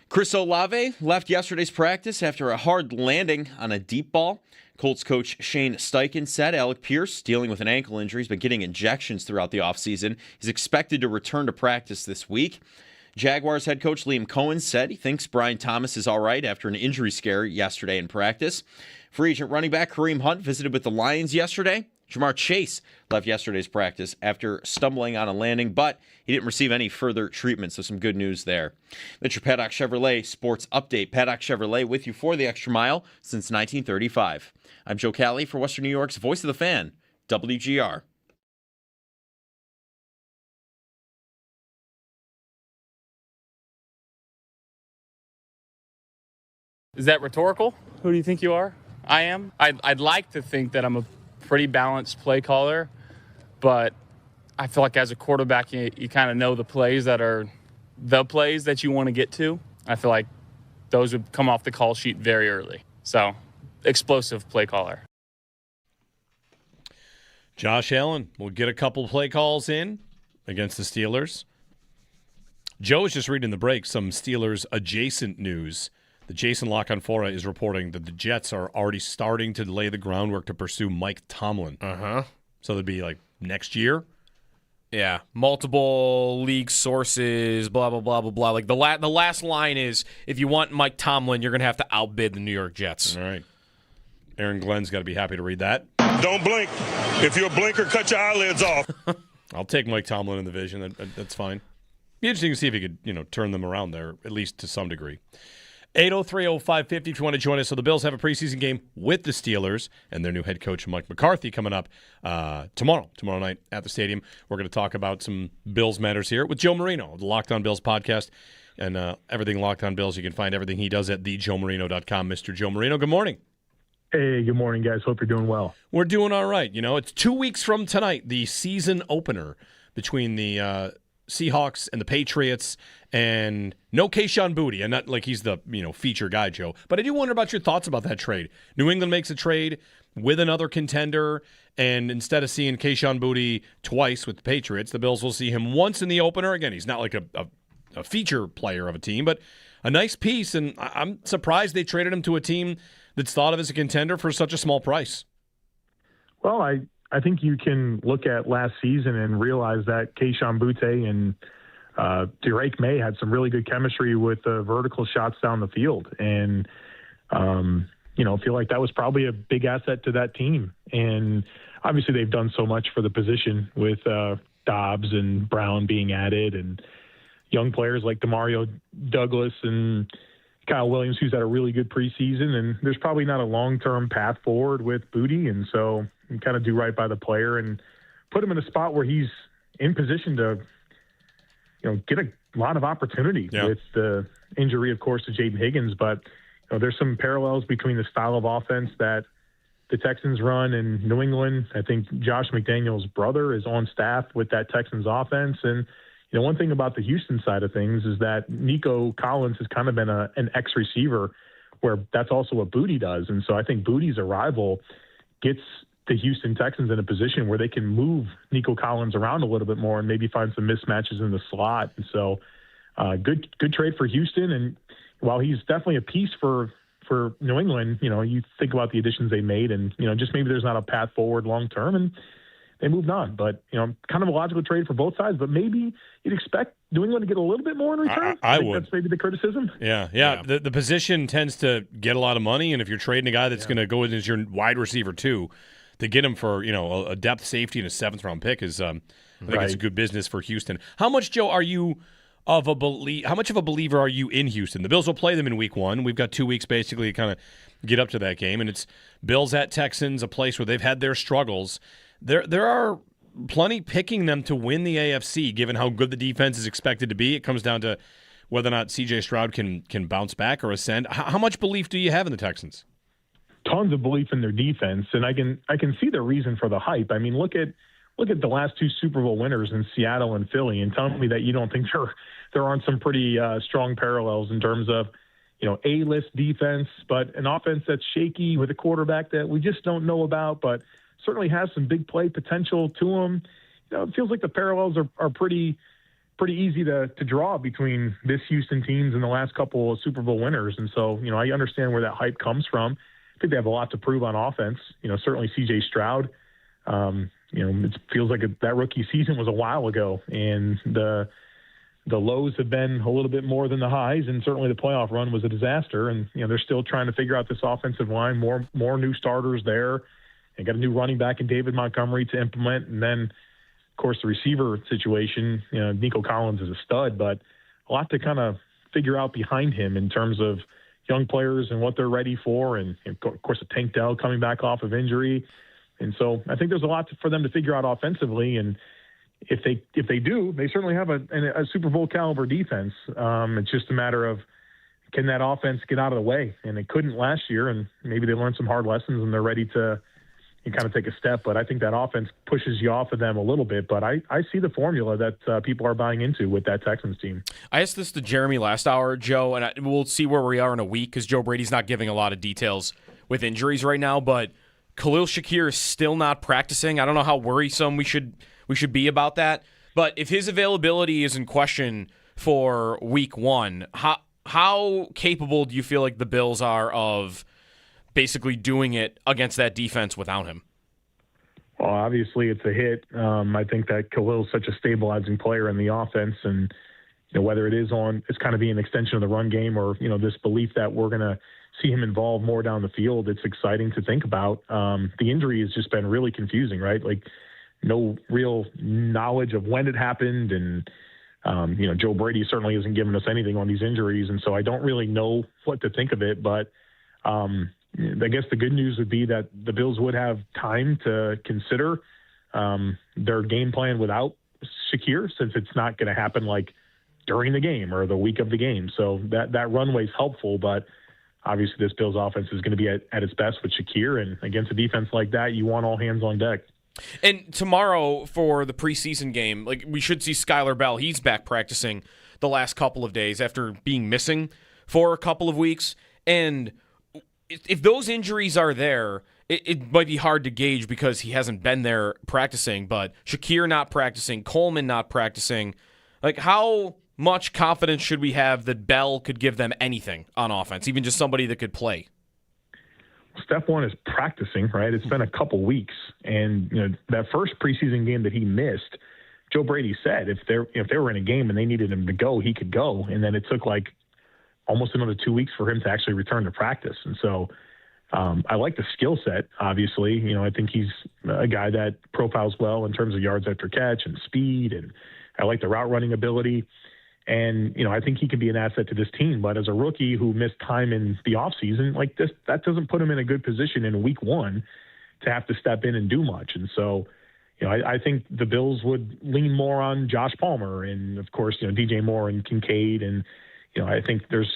Chris Olave left yesterday's practice after a hard landing on a deep ball. Colts coach Shane Steichen said Alec Pierce, dealing with an ankle injury, has been getting injections throughout the offseason. He's expected to return to practice this week. Jaguars head coach Liam Cohen said he thinks Brian Thomas is all right after an injury scare yesterday in practice. Free agent running back Kareem Hunt visited with the Lions yesterday. Jamar Chase left yesterday's practice after stumbling on a landing, but he didn't receive any further treatment, so some good news there. That's your Paddock Chevrolet Sports Update. Paddock Chevrolet with you for the extra mile since 1935. I'm Joe Cali for Western New York's Voice of the Fan, WGR. Is that rhetorical? Who do you think you are? I am. I'd like to think that I'm a pretty balanced play caller, but I feel like as a quarterback, you kind of know the plays that are the plays that you want to get to. I feel like those would come off the call sheet very early. So, explosive play caller. Josh Allen will get a couple play calls in against the Steelers. Joe was just reading the break, some Steelers adjacent news. The Jason LaConfora is reporting that the Jets are already starting to lay the groundwork to pursue Mike Tomlin. So that'd be like next year? Yeah, multiple league sources, blah, blah, blah, blah, blah. Like the last line is, if you want Mike Tomlin, you're going to have to outbid the New York Jets. All right. Aaron Glenn's got to be happy to read that. Don't blink. If you're a blinker, cut your eyelids off. I'll take Mike Tomlin in the division. That's fine. Be interesting to see if he could, turn them around there, at least to some degree. 803-0550 if you want to join us. So the Bills have a preseason game with the Steelers and their new head coach, Mike McCarthy, coming up tomorrow night at the stadium. We're going to talk about some Bills matters here with Joe Marino, the Locked On Bills podcast, and everything Locked On Bills. You can find everything he does at thejoemarino.com. Mr. Joe Marino, good morning. Hey, good morning, guys. Hope you're doing well. We're doing all right. It's 2 weeks from tonight, the season opener between the Seahawks and the Patriots, and no Kayshon Boutte, and not like he's the feature guy, Joe. But I do wonder about your thoughts about that trade. New England makes a trade with another contender, and instead of seeing Kayshon Boutte twice with the Patriots, the Bills will see him once in the opener. Again, he's not like a feature player of a team, but a nice piece, and I'm surprised they traded him to a team that's thought of as a contender for such a small price. Well, I think you can look at last season and realize that Kayshon Boutte and Drake May had some really good chemistry with the vertical shots down the field. And, feel like that was probably a big asset to that team. And obviously they've done so much for the position with Dobbs and Brown being added and young players like Demario Douglas and Kyle Williams, who's had a really good preseason. And there's probably not a long-term path forward with Boutte. And so you kind of do right by the player and put him in a spot where he's in position to, get a lot of opportunity with the injury, of course, to Jaden Higgins. But there's some parallels between the style of offense that the Texans run in New England. I think Josh McDaniels' brother is on staff with that Texans offense. And, one thing about the Houston side of things is that Nico Collins has kind of been an X receiver where that's also what Boutte does. And so I think Boutte's arrival gets the Houston Texans in a position where they can move Nico Collins around a little bit more and maybe find some mismatches in the slot. And so good trade for Houston. And while he's definitely a piece for New England, you think about the additions they made and, just maybe there's not a path forward long-term and they moved on. But, kind of a logical trade for both sides, but maybe you'd expect New England to get a little bit more in return. I think would. That's maybe the criticism. Yeah. The position tends to get a lot of money, and if you're trading a guy that's going to go in as your wide receiver too, to get him for a depth safety and a 7th-round pick is I think it's a good business for Houston. How much, Joe, are you how much of a believer are you in Houston? The Bills will play them in week 1. We've got 2 weeks basically to kind of get up to that game, and it's Bills at Texans, a place where they've had their struggles. There are plenty picking them to win the AFC, given how good the defense is expected to be. It comes down to whether or not C.J. Stroud can bounce back or ascend. How much belief do you have in the Texans? Tons of belief in their defense, and I can see the reason for the hype. I mean, look at the last 2 Super Bowl winners in Seattle and Philly, and tell me that you don't think there aren't some pretty strong parallels in terms of A-list defense, but an offense that's shaky with a quarterback that we just don't know about, but certainly has some big play potential to him. It feels like the parallels are pretty easy to draw between this Houston teams and the last couple of Super Bowl winners. And so, I understand where that hype comes from. I think they have a lot to prove on offense. Certainly C.J. Stroud, it feels like that rookie season was a while ago, and the lows have been a little bit more than the highs, and certainly the playoff run was a disaster. And, they're still trying to figure out this offensive line, more new starters there. They got a new running back in David Montgomery to implement. And then, of course, the receiver situation, Nico Collins is a stud, but a lot to kind of figure out behind him in terms of young players and what they're ready for. And of course, a Tank Dell coming back off of injury. And so I think there's a lot for them to figure out offensively. And if they do, they certainly have a Super Bowl caliber defense. It's just a matter of, can that offense get out of the way? And it couldn't last year. And maybe they learned some hard lessons and they're ready to kind of take a step, but I think that offense pushes you off of them a little bit. But I see the formula that people are buying into with that Texans team. I asked this to Jeremy last hour, Joe, and we'll see where we are in a week because Joe Brady's not giving a lot of details with injuries right now. But Khalil Shakir is still not practicing. I don't know how worrisome we should be about that. But if his availability is in question for week 1, how capable do you feel like the Bills are of basically doing it against that defense without him? Well, obviously it's a hit. I think that Khalil's such a stabilizing player in the offense, and whether it's kind of being an extension of the run game or this belief that we're going to see him involved more down the field, it's exciting to think about. The injury has just been really confusing, right? Like no real knowledge of when it happened, and Joe Brady certainly hasn't given us anything on these injuries, and so I don't really know what to think of it, but I guess the good news would be that the Bills would have time to consider their game plan without Shakir, since it's not going to happen like during the game or the week of the game. So that runway is helpful, but obviously this Bills offense is going to be at its best with Shakir, and against a defense like that, you want all hands on deck. And tomorrow for the preseason game, like we should see Skylar Bell. He's back practicing the last couple of days after being missing for a couple of weeks. And if those injuries are there, it might be hard to gauge because he hasn't been there practicing. But Shakir not practicing, Coleman not practicing. Like, how much confidence should we have that Bell could give them anything on offense, even just somebody that could play? Step one is practicing, right? It's been a couple weeks, and that first preseason game that he missed, Joe Brady said if they were in a game and they needed him to go, he could go, and then it took like almost another 2 weeks for him to actually return to practice. And so I like the skill set. Obviously, I think he's a guy that profiles well in terms of yards after catch and speed, and I like the route running ability. And, I think he can be an asset to this team. But as a rookie who missed time in the offseason, like this, that doesn't put him in a good position in week one to have to step in and do much. And so, I think the Bills would lean more on Josh Palmer and, of course, DJ Moore and Kincaid. And, I think there's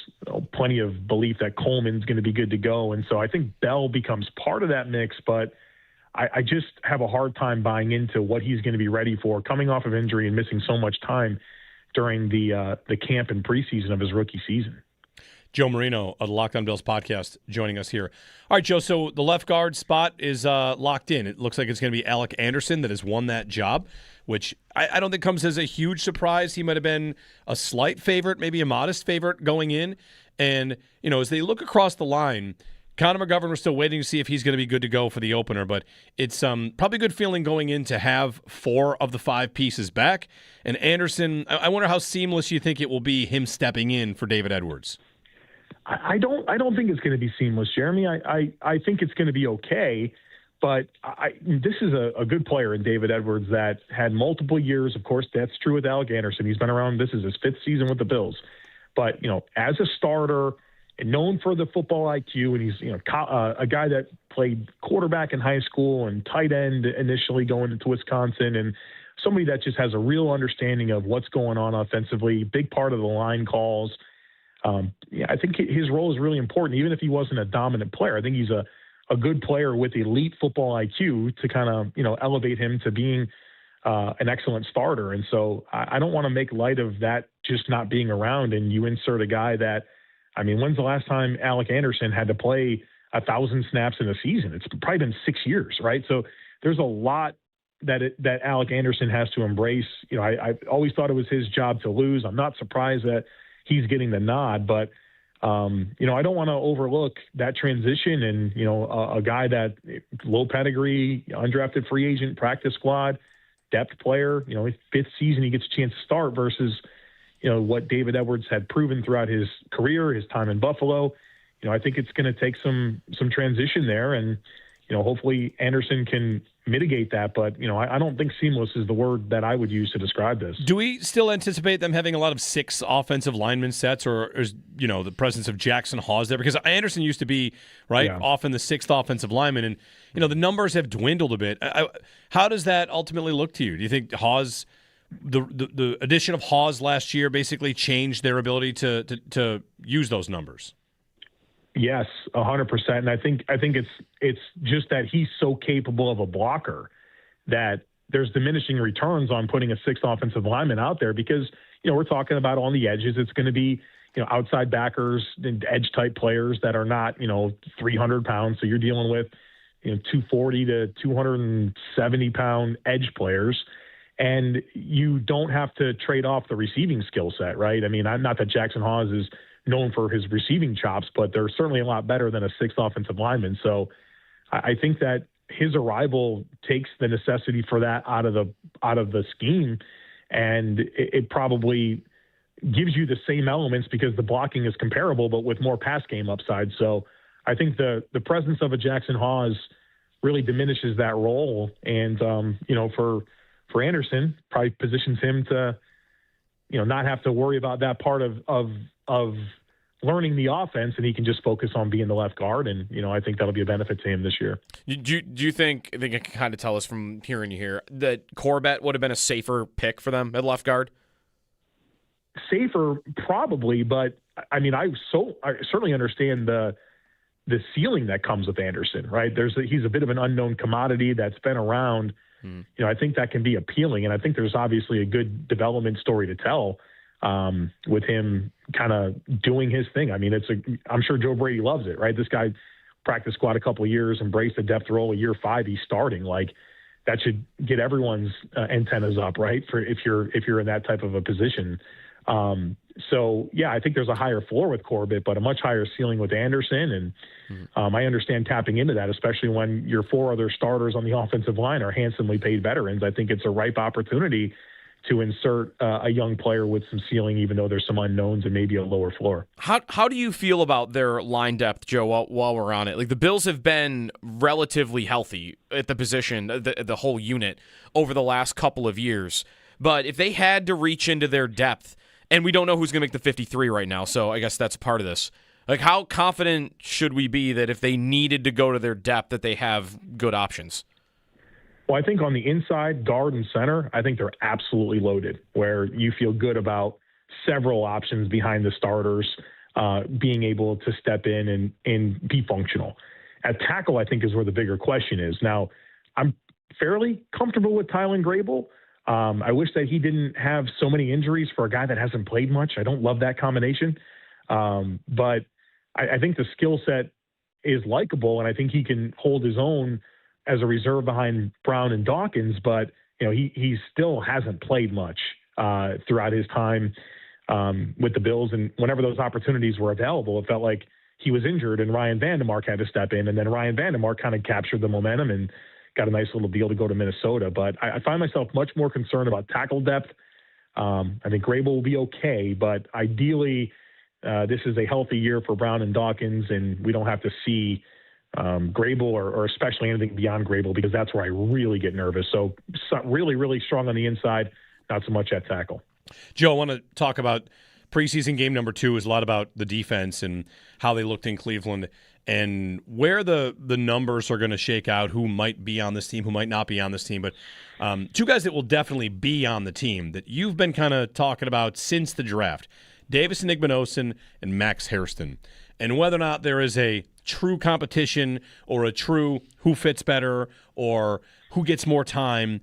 plenty of belief that Coleman's going to be good to go. And so I think Bell becomes part of that mix. But I just have a hard time buying into what he's going to be ready for coming off of injury and missing so much time during the camp and preseason of his rookie season. Joe Marino of the Locked On Bills podcast joining us here. All right, Joe, so the left guard spot is locked in. It looks like it's going to be Alec Anderson that has won that job, which I don't think comes as a huge surprise. He might have been a slight favorite, maybe a modest favorite going in. And, as they look across the line, Connor McGovern, we're still waiting to see if he's going to be good to go for the opener, but it's probably a good feeling going in to have 4 of the 5 pieces back. And Anderson, I wonder how seamless you think it will be him stepping in for David Edwards. I don't think it's going to be seamless, Jeremy. I think it's going to be okay, but this is a good player in David Edwards that had multiple years. Of course, that's true with Alec Anderson. He's been around. This is his 5th season with the Bills. But, as a starter and known for the football IQ, and he's, a guy that played quarterback in high school and tight end initially going into Wisconsin, and somebody that just has a real understanding of what's going on offensively, big part of the line calls. I think his role is really important, even if he wasn't a dominant player. I think he's a good player with elite football IQ to kind of, elevate him to being an excellent starter. And so I don't want to make light of that just not being around, and you insert a guy that, when's the last time Alec Anderson had to play 1,000 snaps in a season? It's probably been 6 years, right? So there's a lot that Alec Anderson has to embrace. I always thought it was his job to lose. I'm not surprised that he's getting the nod, but I don't want to overlook that transition and, a guy that low pedigree, undrafted free agent, practice squad, depth player, his 5th season, he gets a chance to start versus, what David Edwards had proven throughout his career, his time in Buffalo. I think it's going to take some transition there, and, hopefully Anderson can mitigate that. But, I don't think seamless is the word that I would use to describe this. Do we still anticipate them having a lot of 6 offensive lineman sets, or is, the presence of Jackson Hawes there? Because Anderson used to be, right, often the 6th offensive lineman, and, the numbers have dwindled a bit. How does that ultimately look to you? Do you think Hawes, the addition of Hawes last year basically changed their ability to use those numbers? Yes, 100%. And I think it's just that he's so capable of a blocker that there's diminishing returns on putting a 6th offensive lineman out there because, we're talking about on the edges. It's going to be, outside backers and edge type players that are not, 300 pounds. So you're dealing with, 240 to 270 pound edge players. And you don't have to trade off the receiving skill set, right? Not that Jackson Hawes is known for his receiving chops, but they're certainly a lot better than a 6th offensive lineman. So I think that his arrival takes the necessity for that out of the scheme, and it probably gives you the same elements because the blocking is comparable, but with more pass game upside. So I think the presence of a Jackson Hawes really diminishes that role, and for Anderson, probably positions him to, not have to worry about that part of learning the offense, and he can just focus on being the left guard. And, I think that'll be a benefit to him this year. Do you think, I think I can kind of tell us from hearing you here, that Corbett would have been a safer pick for them at left guard? Safer, probably, but I certainly understand the ceiling that comes with Anderson, right? He's a bit of an unknown commodity that's been around I think that can be appealing. And I think there's obviously a good development story to tell with him kind of doing his thing. I mean, I'm sure Joe Brady loves it, right? This guy practice squad a couple of years, embraced the depth role. Year 5, he's starting. Like, that should get everyone's antennas up, right? For if you're in that type of a position. So yeah, I think there's a higher floor with Corbett, but a much higher ceiling with Anderson. And I understand tapping into that, especially when your 4 other starters on the offensive line are handsomely paid veterans. I think it's a ripe opportunity to insert a young player with some ceiling, even though there's some unknowns and maybe a lower floor. How do you feel about their line depth, Joe, while we're on it? Like, the Bills have been relatively healthy at the position, the whole unit, over the last couple of years. But if they had to reach into their depth, and we don't know who's going to make the 53 right now, so I guess that's part of this. Like, how confident should we be that if they needed to go to their depth, that they have good options? Well, I think on the inside, guard and center, I think they're absolutely loaded, where you feel good about several options behind the starters being able to step in and be functional. At tackle, I think, is where the bigger question is. Now, I'm fairly comfortable with Tylen Grable. I wish that he didn't have so many injuries for a guy that hasn't played much. I don't love that combination. But I think the skill set is likable, and I think he can hold his own as a reserve behind Brown and Dawkins, but he still hasn't played much throughout his time with the Bills. And whenever those opportunities were available, it felt like he was injured and Ryan Vandemark had to step in. And then Ryan Vandemark kind of captured the momentum and got a nice little deal to go to Minnesota. But I find myself much more concerned about tackle depth. I think Grable will be okay, but ideally this is a healthy year for Brown and Dawkins, and we don't have to see Grable or especially anything beyond Grable, because that's where I really get nervous. So really, really strong on the inside, not so much at tackle. Joe, I want to talk about preseason game number 2 is a lot about the defense and how they looked in Cleveland and where the numbers are going to shake out, who might be on this team, who might not be on this team. But 2 guys that will definitely be on the team that you've been kind of talking about since the draft, Davis Igbinosun and Max Hairston, and whether or not there is a true competition or a true who fits better or who gets more time.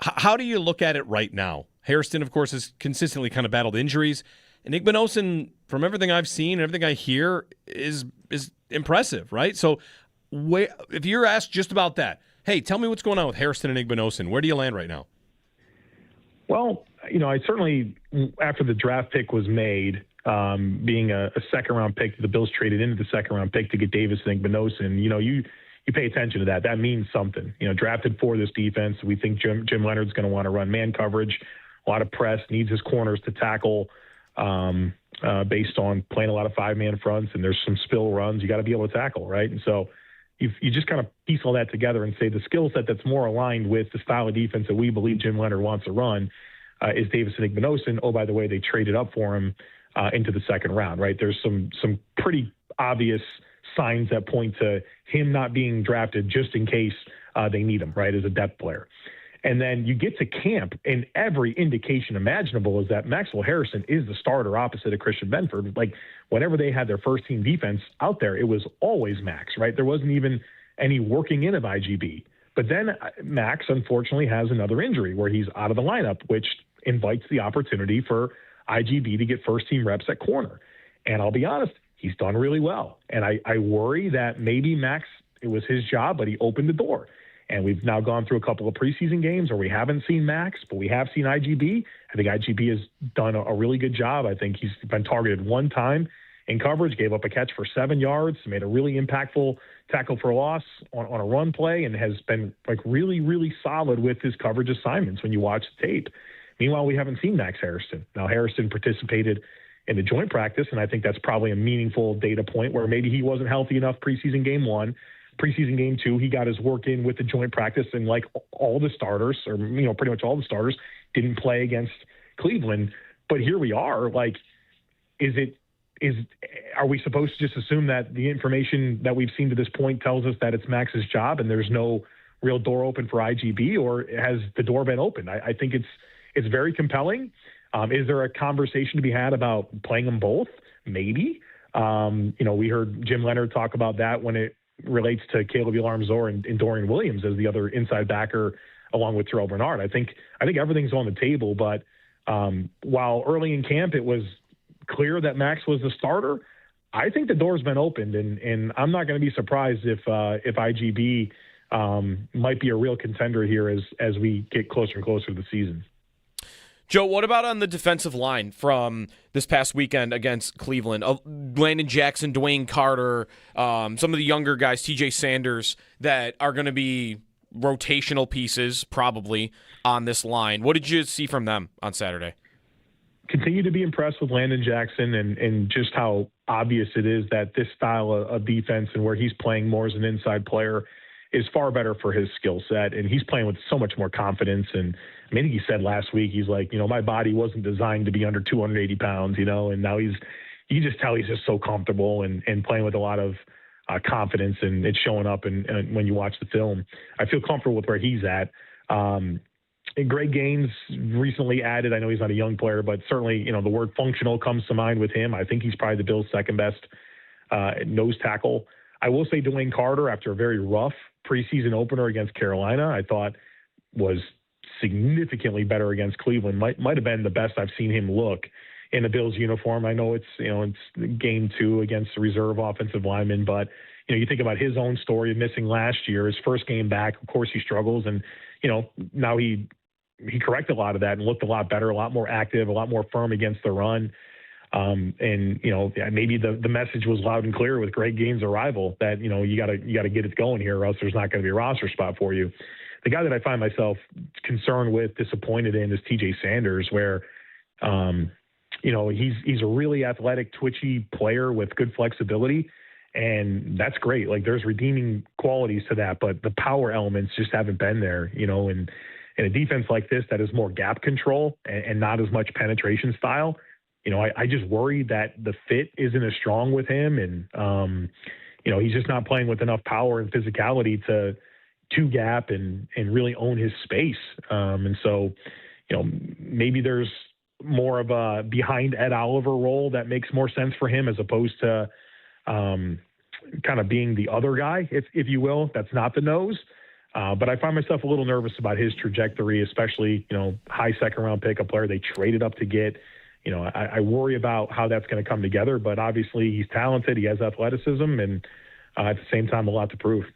How do you look at it right now? Hairston, of course, has consistently kind of battled injuries, and Igbinosun, from everything I've seen and everything I hear, is impressive, right? So if you're asked just about that, hey, tell me what's going on with Hairston and Igbinosun. Where do you land right now? Well, I certainly, after the draft pick was made, being a second-round pick, the Bills traded into the second-round pick to get Davis and Igbinosun, you pay attention to that. That means something. Drafted for this defense, we think Jim Leonard's going to want to run man coverage, a lot of press, needs his corners to tackle based on playing a lot of 5-man fronts, and there's some spill runs. You got to be able to tackle, right? And so you just kind of piece all that together and say the skill set that's more aligned with the style of defense that we believe Jim Leonard wants to run is Davis and Igbinosun. Oh, by the way, they traded up for him into the second round, right? There's some pretty obvious signs that point to him not being drafted just in case they need him, right, as a depth player. And then you get to camp, and every indication imaginable is that Maxwell Harrison is the starter opposite of Christian Benford. Like, whenever they had their first-team defense out there, it was always Max, right? There wasn't even any working in of IGB. But then Max, unfortunately, has another injury where he's out of the lineup, which invites the opportunity for IGB to get first-team reps at corner. And I'll be honest, he's done really well. And I worry that maybe Max, it was his job, but he opened the door. And we've now gone through a couple of preseason games where we haven't seen Max, but we have seen IGB. I think IGB has done a really good job. I think he's been targeted one time in coverage, gave up a catch for 7 yards, made a really impactful tackle for loss on a run play, and has been like really, really solid with his coverage assignments when you watch the tape. Meanwhile, we haven't seen Max Hairston. Now, Hairston participated in the joint practice, and I think that's probably a meaningful data point where maybe he wasn't healthy enough preseason game 1. Preseason game 2, he got his work in with the joint practice, and like all the starters, or pretty much all the starters, didn't play against Cleveland. But here we are. Like, are we supposed to just assume that the information that we've seen to this point tells us that it's Max's job and there's no real door open for IGB, or has the door been opened? I think it's very compelling. Is there a conversation to be had about playing them both? Maybe. We heard Jim Leonard talk about that when it relates to Caleb Elarmzor and Dorian Williams as the other inside backer along with Terrell Bernard. I think everything's on the table, but while early in camp it was clear that Max was the starter, I think the door's been opened, and I'm not going to be surprised if IGB might be a real contender here as we get closer and closer to the season. Joe, what about on the defensive line from this past weekend against Cleveland? Landon Jackson, Dwayne Carter, some of the younger guys, TJ Sanders, that are going to be rotational pieces probably on this line. What did you see from them on Saturday? Continue to be impressed with Landon Jackson and just how obvious it is that this style of defense and where he's playing more as an inside player is far better for his skill set. And he's playing with so much more confidence. And I think he said last week, he's like, my body wasn't designed to be under 280 pounds, and now you just tell he's just so comfortable and playing with a lot of confidence, and it's showing up. And when you watch the film, I feel comfortable with where he's at. And Greg Gaines recently added, I know he's not a young player, but certainly, the word functional comes to mind with him. I think he's probably the Bills' second best nose tackle. I will say Dwayne Carter, after a very rough preseason opener against Carolina, I thought was significantly better against Cleveland. Might have been the best I've seen him look in a Bills uniform. I know it's game 2 against the reserve offensive lineman, but you think about his own story of missing last year, his first game back. Of course, he struggles, and now he corrected a lot of that and looked a lot better, a lot more active, a lot more firm against the run. And maybe the message was loud and clear with Greg Gaines' arrival that you got to get it going here, or else there's not going to be a roster spot for you. The guy that I find myself concerned with, disappointed in, is TJ Sanders, where he's a really athletic, twitchy player with good flexibility, and that's great. Like, there's redeeming qualities to that, but the power elements just haven't been there. And in a defense like this that is more gap control and not as much penetration style, I just worry that the fit isn't as strong with him, and he's just not playing with enough power and physicality to gap and really own his space. And so, maybe there's more of a behind Ed Oliver role that makes more sense for him, as opposed to kind of being the other guy, if you will, that's not the nose. But I find myself a little nervous about his trajectory, especially, high second round pick, a player they traded up to get. I worry about how that's going to come together, but obviously he's talented. He has athleticism, and at the same time, a lot to prove.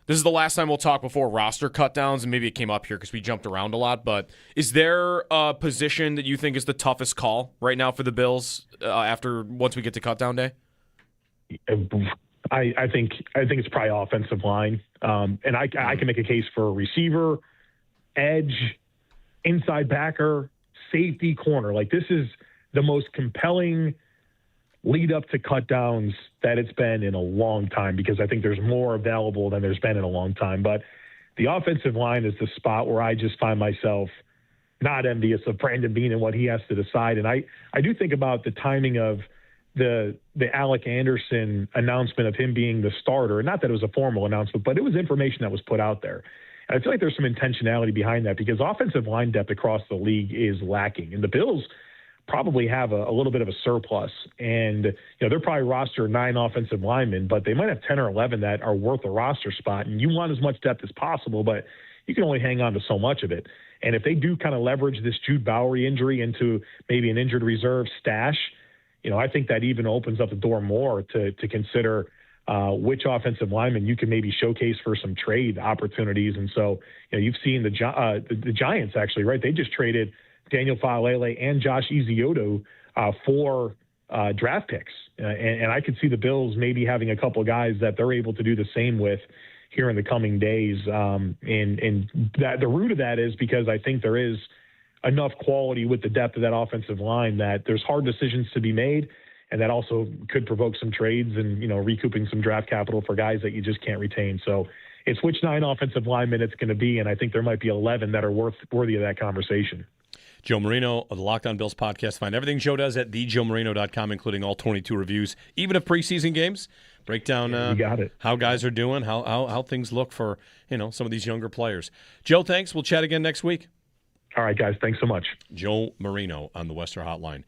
This is the last time we'll talk before roster cutdowns, and maybe it came up here because we jumped around a lot, but is there a position that you think is the toughest call right now for the Bills once we get to cutdown day? I think it's probably offensive line. And I can make a case for a receiver, edge, inside backer, safety, corner. Like, this is the most compelling lead up to cutdowns that it's been in a long time, because I think there's more available than there's been in a long time. But the offensive line is the spot where I just find myself not envious of Brandon Beane and what he has to decide. And I do think about the timing of the Alec Anderson announcement of him being the starter. Not that it was a formal announcement, but it was information that was put out there. And I feel like there's some intentionality behind that, because offensive line depth across the league is lacking. And the Bills probably have a little bit of a surplus. And, they're probably roster 9 offensive linemen, but they might have 10 or 11 that are worth a roster spot. And you want as much depth as possible, but you can only hang on to so much of it. And if they do kind of leverage this Jude Bowery injury into maybe an injured reserve stash, I think that even opens up the door more to consider which offensive lineman you can maybe showcase for some trade opportunities. And so, you've seen the Giants, actually, right? They just traded Daniel Faalele and Josh Izioto for draft picks. And I could see the Bills maybe having a couple of guys that they're able to do the same with here in the coming days. And that the root of that is because I think there is enough quality with the depth of that offensive line that there's hard decisions to be made. And that also could provoke some trades and, recouping some draft capital for guys that you just can't retain. So it's which 9 offensive linemen it's going to be. And I think there might be 11 that are worthy of that conversation. Joe Marino of the Locked On Bills podcast. Find everything Joe does at thejoemarino.com, including all 22 reviews, even of preseason games. Break down you got it. How guys are doing, how things look for some of these younger players. Joe, thanks. We'll chat again next week. All right, guys. Thanks so much. Joe Marino on the Western Hotline.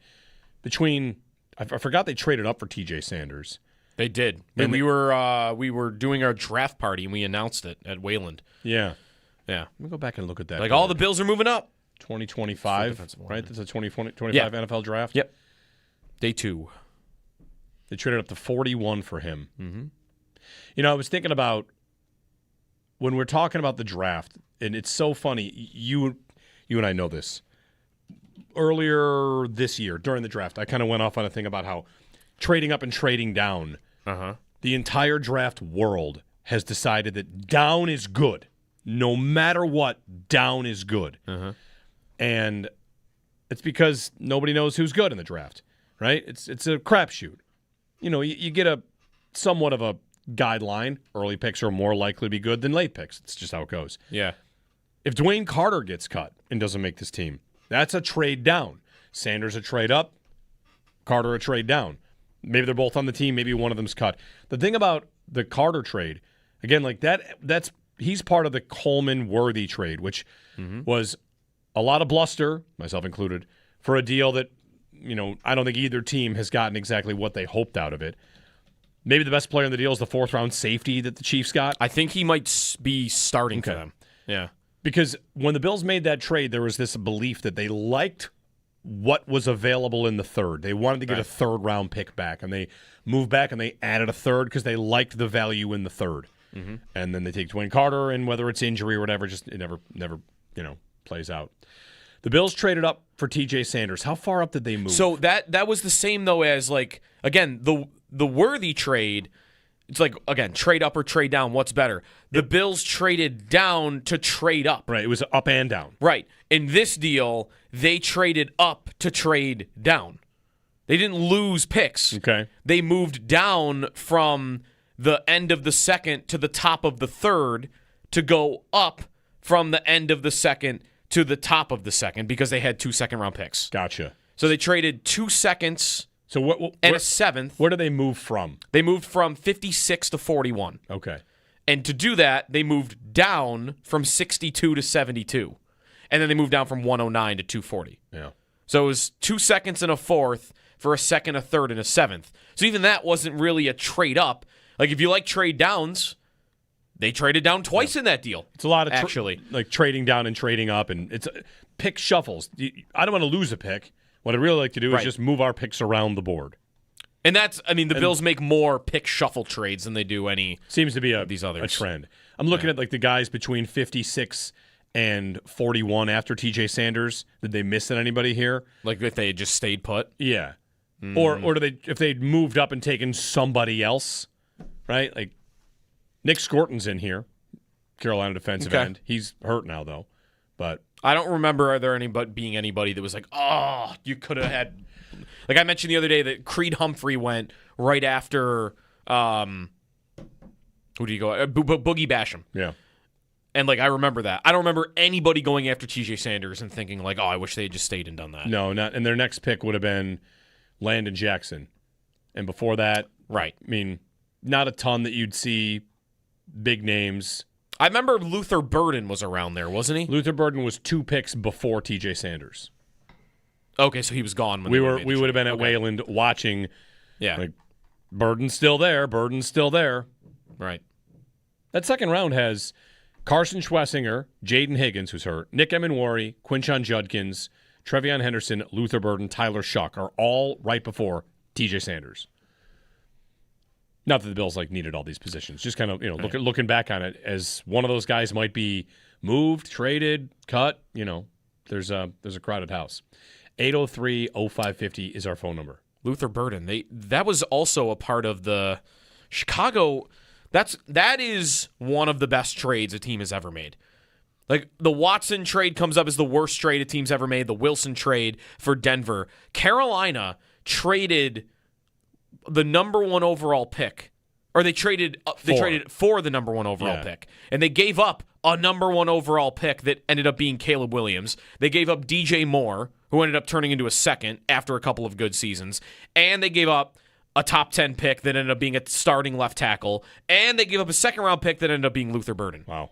I forgot they traded up for TJ Sanders. They did. And we were doing our draft party, and we announced it at Wayland. Yeah. Yeah. Let me go back and look at that. Like all the Bills are moving up. 2025, right? That's a 2025 Yeah. NFL draft. Yep. Day 2. They traded up to 41 for him. Mm-hmm. You know, I was thinking about when we're talking about the draft, and it's so funny. You and I know this. Earlier this year, during the draft, I kind of went off on a thing about how trading up and trading down, the entire draft world has decided that down is good. No matter what, down is good. And it's because nobody knows who's good in the draft, right? It's a crapshoot. You know, you get a somewhat of a guideline. Early picks are more likely to be good than late picks. It's just how it goes. Yeah. If Dwayne Carter gets cut and doesn't make this team, that's a trade down. Sanders a trade up, Carter a trade down. Maybe they're both on the team. Maybe one of them's cut. The thing about the Carter trade, again, like that's he's part of the Coleman-Worthy trade, which was a lot of bluster, myself included, for a deal that, you know, I don't think either team has gotten exactly what they hoped out of it. Maybe the best player in the deal is the 4th-round safety that the Chiefs got. I think he might be starting for them. Yeah. Because when the Bills made that trade, there was this belief that they liked what was available in the 3rd. They wanted to get a 3rd-round pick back, and they moved back and they added a 3rd because they liked the value in the 3rd. And then they take Dwayne Carter, and whether it's injury or whatever, just it never plays out. The Bills traded up for T.J. Sanders. How far up did they move? So that was the same, though, as, like, again, the Worthy trade, it's like, again, trade up or trade down, what's better? The Bills traded down to trade up. Right, it was up and down. Right. In this deal, they traded up to trade down. They didn't lose picks. Okay. They moved down from the end of the 2nd to the top of the 3rd to go up from the end of the 2nd to the top of the 2nd because they had 2 second-round picks. Gotcha. So they traded 2 seconds and a 7th. Where do they move from? They moved from 56 to 41. Okay. And to do that, they moved down from 62 to 72. And then they moved down from 109 to 240. Yeah. So it was 2 seconds and a 4th for a 2nd, a 3rd, and a 7th. So even that wasn't really a trade up. Like, if you like trade downs, they traded down twice in that deal. It's a lot of actually like trading down and trading up, and it's pick shuffles. I don't want to lose a pick. What I'd really like to do is just move our picks around the board. And that's, I mean, the Bills make more pick shuffle trades than they do any. Seems to be these others. a trend. I'm looking at like the guys between 56 and 41 after T.J. Sanders. Did they miss on anybody here? Like if they had just stayed put? Yeah. Or do they, if they'd moved up and taken somebody else, right? Like Nick Scorton's in here, Carolina defensive end. He's hurt now though, but I don't remember being anybody that was like, oh, you could have had. Like I mentioned the other day that Creed Humphrey went right after. Who do you go? Boogie Basham. Yeah. And like I remember that. I don't remember anybody going after T.J. Sanders and thinking like, oh, I wish they had just stayed and done that. No, not. And their next pick would have been Landon Jackson, and before that, right. I mean, not a ton that you'd see big names. I remember Luther Burden was around there, wasn't he? Luther Burden was 2 picks before T.J. Sanders. Okay, so he was gone when we would have been at Wayland watching. Yeah, like Burden's still there. Burden's still there. Right. That second round has Carson Schwessinger, Jaden Higgins, who's hurt, Nick Emenwari, Quinshon Judkins, Trevion Henderson, Luther Burden, Tyler Shuck are all right before T.J. Sanders. Not that the Bills needed all these positions. Just kind of looking back on it as one of those guys might be moved, traded, cut. There's a crowded house. 803-0550 is our phone number. Luther Burden. That was also a part of the Chicago. That is one of the best trades a team has ever made. Like the Watson trade comes up as the worst trade a team's ever made. The Wilson trade for Denver. Carolina traded the number 1 overall pick, or they traded for the number 1 overall pick, and they gave up a number 1 overall pick that ended up being Caleb Williams. They gave up DJ Moore, who ended up turning into a second after a couple of good seasons, and they gave up a top 10 pick that ended up being a starting left tackle, and they gave up a second-round pick that ended up being Luther Burden. Wow.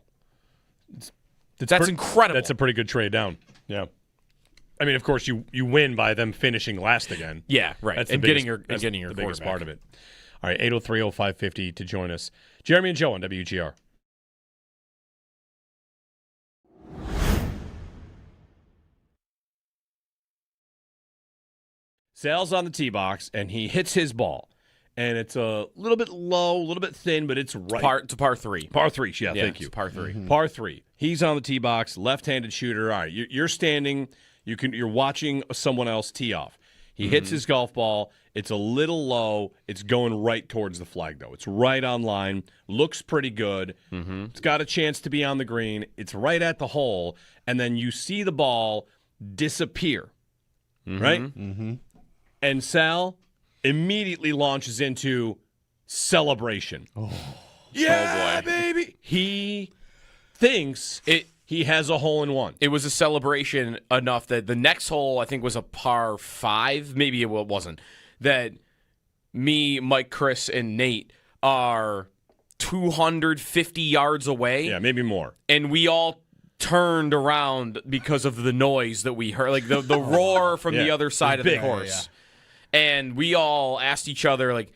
That's incredible. That's a pretty good trade down. Yeah. I mean, of course, you win by them finishing last again. Yeah, right. That's and getting your the biggest part of it. All right, 803-0550 to join us. Jeremy and Joe on WGR. Sal's on the tee box, and he hits his ball. And it's a little bit low, a little bit thin, but it's right. It's a par 3. Par 3, yeah, thank you. It's par 3. Par 3. He's on the tee box, left-handed shooter. All right, you're standing. You're watching someone else tee off. He hits his golf ball. It's a little low. It's going right towards the flag, though. It's right on line. Looks pretty good. It's got a chance to be on the green. It's right at the hole. And then you see the ball disappear, right? And Sal immediately launches into celebration. Yeah, baby! He thinks he has a hole-in-one. It was a celebration enough that the next hole, I think, was a par 5. Maybe it wasn't. That me, Mike, Chris, and Nate are 250 yards away. Yeah, maybe more. And we all turned around because of the noise that we heard, like the roar from the other side of the course. And we all asked each other, like,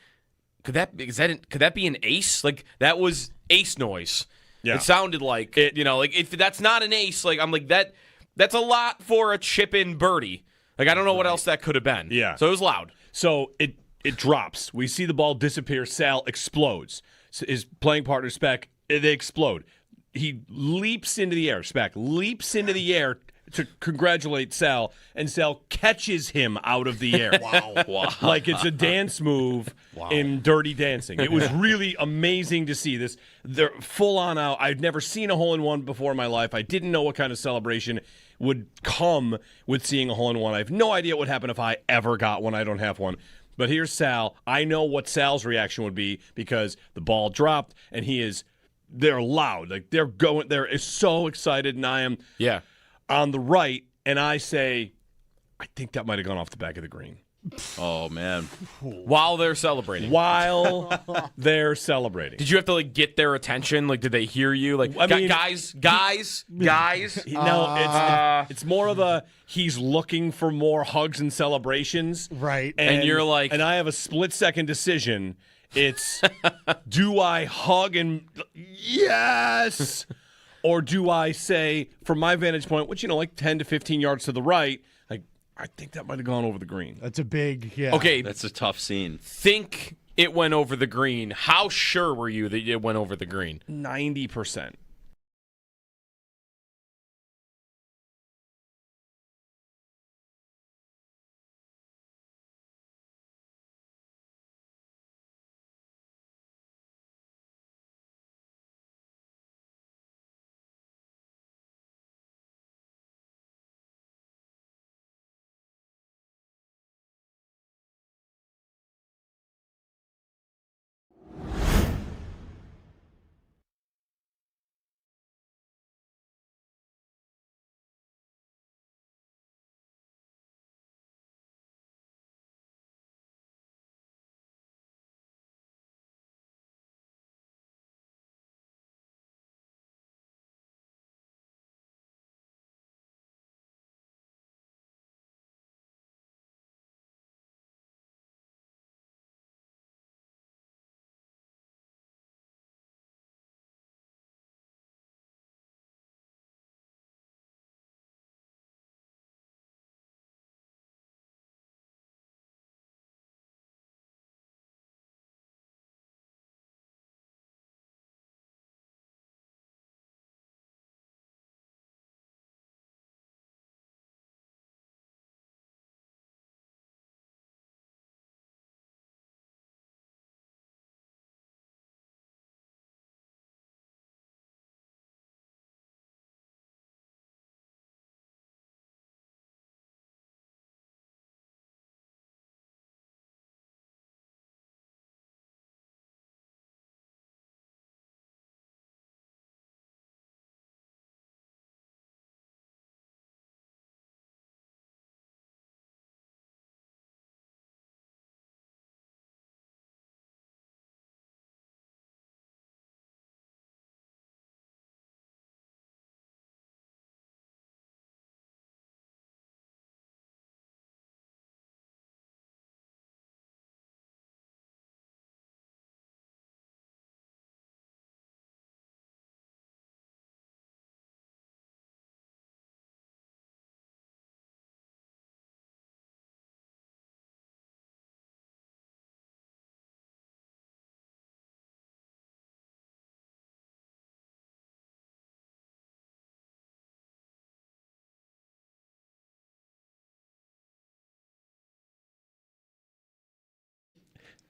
could that be an ace? Like, that was ace noise. Yeah. It sounded like it, like if that's not an ace, like I'm like that's a lot for a chip in birdie. Like I don't know what else that could have been. Yeah. So it was loud. So it drops. We see the ball disappear. Sal explodes. His playing partner Speck, they explode. He leaps into the air. Speck leaps into the air to congratulate Sal, and Sal catches him out of the air. Wow. Like it's a dance move in Dirty Dancing. It was really amazing to see this. They're full on out. I'd never seen a hole-in-one before in my life. I didn't know what kind of celebration would come with seeing a hole-in-one. I have no idea what would happen if I ever got one. I don't have one. But here's Sal. I know what Sal's reaction would be because the ball dropped, and they're loud. Like they're so excited, and I am on the right, and I say, I think that might have gone off the back of the green. Oh, man. While they're celebrating. Did you have to, like, get their attention? Like, did they hear you? Like, guys. No, it's more of he's looking for more hugs and celebrations. Right. And you're like. And I have a split-second decision. It's, do I hug and yes? Or do I say, from my vantage point, which, like 10 to 15 yards to the right, like, I think that might have gone over the green. That's a big, Okay. That's a tough scene. Think it went over the green. How sure were you that it went over the green? 90%.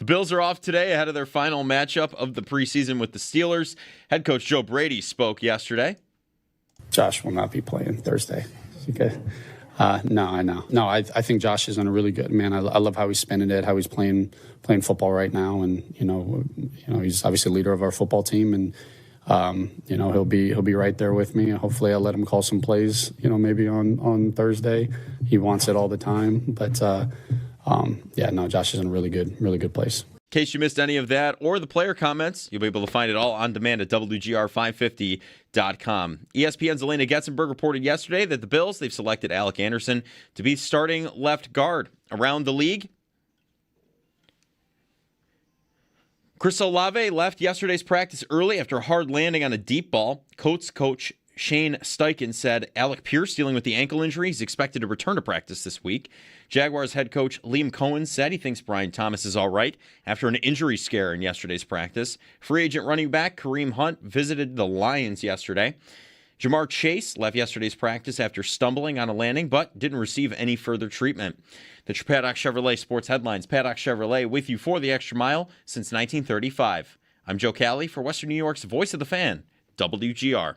The Bills are off today ahead of their final matchup of the preseason with the Steelers. Head coach Joe Brady spoke yesterday. Josh will not be playing Thursday. Okay. No, I know. No, I think Josh is on a really good man. I love how he's spending it, how he's playing football right now, and he's obviously leader of our football team, and he'll be right there with me. Hopefully, I'll let him call some plays. Maybe on Thursday. He wants it all the time, but Josh is in a really good place. In case you missed any of that or the player comments, you'll be able to find it all on demand at WGR550.com. ESPN's Elena Getzenberg reported yesterday that the Bills, they've selected Alec Anderson to be starting left guard. Around the league, Chris Olave left yesterday's practice early after a hard landing on a deep ball. Colts coach Shane Steichen said Alec Pierce, dealing with the ankle injury, is expected to return to practice this week. Jaguars head coach Liam Cohen said he thinks Brian Thomas is all right after an injury scare in yesterday's practice. Free agent running back Kareem Hunt visited the Lions yesterday. Jamar Chase left yesterday's practice after stumbling on a landing, but didn't receive any further treatment. The Paddock Chevrolet Sports Headlines. Paddock Chevrolet with you for the extra mile since 1935. I'm Joe Cali for Western New York's Voice of the Fan, WGR.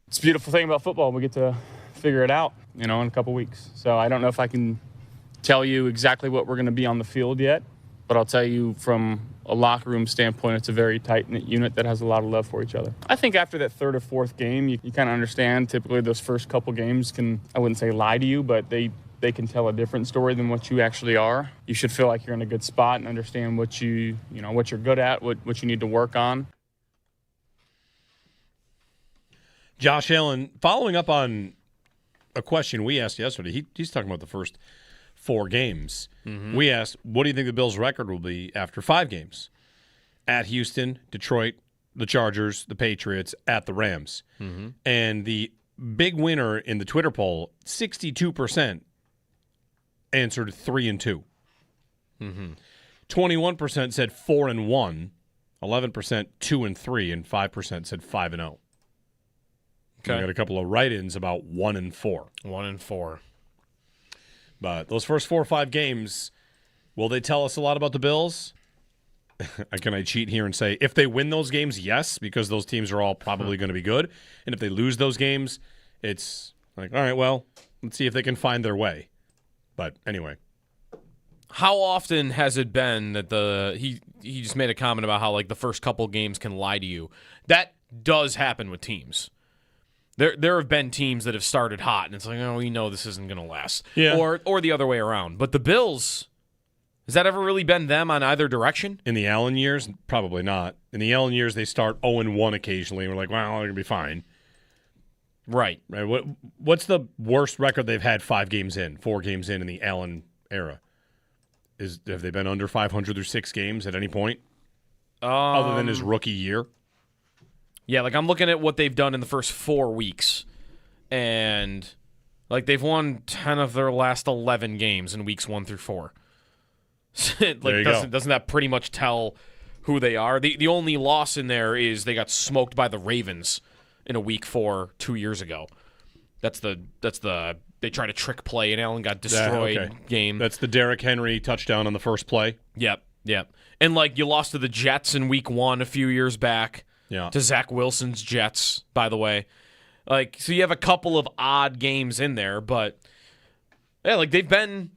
It's a beautiful thing about football. We get to figure it out, in a couple weeks. So I don't know if I can tell you exactly what we're going to be on the field yet, but I'll tell you from a locker room standpoint, it's a very tight-knit unit that has a lot of love for each other. I think after that third or fourth game, you kind of understand typically those first couple games can, I wouldn't say lie to you, but they can tell a different story than what you actually are. You should feel like you're in a good spot and understand what what you're good at, what you need to work on. Josh Allen, following up on a question we asked yesterday, he's talking about the first 4 games. Mm-hmm. We asked, what do you think the Bills' record will be after 5 games? At Houston, Detroit, the Chargers, the Patriots, at the Rams. Mm-hmm. And the big winner in the Twitter poll, 62% answered 3-2. Mm-hmm. 21% said 4-1, 11% 2-3, and 5% said 5-0. Okay. We got a couple of write-ins about 1-4. 1-4. But those first 4 or 5 games, will they tell us a lot about the Bills? Can I cheat here and say if they win those games, yes, because those teams are all probably going to be good. And if they lose those games, it's like, all right, well, let's see if they can find their way. But anyway. How often has it been that he just made a comment about how the first couple games can lie to you? That does happen with teams. There have been teams that have started hot, and it's like, oh, we know this isn't going to last. Yeah. Or the other way around. But the Bills, has that ever really been them on either direction? In the Allen years, probably not. In the Allen years, they start 0-1 occasionally, and we're like, well, they're going to be fine. Right. What's the worst record they've had 4 games in the Allen era? Have they been under 500 through 6 games at any point? Other than his rookie year? Yeah, I'm looking at what they've done in the first 4 weeks, and they've won 10 of their last 11 games in weeks 1 through 4. Doesn't that pretty much tell who they are? The only loss in there is they got smoked by the Ravens in a week 4 2 years ago. That's the they tried a trick play and Allen got destroyed game. That's the Derrick Henry touchdown on the first play. Yep. And you lost to the Jets in week 1 a few years back. Yeah. To Zach Wilson's Jets, by the way. So you have a couple of odd games in there, but yeah, they've been.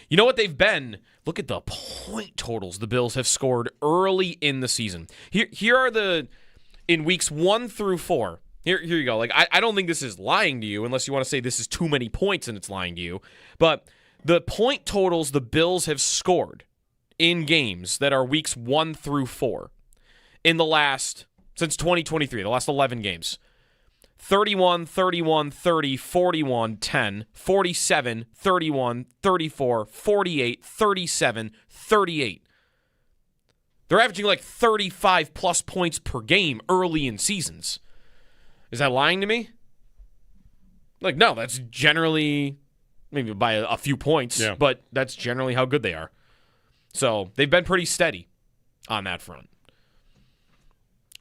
You know what they've been? Look at the point totals the Bills have scored early in the season. Here are in weeks 1 through 4. Here you go. I don't think this is lying to you, unless you want to say this is too many points and it's lying to you. But the point totals the Bills have scored in games that are weeks 1 through 4. Since 2023, the last 11 games. 31, 31, 30, 41, 10, 47, 31, 34, 48, 37, 38. They're averaging like 35-plus points per game early in seasons. Is that lying to me? Like, no, that's generally, maybe by a few points, but that's generally how good they are. So they've been pretty steady on that front.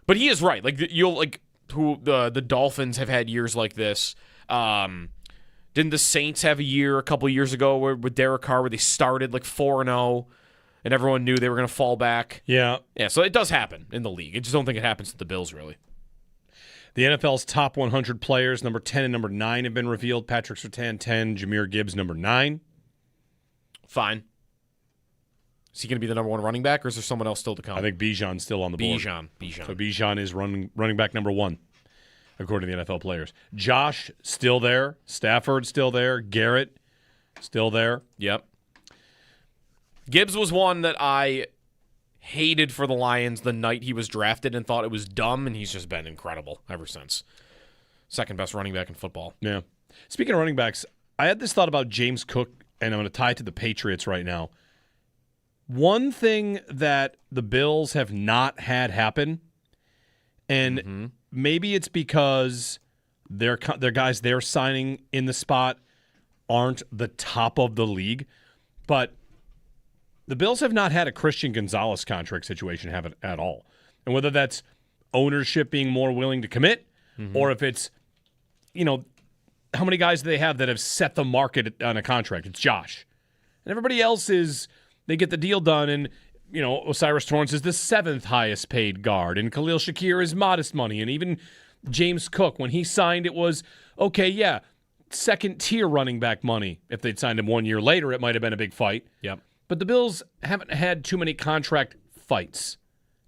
But he is right. Like, the Dolphins have had years like this. Didn't the Saints have a year a couple years ago with Derek Carr where they started like 4-0 and everyone knew they were going to fall back? Yeah. Yeah, so it does happen in the league. I just don't think it happens to the Bills, really. The NFL's top 100 players, number 10 and number 9, have been revealed. Patrick Surtain, 10. Jahmyr Gibbs, number 9. Fine. Is he going to be the number 1 running back, or is there someone else still to come? I think Bijan's still on the board. Bijan. So Bijan is running back number 1, according to the NFL players. Josh, still there. Stafford, still there. Garrett, still there. Yep. Gibbs was one that I hated for the Lions the night he was drafted and thought it was dumb, and he's just been incredible ever since. Second best running back in football. Yeah. Speaking of running backs, I had this thought about James Cook, and I'm going to tie it to the Patriots right now. One thing that the Bills have not had happen, and maybe it's because their guys they're signing in the spot aren't the top of the league, but the Bills have not had a Christian Gonzalez contract situation happen at all. And whether that's ownership being more willing to commit or if it's, how many guys do they have that have set the market on a contract? It's Josh. And everybody else they get the deal done, and, Osiris Torrance is the 7th highest paid guard, and Khalil Shakir is modest money, and even James Cook, when he signed, it was, second-tier running back money. If they'd signed him 1 year later, it might have been a big fight. Yep. But the Bills haven't had too many contract fights.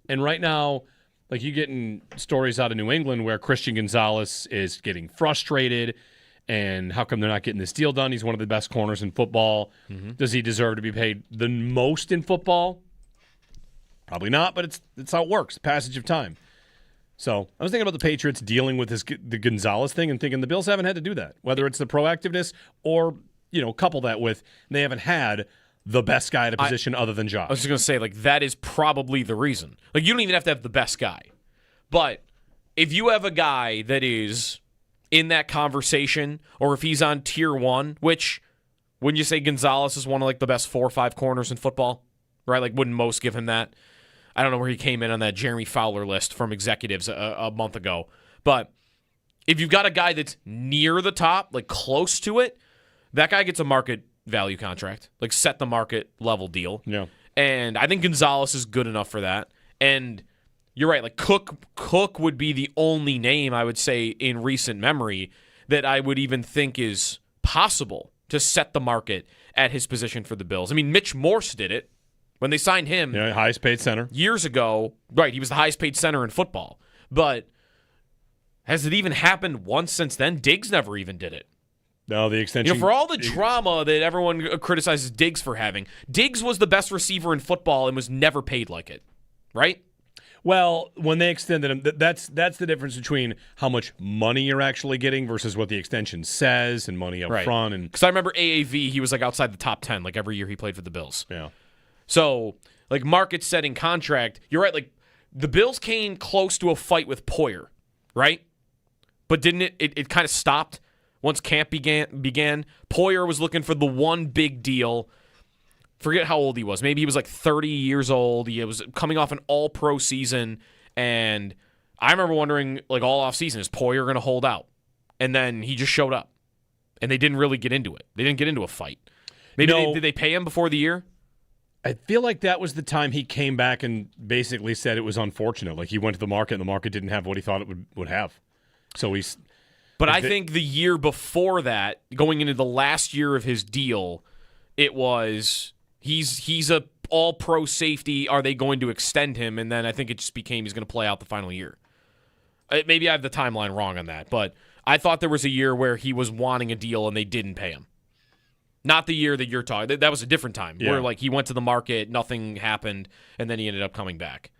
And right now, like you getting stories out of New England where Christian Gonzalez is getting frustrated and how come they're not getting this deal done? He's one of the best corners in football. Does he deserve to be paid the most in football? Probably not, but it's how it works, passage of time. So I was thinking about the Patriots dealing with the Gonzalez thing and thinking the Bills haven't had to do that, whether it's the proactiveness or, couple that with they haven't had the best guy at a position other than Josh. I was just going to say, that is probably the reason. You don't even have to have the best guy. But if you have a guy that is in that conversation, or if he's on tier 1, which, wouldn't you say Gonzalez is one of, the best 4 or 5 corners in football? Right? Wouldn't most give him that? I don't know where he came in on that Jeremy Fowler list from executives a month ago. But if you've got a guy that's near the top, close to it, that guy gets a market value contract, set the market level deal. Yeah. And I think Gonzalez is good enough for that. And you're right, Cook would be the only name I would say in recent memory that I would even think is possible to set the market at his position for the Bills. I mean, Mitch Morse did it when they signed him. Yeah, highest paid center. Years ago. Right, he was the highest paid center in football. But has it even happened once since then? Diggs never even did it. No, the extension. For all the drama that everyone criticizes Diggs for having, Diggs was the best receiver in football and was never paid like it, right? Well, when they extended him, that's the difference between how much money you're actually getting versus what the extension says and money up front. And because I remember AAV, he was outside the top 10 every year he played for the Bills. Yeah. So market setting contract, you're right. The Bills came close to a fight with Poyer, right? But didn't it? It kind of stopped. Once camp began, Poyer was looking for the one big deal. Forget how old he was. Maybe he was 30 years old. He was coming off an all-pro season. And I remember wondering, all offseason, is Poyer going to hold out? And then he just showed up. And they didn't really get into it. They didn't get into a fight. Maybe did they pay him before the year? I feel like that was the time he came back and basically said it was unfortunate. He went to the market and the market didn't have what he thought it would have. So he's... But I think the year before that, going into the last year of his deal, it was he's a all-pro safety. Are they going to extend him? And then I think it just became he's going to play out the final year. Maybe I have the timeline wrong on that, but I thought there was a year where he was wanting a deal and they didn't pay him. Not the year that you're talking. That was a different time where he went to the market, nothing happened, and then he ended up coming back.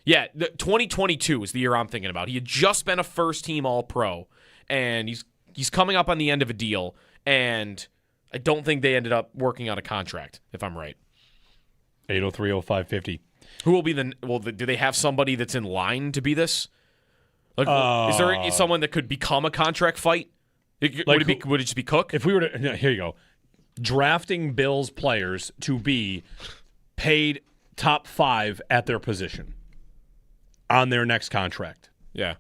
Yeah, 2022 is the year I'm thinking about. He had just been a first-team All-Pro. And he's coming up on the end of a deal, and I don't think they ended up working on a contract, if I'm right. 803-0550. Who will be do they have somebody that's in line to be this? Like, is there someone that could become a contract fight? Would it just be Cook? If we were to, no, here you go, drafting Bills players to be paid top 5 at their position on their next contract. Yeah.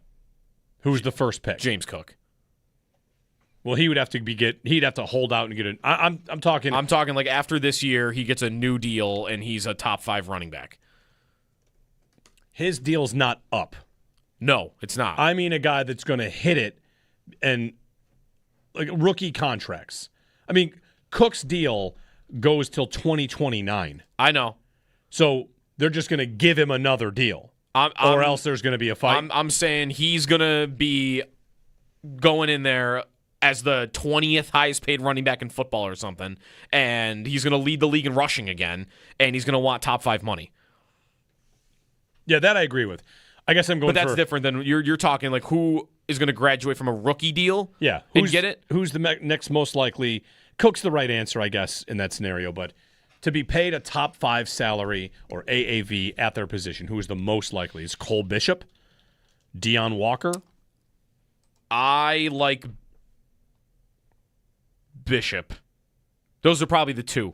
Who's the first pick? James Cook. Well, he'd have to hold out and get an. I'm talking like after this year, he gets a new deal and he's a top 5 running back. His deal's not up. No, it's not. I mean a guy that's going to hit it and like rookie contracts. I mean, Cook's deal goes till 2029. I know. So they're just going to give him another deal. Or else there's going to be a fight. I'm saying he's going to be going in there as the 20th highest paid running back in football or something, and he's going to lead the league in rushing again, and he's going to want top 5 money. Yeah, that I agree with. I guess I'm going. But that's different than you're talking like who is going to graduate from a rookie deal. Yeah, and get it. Who's the next most likely? Cook's the right answer, I guess, in that scenario. But to be paid a top 5 salary or AAV at their position, who is the most likely? Is Cole Bishop, Deion Walker? I like Bishop. Those are probably the 2.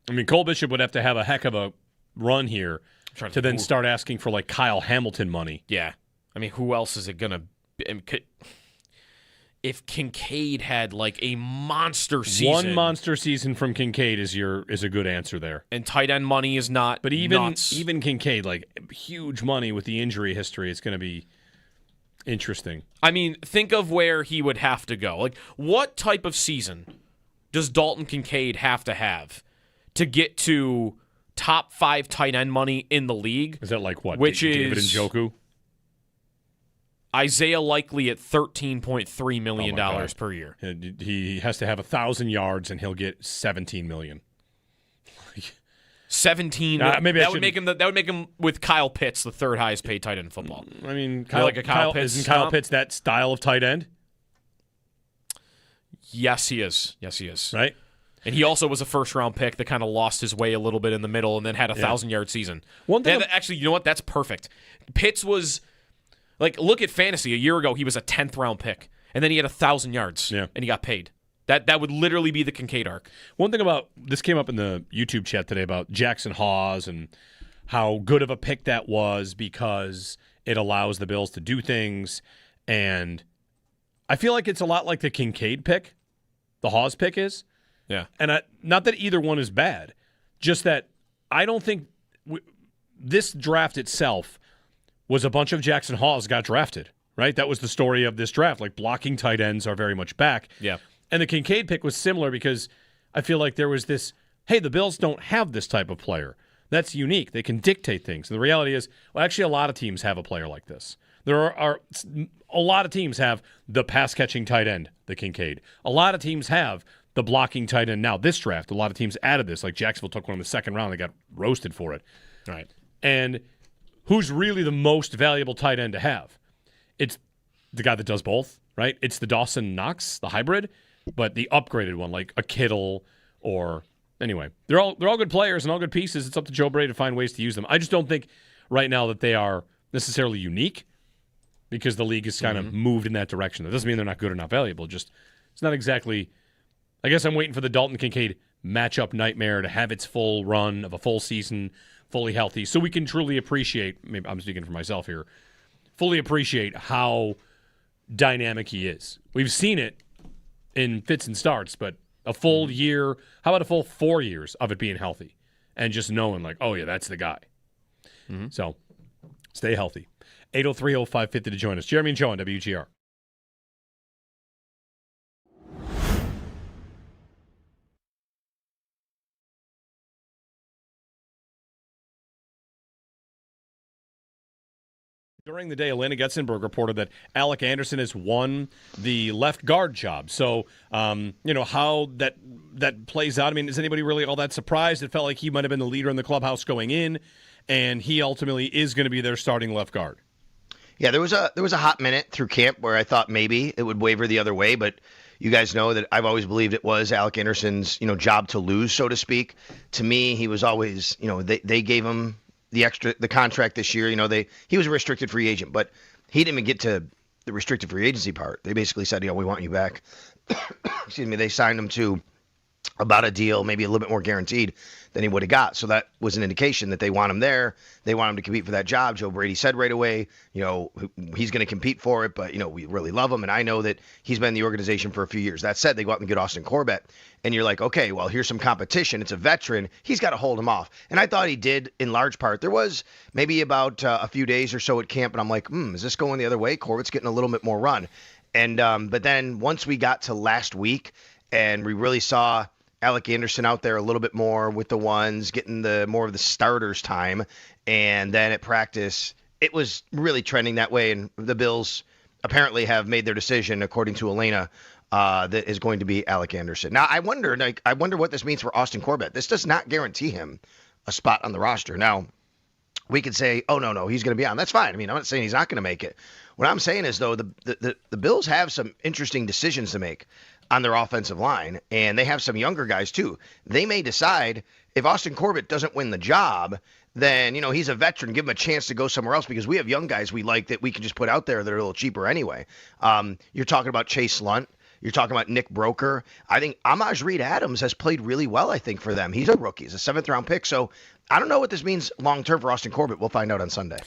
I mean, Cole Bishop would have to have a heck of a run here to then start asking for like Kyle Hamilton money. Yeah. I mean, who else is it going to be? If Kincaid had like a monster season. One monster season from Kincaid is a good answer there. And tight end money is not But even nuts. Kincaid, like huge money with the injury history, it's going to be interesting. I mean, think of where he would have to go. Like, what type of season does Dalton Kincaid have to get to top 5 tight end money in the league? Is that like what? Which David is Njoku? Isaiah Likely at $13.3 million per year. He has to have 1,000 yards, and he'll get $17 million. 17. Maybe that would make him with Kyle Pitts the 3rd highest paid tight end in football. I mean, Kyle Pitts. Isn't Kyle Pitts that style of tight end? Yes, he is. Yes, he is. Right. And he also was a first-round pick that kind of lost his way a little bit in the middle and then had a 1,000-yard season. Actually, you know what? That's perfect. Pitts was, like, look at fantasy. A year ago, he was a 10th-round pick, and then he had 1,000 yards, and he got paid. That would literally be the Kincaid arc. One thing about this came up in the YouTube chat today about Jackson Hawes and how good of a pick that was because it allows the Bills to do things. And I feel like it's a lot like the Kincaid pick, the Hawes pick is. Yeah. And not that either one is bad, just that I don't think this draft itself was a bunch of Jackson Hawes got drafted, right? That was the story of this draft. Like, blocking tight ends are very much back. Yeah. And the Kincaid pick was similar because I feel like there was this, hey, the Bills don't have this type of player. That's unique. They can dictate things. And the reality is, well, actually, a lot of teams have a player like this. There are a lot of teams have the pass-catching tight end, the Kincaid. A lot of teams have the blocking tight end. Now, this draft, a lot of teams added this. Like Jacksonville took one in the 2nd round. They got roasted for it. Right. And who's really the most valuable tight end to have? It's the guy that does both, right? It's the Dawson Knox, the hybrid, but the upgraded one, like a Kittle or anyway. They're all good players and all good pieces. It's up to Joe Brady to find ways to use them. I just don't think right now that they are necessarily unique because the league has kind of moved in that direction. That doesn't mean they're not good or not valuable. Just it's not exactly. I guess I'm waiting for the Dalton Kincaid matchup nightmare to have its full run of a full season, fully healthy, so we can truly appreciate, maybe I'm speaking for myself here, fully appreciate how dynamic he is. We've seen it in fits and starts, but a full year, how about a full 4 years of it being healthy and just knowing like, oh yeah, that's the guy. So stay healthy. 803-0550 to join us. Jeremy and Joe on WGR. During the day, Elena Getzenberg reported that Alec Anderson has won the left guard job. So, how that plays out. I mean, is anybody really all that surprised? It felt like he might have been the leader in the clubhouse going in, and he ultimately is going to be their starting left guard. Yeah, there was a hot minute through camp where I thought maybe it would waver the other way, but you guys know that I've always believed it was Alec Anderson's, job to lose, so to speak. To me, he was always, they gave him the contract this year. He was a restricted free agent, but he didn't even get to the restricted free agency part. They basically said, we want you back. Excuse me. They signed him to about a deal, maybe a little bit more guaranteed than he would have got. So that was an indication that they want him there. They want him to compete for that job. Joe Brady said right away, he's going to compete for it, but, we really love him. And I know that he's been in the organization for a few years. That said, they go out and get Austin Corbett. And you're like, okay, well, here's some competition. It's a veteran. He's got to hold him off. And I thought he did in large part. There was maybe about a few days or so at camp, and I'm like, is this going the other way? Corbett's getting a little bit more run. And but then once we got to last week and we really saw Alec Anderson out there a little bit more with the ones, getting more of the starters time. And then at practice, it was really trending that way. And the Bills apparently have made their decision, according to Elena, that is going to be Alec Anderson. Now, I wonder what this means for Austin Corbett. This does not guarantee him a spot on the roster. Now, we could say, oh, no, he's going to be on. That's fine. I mean, I'm not saying he's not going to make it. What I'm saying is, though, the Bills have some interesting decisions to make on their offensive line, and they have some younger guys too. They may decide if Austin Corbett doesn't win the job, then, he's a veteran, give him a chance to go somewhere else, because we have young guys we like that we can just put out there that are a little cheaper anyway. You're talking about Chase Lunt. You're talking about Nick Broker. I think Amaj Reed Adams has played really well, I think, for them. He's a rookie. He's a 7th-round pick. So I don't know what this means long-term for Austin Corbett. We'll find out on Sunday.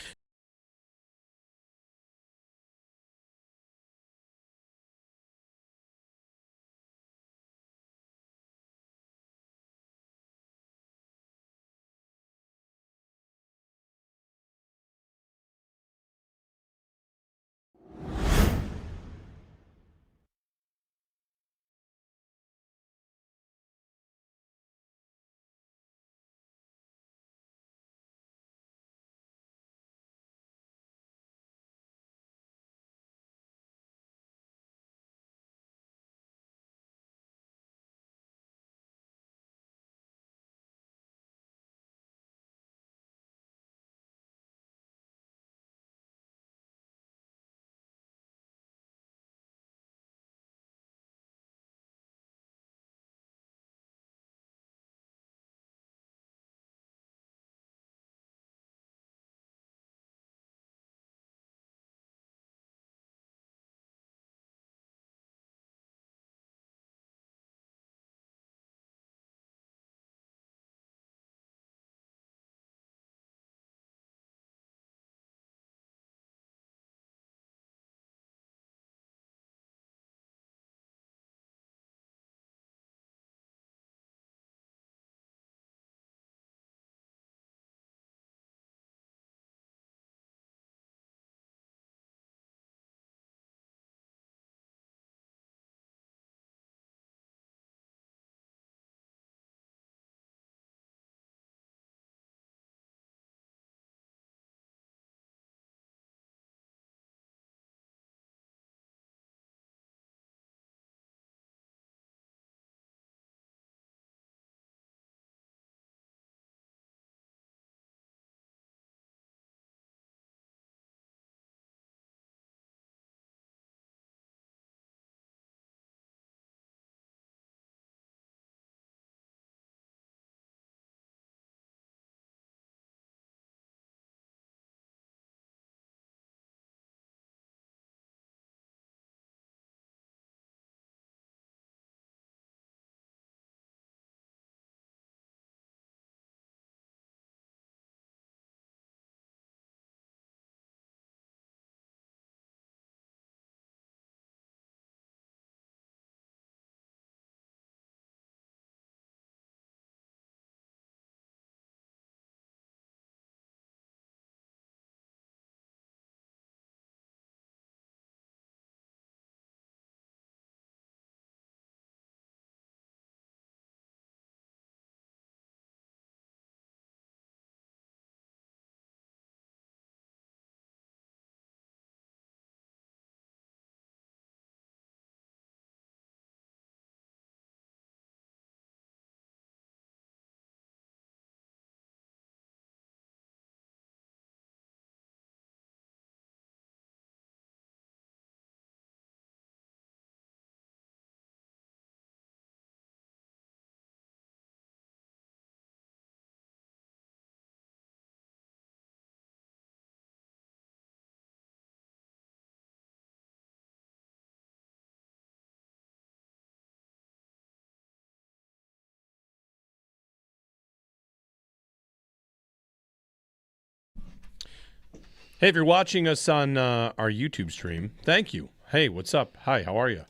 Hey, if you're watching us on our YouTube stream, thank you. Hey, what's up? Hi, how are you?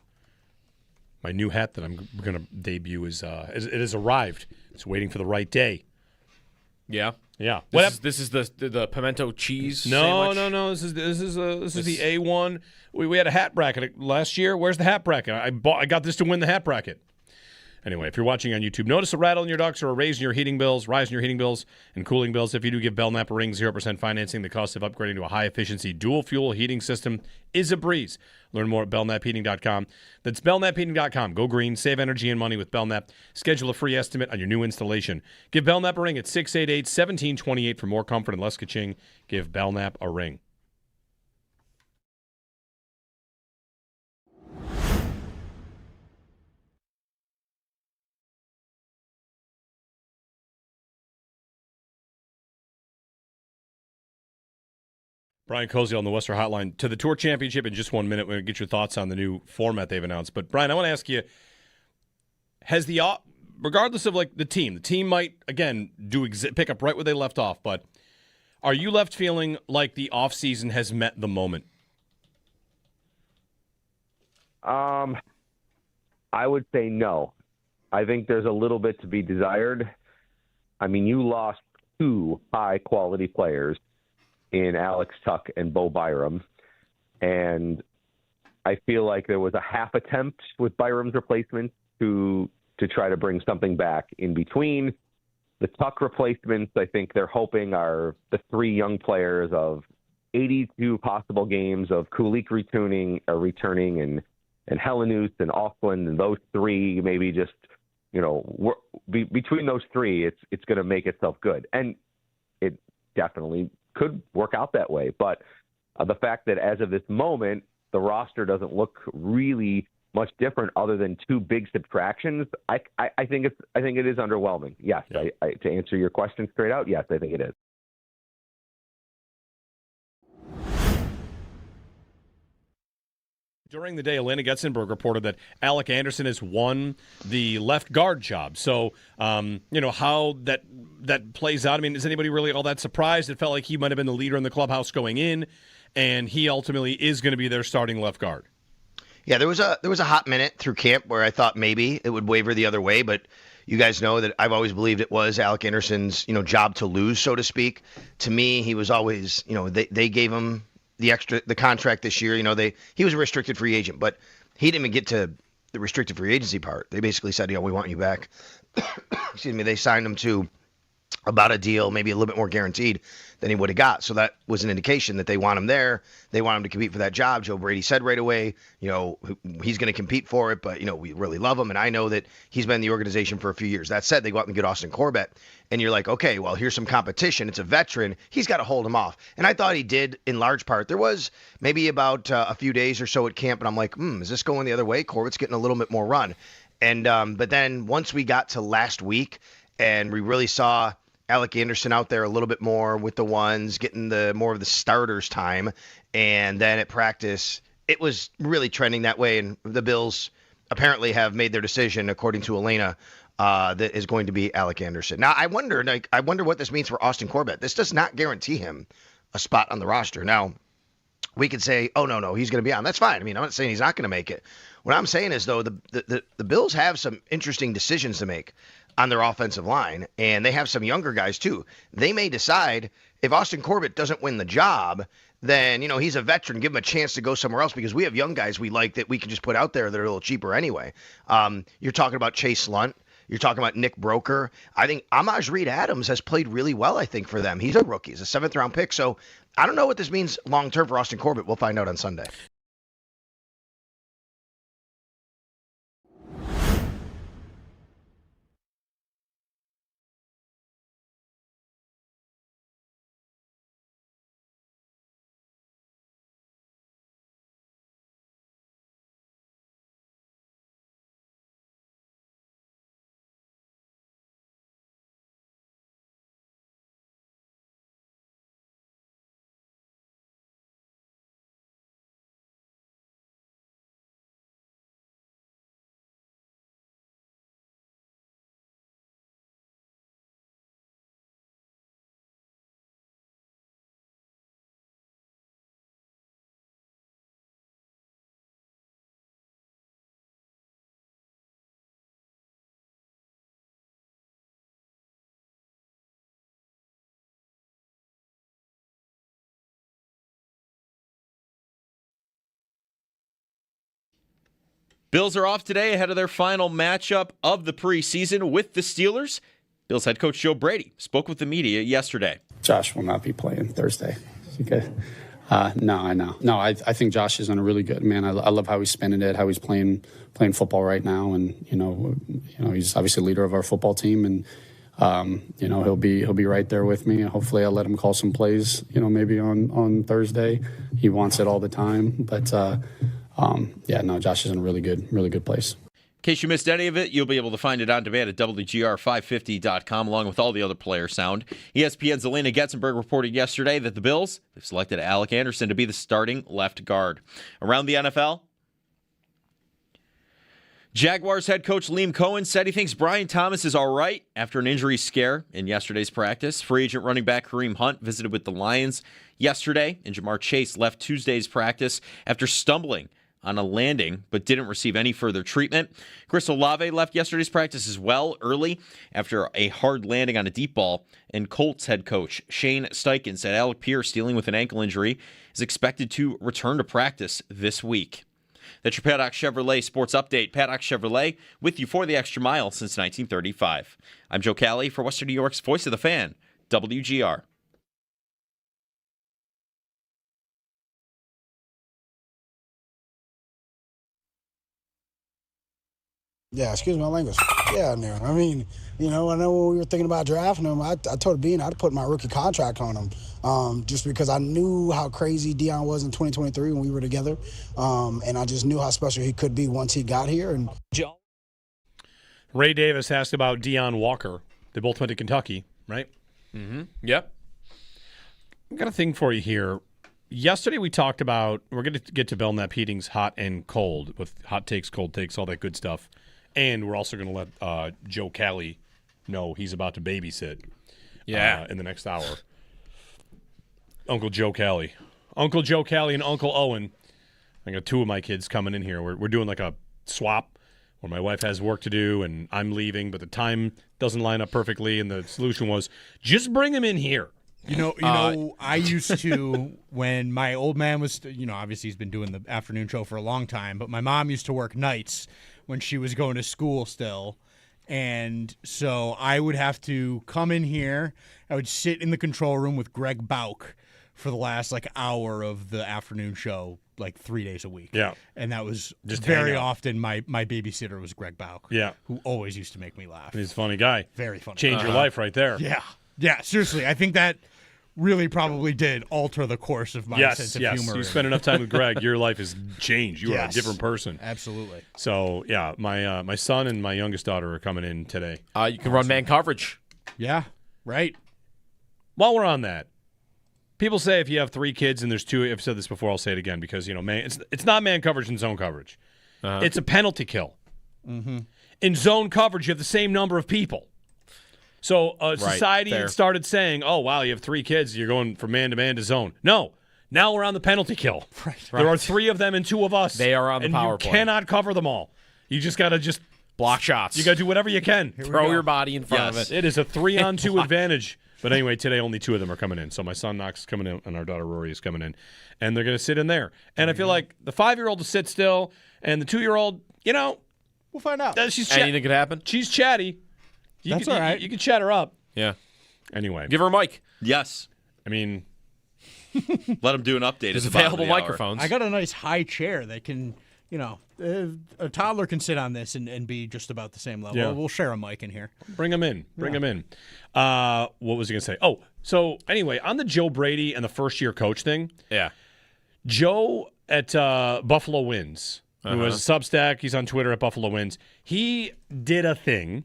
My new hat that I'm going to debut it has arrived. It's waiting for the right day. Yeah. Yeah. This is the pimento cheese No, sandwich? no. This is the A1. We had a hat bracket last year. Where's the hat bracket? I got this to win the hat bracket. Anyway, if you're watching on YouTube, notice a rattle in your ducts or a rise in your heating bills and cooling bills. If you do, give Belknap a ring. 0% financing. The cost of upgrading to a high-efficiency dual-fuel heating system is a breeze. Learn more at belknapheating.com. That's belknapheating.com. Go green. Save energy and money with Belknap. Schedule a free estimate on your new installation. Give Belknap a ring at 688-1728 for more comfort and less ka-ching. Give Belknap a ring. Brian Cozy on the Western Hotline. To the Tour Championship in just 1 minute. We're going to get your thoughts on the new format they've announced. But, Brian, I want to ask you, regardless of the team might, again, pick up right where they left off, but are you left feeling like the offseason has met the moment? I would say no. I think there's a little bit to be desired. I mean, you lost 2 high-quality players in Alex Tuck and Bo Byram. And I feel like there was a half attempt with Byram's replacement to try to bring something back in between. The Tuck replacements, I think they're hoping, are the 3 young players of 82 possible games of Kulik returning and Hellenus and Auckland, and those 3 maybe just, between those 3, it's going to make itself good. And it definitely could work out that way. But the fact that as of this moment, the roster doesn't look really much different other than 2 big subtractions, I think it is underwhelming. Yes, yeah. To answer your question straight out, yes, I think it is. During the day, Elena Getzenberg reported that Alec Anderson has won the left guard job. So, how that plays out. I mean, is anybody really all that surprised? It felt like he might have been the leader in the clubhouse going in, and he ultimately is going to be their starting left guard. Yeah, there was a hot minute through camp where I thought maybe it would waver the other way, but you guys know that I've always believed it was Alec Anderson's, job to lose, so to speak. To me, he was always, they gave him the contract this year. He was a restricted free agent, but he didn't even get to the restricted free agency part. They basically said, we want you back. Excuse me. They signed him to about a deal, maybe a little bit more guaranteed than he would have got. So that was an indication that they want him there. They want him to compete for that job. Joe Brady said right away, he's going to compete for it, but, we really love him. And I know that he's been in the organization for a few years. That said, they go out and get Austin Corbett. And you're like, okay, well, here's some competition. It's a veteran. He's got to hold him off. And I thought he did in large part. There was maybe about a few days or so at camp, and I'm like, is this going the other way? Corbett's getting a little bit more run. And but then once we got to last week and we really saw Alec Anderson out there a little bit more with the ones, getting more of the starters time. And then at practice, it was really trending that way. And the Bills apparently have made their decision, according to Elena, that is going to be Alec Anderson. Now, I wonder what this means for Austin Corbett. This does not guarantee him a spot on the roster. Now, we could say, oh, no, he's going to be on. That's fine. I mean, I'm not saying he's not going to make it. What I'm saying is, though, the Bills have some interesting decisions to make on their offensive line, and they have some younger guys, too. They may decide if Austin Corbett doesn't win the job, then, he's a veteran. Give him a chance to go somewhere else because we have young guys we like that we can just put out there that are a little cheaper anyway. You're talking about Chase Lunt. You're talking about Nick Broker. I think Amaj Reed Adams has played really well, I think, for them. He's a rookie. He's a 7th-round pick. So I don't know what this means long-term for Austin Corbett. We'll find out on Sunday. Bills are off today ahead of their final matchup of the preseason with the Steelers. Bills head coach Joe Brady spoke with the media yesterday. Josh will not be playing Thursday. Okay. No, I know. No, I think Josh is done a really good, man. I love how he's spending it, how he's playing football right now, and he's obviously leader of our football team, and he'll be right there with me. Hopefully, I'll let him call some plays, maybe on Thursday. He wants it all the time, but Josh is in a really good place. In case you missed any of it, you'll be able to find it on demand at WGR550.com, along with all the other player sound. ESPN's Elena Getzenberg reported yesterday that the Bills have selected Alec Anderson to be the starting left guard. Around the NFL, Jaguars head coach Liam Cohen said he thinks Brian Thomas is all right after an injury scare in yesterday's practice. Free agent running back Kareem Hunt visited with the Lions yesterday, and Jamar Chase left Tuesday's practice after stumbling on a landing, but didn't receive any further treatment. Chris Olave left yesterday's practice as well early after a hard landing on a deep ball, and Colts head coach Shane Steichen said Alec Pierce, dealing with an ankle injury, is expected to return to practice this week. That's your Paddock Chevrolet Sports Update. Paddock Chevrolet with you for the extra mile since 1935. I'm Joe Cali for Western New York's Voice of the Fan, WGR. Yeah, excuse my language. Yeah, man. I mean, I know when we were thinking about drafting him, I told Bean I'd put my rookie contract on him just because I knew how crazy Deion was in 2023 when we were together, and I just knew how special he could be once he got here. And Ray Davis asked about Deion Walker. They both went to Kentucky, right? Mm-hmm. Yep. I've got a thing for you here. Yesterday we talked about, we're going to get to Belknap Heating's hot and cold with hot takes, cold takes, all that good stuff. And we're also going to let Joe Cali know he's about to babysit in the next hour. Uncle Joe Cali. Uncle Joe Cali and Uncle Owen. I got two of my kids coming in here. We're doing like a swap where my wife has work to do and I'm leaving, but the time doesn't line up perfectly, and the solution was just bring him in here. I used to, when my old man was, obviously he's been doing the afternoon show for a long time, but my mom used to work nights when she was going to school still. And so I would have to come in here. I would sit in the control room with Greg Bauk for the last hour of the afternoon show, 3 days a week. Yeah. And that was just very often my babysitter was Greg Bauk. Yeah. Who always used to make me laugh. He's a funny guy. Very funny. Change your life right there. Yeah. Yeah, seriously. I think that really probably did alter the course of my sense of humor. You spend enough time with Greg, your life has changed. You are a different person. Absolutely. So, yeah, my son and my youngest daughter are coming in today. You can run man coverage. Yeah, right. While we're on that, people say if you have 3 kids and there's 2, I've said this before, I'll say it again because, it's not man coverage and zone coverage. Uh-huh. It's a penalty kill. Mm-hmm. In zone coverage, you have the same number of people. So society had started saying, oh, wow, you have 3 kids, you're going from man to zone. No. Now we're on the penalty kill. Right. There are 3 of them and 2 of us. They are on the power play. You cannot cover them all. You just got to block shots. You got to do whatever you can. Throw your body in front of it. It is a 3-on-2 advantage. But anyway, today only 2 of them are coming in. So my son Knox is coming in and our daughter Rory is coming in. And they're going to sit in there. And I feel like the 5-year-old will sit still and the 2-year-old, we'll find out. Anything could happen. She's chatty. That's all right. You can chat her up. Yeah. Anyway. Give her a mic. Yes. I mean, let him do an update. There's available microphones. I got a nice high chair that can, a toddler can sit on this and be just about the same level. Yeah. We'll share a mic in here. Bring him in. Bring him in. What was he going to say? Oh, so anyway, on the Joe Brady and the first-year coach thing. Yeah. Joe at Buffalo Wins, who has a Substack. He's on Twitter at Buffalo Wins. He did a thing,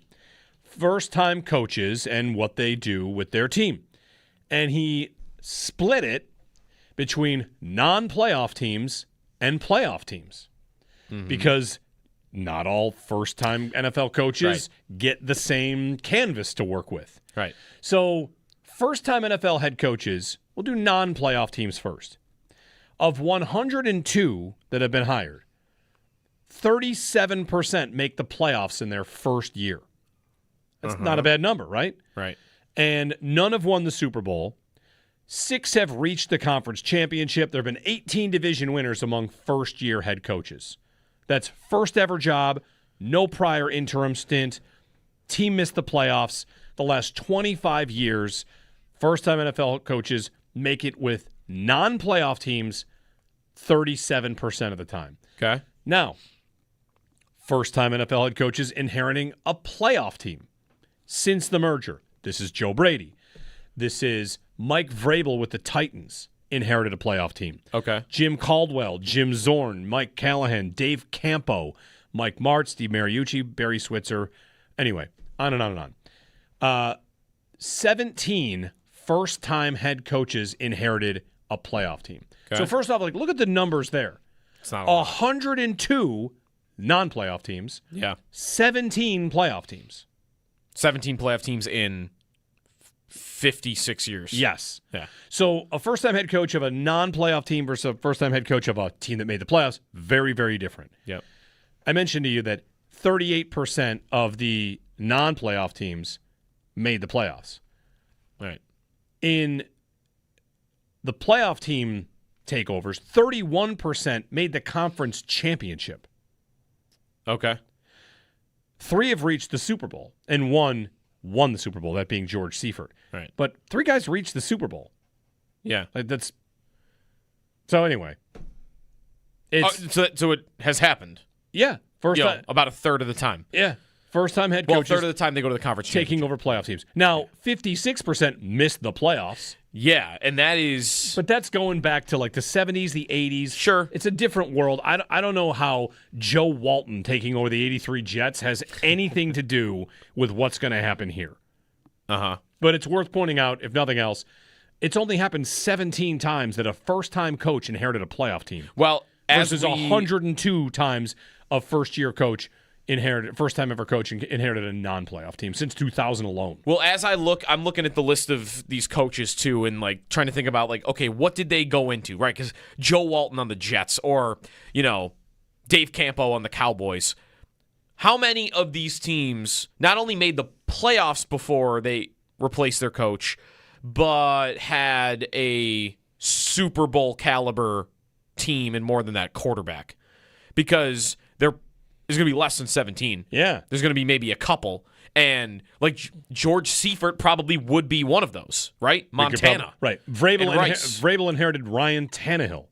first-time coaches and what they do with their team. And he split it between non-playoff teams and playoff teams. Mm-hmm. Because not all first-time NFL coaches get the same canvas to work with. Right. So first-time NFL head coaches, we'll do non-playoff teams first. Of 102 that have been hired, 37% make the playoffs in their first year. That's not a bad number, right? Right. And none have won the Super Bowl. 6 have reached the conference championship. There have been 18 division winners among first-year head coaches. That's first ever job, no prior interim stint. Team missed the playoffs the last 25 years. First-time NFL coaches make it with non-playoff teams 37% of the time. Okay. Now, first-time NFL head coaches inheriting a playoff team since the merger. This is Joe Brady. This is Mike Vrabel with the Titans, inherited a playoff team. Okay. Jim Caldwell, Jim Zorn, Mike Callahan, Dave Campo, Mike Martz, Steve Mariucci, Barry Switzer. Anyway, on and on and on. 17 first-time head coaches inherited a playoff team. Okay. So first off, look at the numbers there. It's not a lot. 102 non-playoff teams. Yeah. 17 playoff teams. 17 playoff teams in 56 years. Yes. Yeah. So a first-time head coach of a non-playoff team versus a first-time head coach of a team that made the playoffs, very, very different. Yep. I mentioned to you that 38% of the non-playoff teams made the playoffs. Right. In the playoff team takeovers, 31% made the conference championship. Okay. 3 have reached the Super Bowl, and 1 won the Super Bowl, that being George Seifert. Right. But 3 guys reached the Super Bowl. Yeah. That's so anyway. It's so it has happened. Yeah. First time, about a third of the time. Yeah. First-time head Well, a coaches third of the time they go to the conference taking over playoff teams. Now, 56% missed the playoffs. Yeah, and that is... But that's going back to the 70s, the 80s. Sure. It's a different world. I don't know how Joe Walton taking over the 83 Jets has anything to do with what's going to happen here. Uh-huh. But it's worth pointing out, if nothing else, it's only happened 17 times that a first-time coach inherited a playoff team. Well, versus 102 times a first-year coach first-time ever coach inherited a non-playoff team since 2000 alone. Well, as I'm looking at the list of these coaches too, and trying to think about okay, what did they go into, right? Because Joe Walton on the Jets, or Dave Campo on the Cowboys. How many of these teams not only made the playoffs before they replaced their coach, but had a Super Bowl caliber team, and more than that, quarterback? Because there's going to be less than 17. Yeah. There's going to be maybe a couple. And George Seifert probably would be one of those, right? Montana. Right. Vrabel inherited Ryan Tannehill.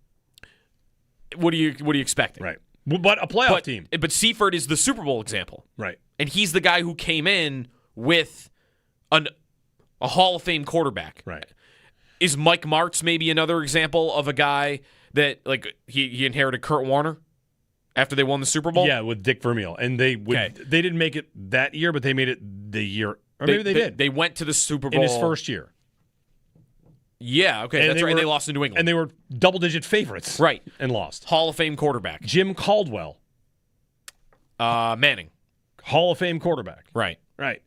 What are you expecting? Right. But a playoff team. But Seifert is the Super Bowl example. Right. And he's the guy who came in with a Hall of Fame quarterback. Right. Is Mike Martz maybe another example of a guy that he inherited Kurt Warner after they won the Super Bowl? Yeah, with Dick Vermeil. And they didn't make it that year, but they made it the year. Or maybe they did. They went to the Super Bowl. In his first year. Yeah, okay, that's right. They lost in New England. And they were double-digit favorites. Right. And lost. Hall of Fame quarterback. Jim Caldwell. Manning. Hall of Fame quarterback. Right. Right.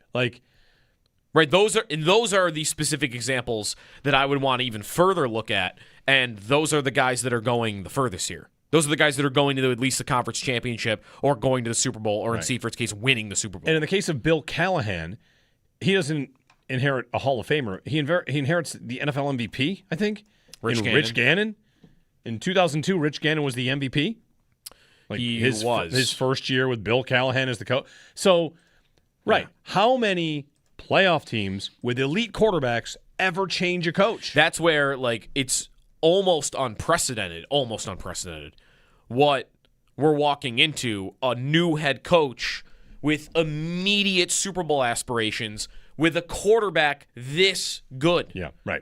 Right, those are the specific examples that I would want to even further look at, and those are the guys that are going the furthest here. Those are the guys that are going to at least the conference championship, or going to the Super Bowl, or in Seifert's case, winning the Super Bowl. And in the case of Bill Callahan, he doesn't inherit a Hall of Famer. He inherits the NFL MVP, I think. Rich Gannon. In 2002, Rich Gannon was the MVP. His first year with Bill Callahan as the coach. So, right, how many playoff teams with elite quarterbacks ever change a coach? That's where it's almost unprecedented what we're walking into, a new head coach with immediate Super Bowl aspirations with a quarterback this good. Yeah, right.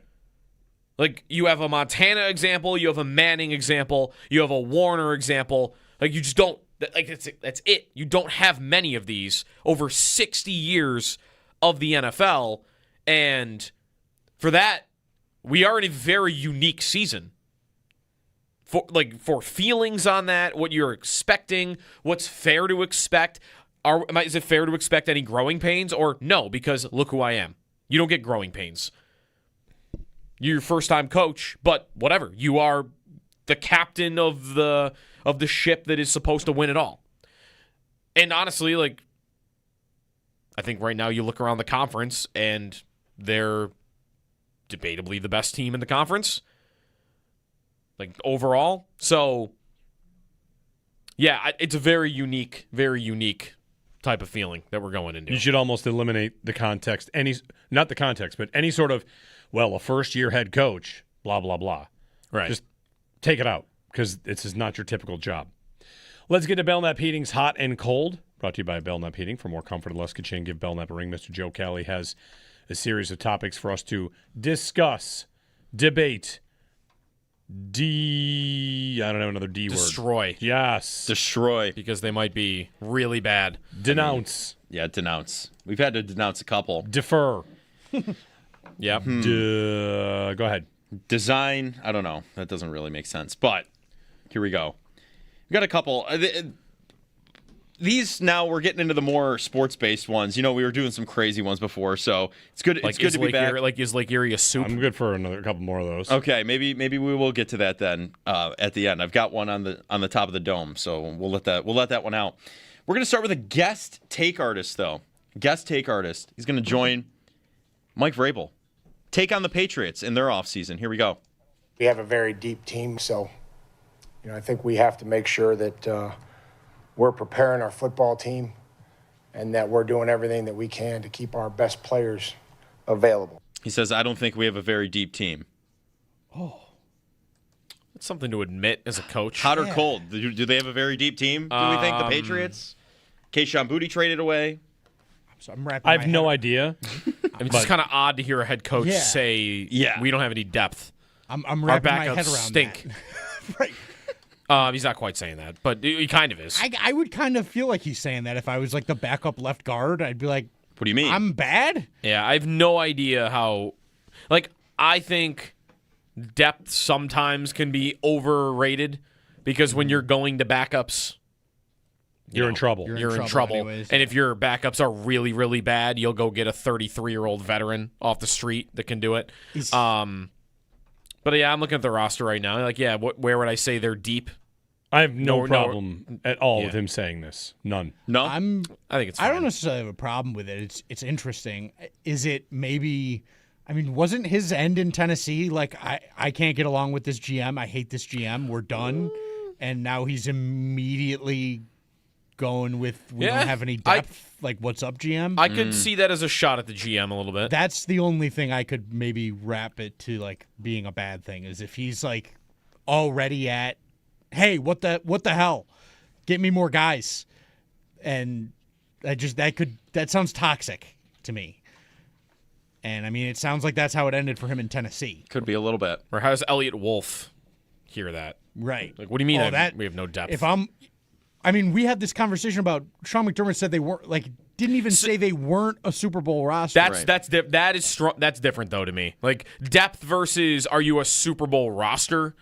You have a Montana example, you have a Manning example, you have a Warner example. You just don't that's it. You don't have many of these over 60 years of the NFL, and for that, we are in a very unique season. For feelings on that, what you're expecting, what's fair to expect. Is it fair to expect any growing pains, or no? Because look who I am. You don't get growing pains. You're your first-time coach, but whatever. You are the captain of the ship that is supposed to win it all. And honestly, I think right now you look around the conference and they're debatably the best team in the conference, overall. So Yeah, it's a very unique type of feeling that we're going into. You should almost eliminate the context. Not the context, but any sort of, a first-year head coach, blah, blah, blah. Right. Just take it out because this is not your typical job. Let's get to Belknap Heating's Hot and Cold, brought to you by Belknap Heating. For more comfort and less ka-ching, give Belknap a ring. Mr. Joe Kelly has a series of topics for us to discuss, debate, I don't have another D word. Destroy. Yes. Destroy. Because they might be really bad. Denounce. Denounce. We've had to denounce a couple. Defer. Yep. Go ahead. Design. I don't know. That doesn't really make sense. But here we go. We've got a couple. These now we're getting into the more sports-based ones. We were doing some crazy ones before, so it's good. It's good to be back. Is Lake Erie a soup? I'm good for a couple more of those. Okay, maybe we will get to that then at the end. I've got one on the top of the dome, so we'll let that one out. We're gonna start with a guest take artist though. Guest take artist. He's gonna join Mike Vrabel. Take on the Patriots in their offseason. Here we go. We have a very deep team, so I think we have to make sure that we're preparing our football team and that we're doing everything that we can to keep our best players available. He says, I don't think we have a very deep team. Oh. That's something to admit as a coach. Hot or cold? Do they have a very deep team, do we think, the Patriots? Keyshawn Boutte traded away. So I'm wrapping I have no idea. It's just kind of odd to hear a head coach say, we don't have any depth. I'm wrapping my head around stink. that. Right. He's not quite saying that, but he kind of is. I would kind of feel like he's saying that if I was like the backup left guard. I'd be like, what do you mean? I'm bad? Yeah, I have no idea how. I think depth sometimes can be overrated because when you're going to backups, you're in trouble. You're in trouble. Anyways, and if your backups are really, really bad, you'll go get a 33-year-old veteran off the street that can do it. But I'm looking at the roster right now. Where would I say they're deep? I have no problem at all with him saying this. None. No? I think it's fine. I don't necessarily have a problem with it. It's interesting. Is it maybe wasn't his end in Tennessee like I can't get along with this GM. I hate this GM. We're done. And now he's immediately going with we don't have any depth. What's up, GM? I could see that as a shot at the GM a little bit. That's the only thing I could maybe wrap it to being a bad thing is if he's already at, hey, what the hell? Get me more guys. And that sounds toxic to me. And it sounds like that's how it ended for him in Tennessee. Could be a little bit. Or how does Elliott Wolf hear that? Right. What do you mean we have no depth? We had this conversation about Sean McDermott said they weren't didn't even say they weren't a Super Bowl roster. That is strong. That's different though to me. Depth versus are you a Super Bowl roster?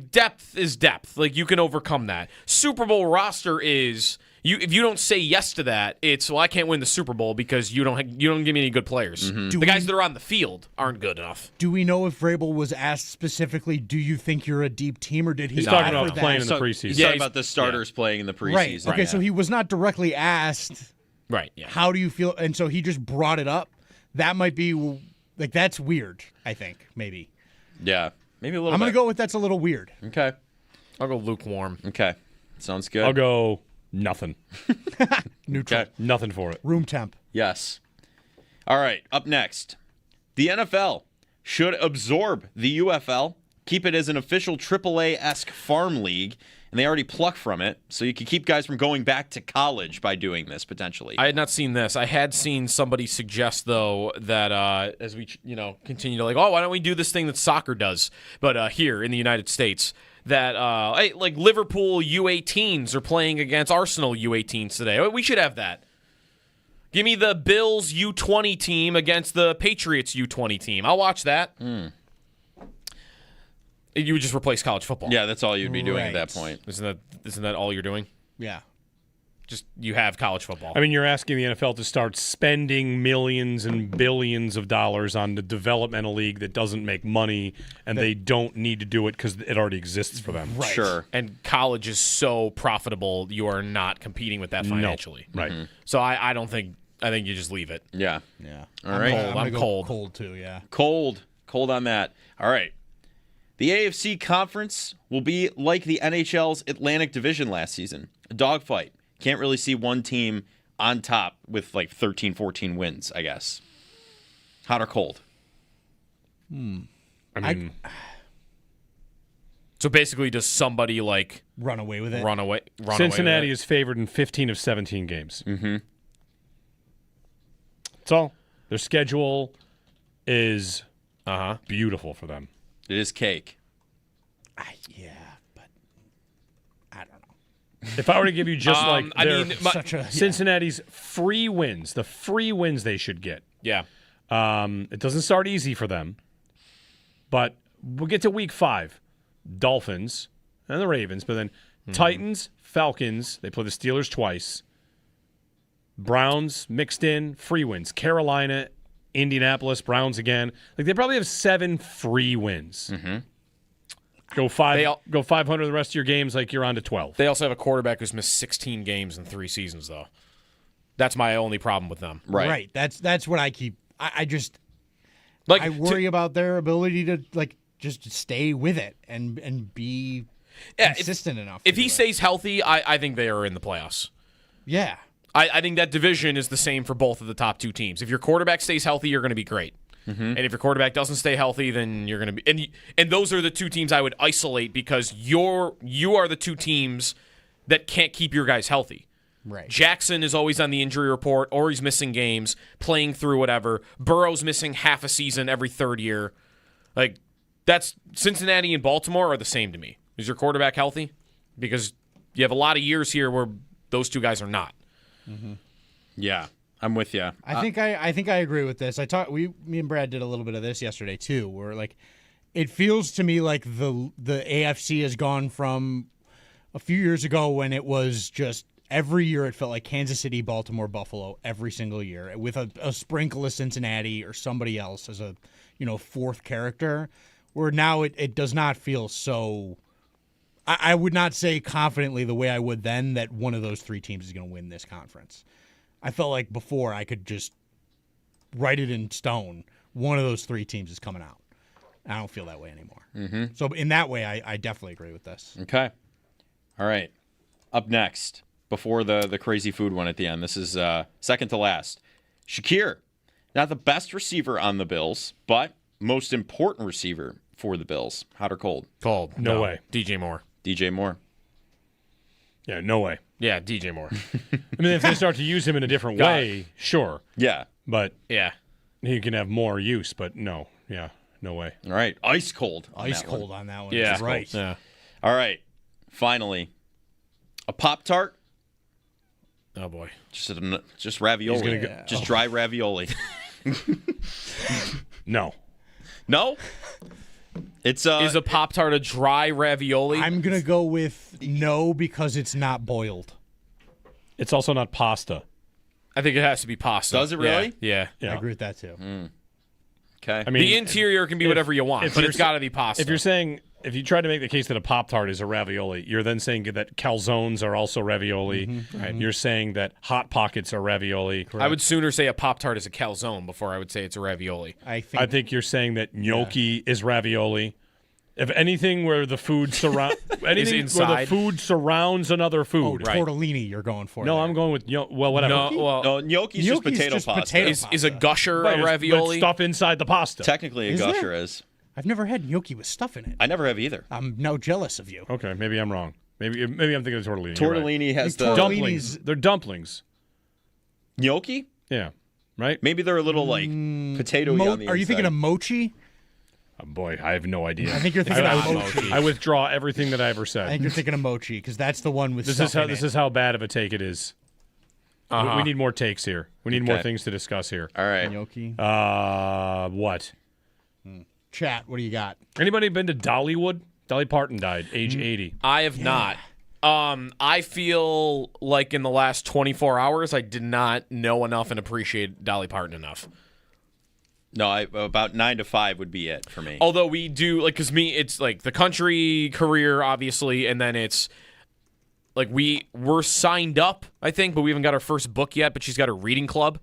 Depth is depth. You can overcome that. Super Bowl roster is if you don't say yes to that, it's I can't win the Super Bowl because you don't give me any good players. Mm-hmm. The guys that are on the field aren't good enough. Do we know if Vrabel was asked specifically, do you think you're a deep team, or did he? He's talking about playing in the preseason. He's talking about the starters playing in the preseason. Right. Okay, so he was not directly asked. Right. Yeah. How do you feel? And so he just brought it up. That might be that's weird. I think maybe. Yeah. Maybe a little. I'm gonna go with that's a little weird. Okay. I'll go lukewarm. Okay. Sounds good. I'll go nothing. Neutral. Okay. Nothing for it. Room temp. Yes. All right. Up next, the NFL should absorb the UFL, keep it as an official AAA-esque farm league, and they already pluck from it, so you can keep guys from going back to college by doing this potentially. I had not seen this. I had seen somebody suggest though that as we continue to why don't we do this thing that soccer does, but here in the United States. That Liverpool U18s are playing against Arsenal U18s today. We should have that. Give me the Bills U20 team against the Patriots U20 team. I'll watch that. You would just replace college football. Yeah, that's all you'd be doing at that point. Isn't that all you're doing? Yeah. Just you have college football. You're asking the NFL to start spending millions and billions of dollars on the developmental league that doesn't make money, and they don't need to do it because it already exists for them. Right. Sure. And college is so profitable, you are not competing with that financially. No. Right. Mm-hmm. So I don't think. I think you just leave it. Yeah. Yeah. All right. I'm cold. Cold too. Yeah. Cold on that. All right. The AFC Conference will be like the NHL's Atlantic Division last season. A dogfight. Can't really see one team on top with like 13, 14 wins, I guess. Hot or cold? I mean, So basically, does somebody like run away with it? Run away Cincinnati with it? is favored in 15 of 17 games. Mm-hmm. That's all. Their schedule is beautiful for them. It is cake. Yeah, but I don't know. If I were to give you just Cincinnati's free wins, the free wins they should get. Yeah. It doesn't start easy for them, but we'll get to week 5. Dolphins and the Ravens, but then Titans, Falcons, they play the Steelers twice. Browns mixed in, free wins. Carolina, Indianapolis, Browns again. Like they probably have 7 free wins. Mm-hmm. Go 500 the rest of your games like you're on to 12. They also have a quarterback who's missed 16 games in 3 seasons, though. That's my only problem with them. Right. That's what I keep. I just I worry about their ability to just stay with it and be consistent enough. If he stays healthy, I think they are in the playoffs. Yeah. I think that division is the same for both of the top 2 teams. If your quarterback stays healthy, you're going to be great. Mm-hmm. And if your quarterback doesn't stay healthy, then you're going to be and those are the 2 teams I would isolate because you are the 2 teams that can't keep your guys healthy. Right. Jackson is always on the injury report, or he's missing games, playing through whatever. Burrow's missing half a season every 3rd year. Like that's Cincinnati and Baltimore are the same to me. Is your quarterback healthy? Because you have a lot of years here where those 2 guys are not. Mm-hmm. Yeah, I'm with you. I think I agree with this. Me and Brad did a little bit of this yesterday too, where it feels to me like the AFC has gone from a few years ago when it was just every year it felt like Kansas City, Baltimore, Buffalo every single year with a sprinkle of Cincinnati or somebody else as a 4th character. Where now it does not feel so. I would not say confidently the way I would then that one of those 3 teams is going to win this conference. I felt like before I could just write it in stone. One of those 3 teams is coming out. I don't feel that way anymore. Mm-hmm. So in that way, I definitely agree with this. Okay. All right. Up next, before the crazy food one at the end, this is second to last. Shakir, not the best receiver on the Bills, but most important receiver for the Bills. Hot or cold? Cold. No way. DJ Moore. DJ Moore. Yeah, no way. Yeah, DJ Moore. I mean, if they start to use him in a different way, sure. Yeah. But yeah, he can have more use, but no. Yeah, no way. All right. Ice cold. Ice cold on that one. Yeah. Right. Yeah. All right. Finally, a Pop-Tart. Oh, boy. Just ravioli. Just dry ravioli. No. No? It's Is a Pop-Tart a dry ravioli? I'm going to go with no because it's not boiled. It's also not pasta. I think it has to be pasta. Does it really? Yeah. I agree with that too. Okay. I mean, the interior can be whatever you want, but it's got to be pasta. If you try to make the case that a Pop-Tart is a ravioli, you're then saying that calzones are also ravioli. Mm-hmm. Right? You're saying that Hot Pockets are ravioli. I would sooner say a Pop-Tart is a calzone before I would say it's a ravioli. I think you're saying that gnocchi is ravioli. If anything where the food surrounds where the food surrounds another food. Tortellini you're going for. No, I'm going with whatever. No, gnocchi's just potato pasta. Is a gusher Right, a ravioli? but stuff inside the pasta. Technically, a gusher is. I've never had gnocchi with stuff in it. I never have either. I'm now jealous of you. Okay, maybe I'm wrong. Maybe I'm thinking of tortellini. You're right. Tortellini has the dumplings. They're dumplings. Gnocchi? Yeah. Right? Maybe they're a little potato-y on the Are you inside. thinking of mochi? Oh, boy, I have no idea. I think you're thinking of mochi. I withdraw everything that I ever said. I think you're thinking of mochi because that's the one with This stuff is how bad of a take it is. We need more takes here. We need more things to discuss here. All right. Gnocchi. What? Chat, what do you got? Anybody been to Dollywood? Dolly Parton died, age 80. I have not. I feel like in the last 24 hours, I did not know enough and appreciate Dolly Parton enough. No, about 9 to 5 would be it for me. Although we do, because me, it's like the country career, obviously, and then it's like we're signed up, I think, but we haven't got our first book yet, but she's got a reading club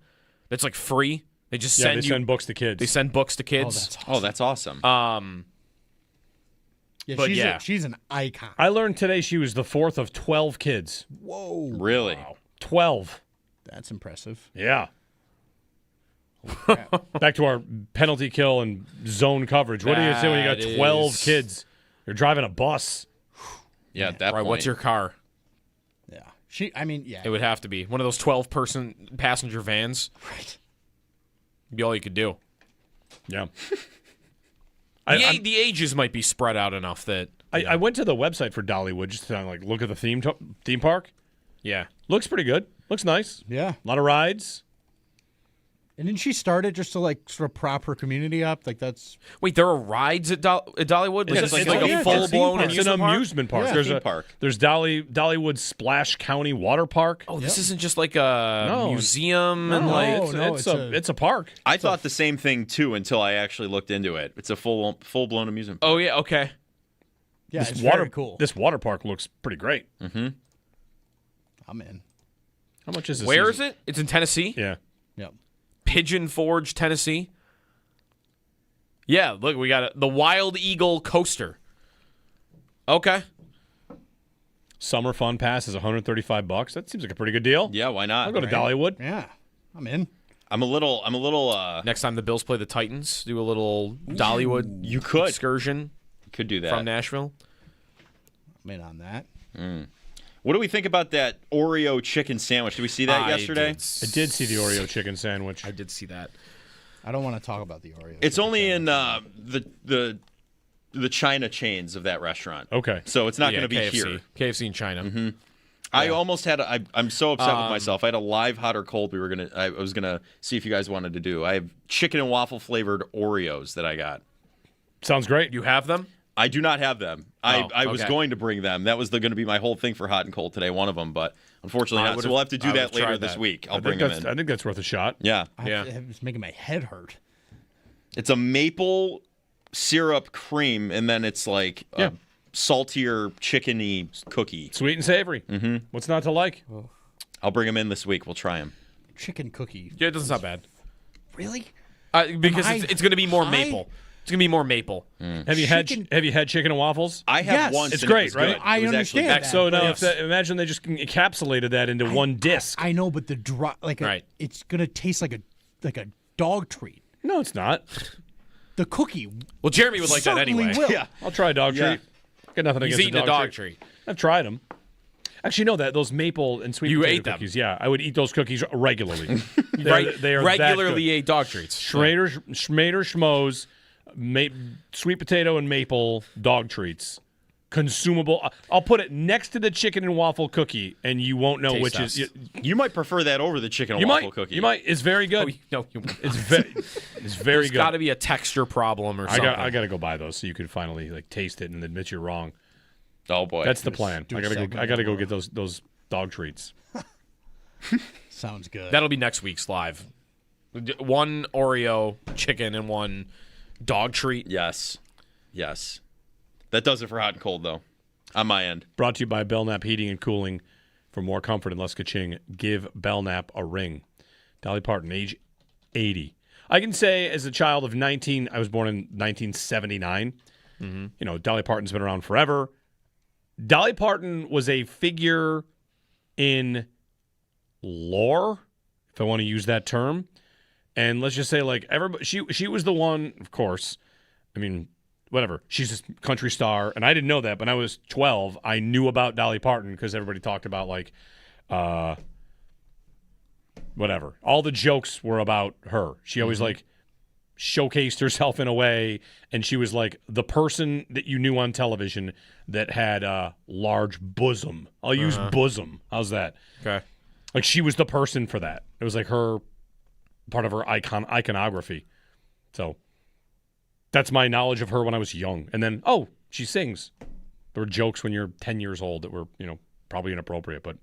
that's like free. They just send send books to kids. They send books to kids. Oh, that's awesome. Yeah, But she's an icon. I learned today she was the fourth of 12 kids. Whoa. Really? Wow. 12. That's impressive. Yeah. Back to our penalty kill and zone coverage. What do you say when you got 12 kids? You're driving a bus. Yeah, at that Right, point. what's your car? Yeah. It would have to be one of those 12-person passenger vans. Right. Be all you could do. Yeah. The ages might be spread out enough that I went to the website for Dollywood just to like look at the theme park. Yeah. Looks pretty good. Looks nice. Yeah. A lot of rides. And didn't she start it just to like sort of prop her community up? Like that's Wait, there are rides at Dollywood? It's Like like a full-blown It's an amusement park. Yeah. There's Theme park. There's Dollywood Splash County Water Park. Oh, this isn't just like a museum and like it's a park. I thought the same thing too until I actually looked into it. It's a full blown amusement park. Oh yeah, okay. yeah, This it's water very cool. This water park looks pretty great. Mm-hmm. I'm in. How much is this? Where is it? It's in Tennessee. Yeah. Yep. Pigeon Forge, Tennessee. Yeah, look, we got the Wild Eagle Coaster. Okay. Summer Fun Pass is $135. That seems like a pretty good deal. Yeah, why not? I'll go to Right? Dollywood. Yeah. I'm in. I'm a little Next time the Bills play the Titans, do a little Dollywood You could. excursion Could do that. from Nashville. I'm in on that. What do we think about that Oreo chicken sandwich? Did we see that yesterday? I did see the Oreo chicken sandwich. I did see that. I don't want to talk about the Oreo. It's only in the China chains of that restaurant. Okay. So it's not Yeah, going to be KFC. here. KFC in China. Mm-hmm. I almost had. I'm so upset with myself. I had a live hot or cold. I was gonna see if you guys wanted to do. I have chicken and waffle flavored Oreos that I got. Sounds great. You have them? I do not have them. I was okay. going to bring them. That was going to be my whole thing for hot and cold today. One of them, but unfortunately not. So we'll have to do that later this week. I'll bring them in. I think that's worth a shot. Yeah. It's making my head hurt. It's a maple syrup cream, and then it's like a saltier chickeny cookie. Sweet and savory. Mm-hmm. What's not to like? I'll bring them in this week. We'll try them. Chicken cookie. Yeah, it doesn't sound bad. Really? Because it's going to be more maple. It's going to be more maple. Have you had chicken and waffles? I have once. It's and it great, was right? good. I It was understand actually that. So now, Yes. imagine they just encapsulated that into one disc. I know, but the it's gonna taste like a dog treat. No, it's not. The cookie. Well, Jeremy would like that certainly anyway. will. Yeah, I'll try a dog treat. Got nothing He's against eating a dog treat. I've tried them. Actually, no, those maple and sweet You potato ate them. cookies. Yeah, I would eat those cookies regularly. Right, they are regularly that ate dog treats. Schmader Schmoes, sweet potato and maple dog treats. Consumable. I'll put it next to the chicken and waffle cookie, and you won't know Taste which test. is. You might prefer that over the chicken and You waffle might. cookie. You might. It's very good. Oh, no, you won't. It's very There's good. got to be a texture problem or something. I got to go buy those so you can finally taste it and admit you're wrong. Oh boy, That's the plan. do I a gotta go. segment I gotta go tomorrow. get those dog treats. Sounds good. That'll be next week's live. One Oreo chicken and one dog treat. Yes. That does it for hot and cold, though. On my end. Brought to you by Belknap Heating and Cooling. For more comfort and less ka-ching, give Belknap a ring. Dolly Parton, age 80. I can say as a child of 19, I was born in 1979. Mm-hmm. You know, Dolly Parton's been around forever. Dolly Parton was a figure in lore, if I want to use that term. And let's just say, everybody, she was the one, of course. I mean, whatever. She's a country star, and I didn't know that. But when I was 12, I knew about Dolly Parton because everybody talked about whatever. All the jokes were about her. She always showcased herself in a way, and she was like the person that you knew on television that had a large bosom. I'll use bosom. How's that? Okay. Like she was the person for that. It was like her part of her iconography. So that's my knowledge of her when I was young. And then, she sings. There were jokes when you're 10 years old that were, probably inappropriate, but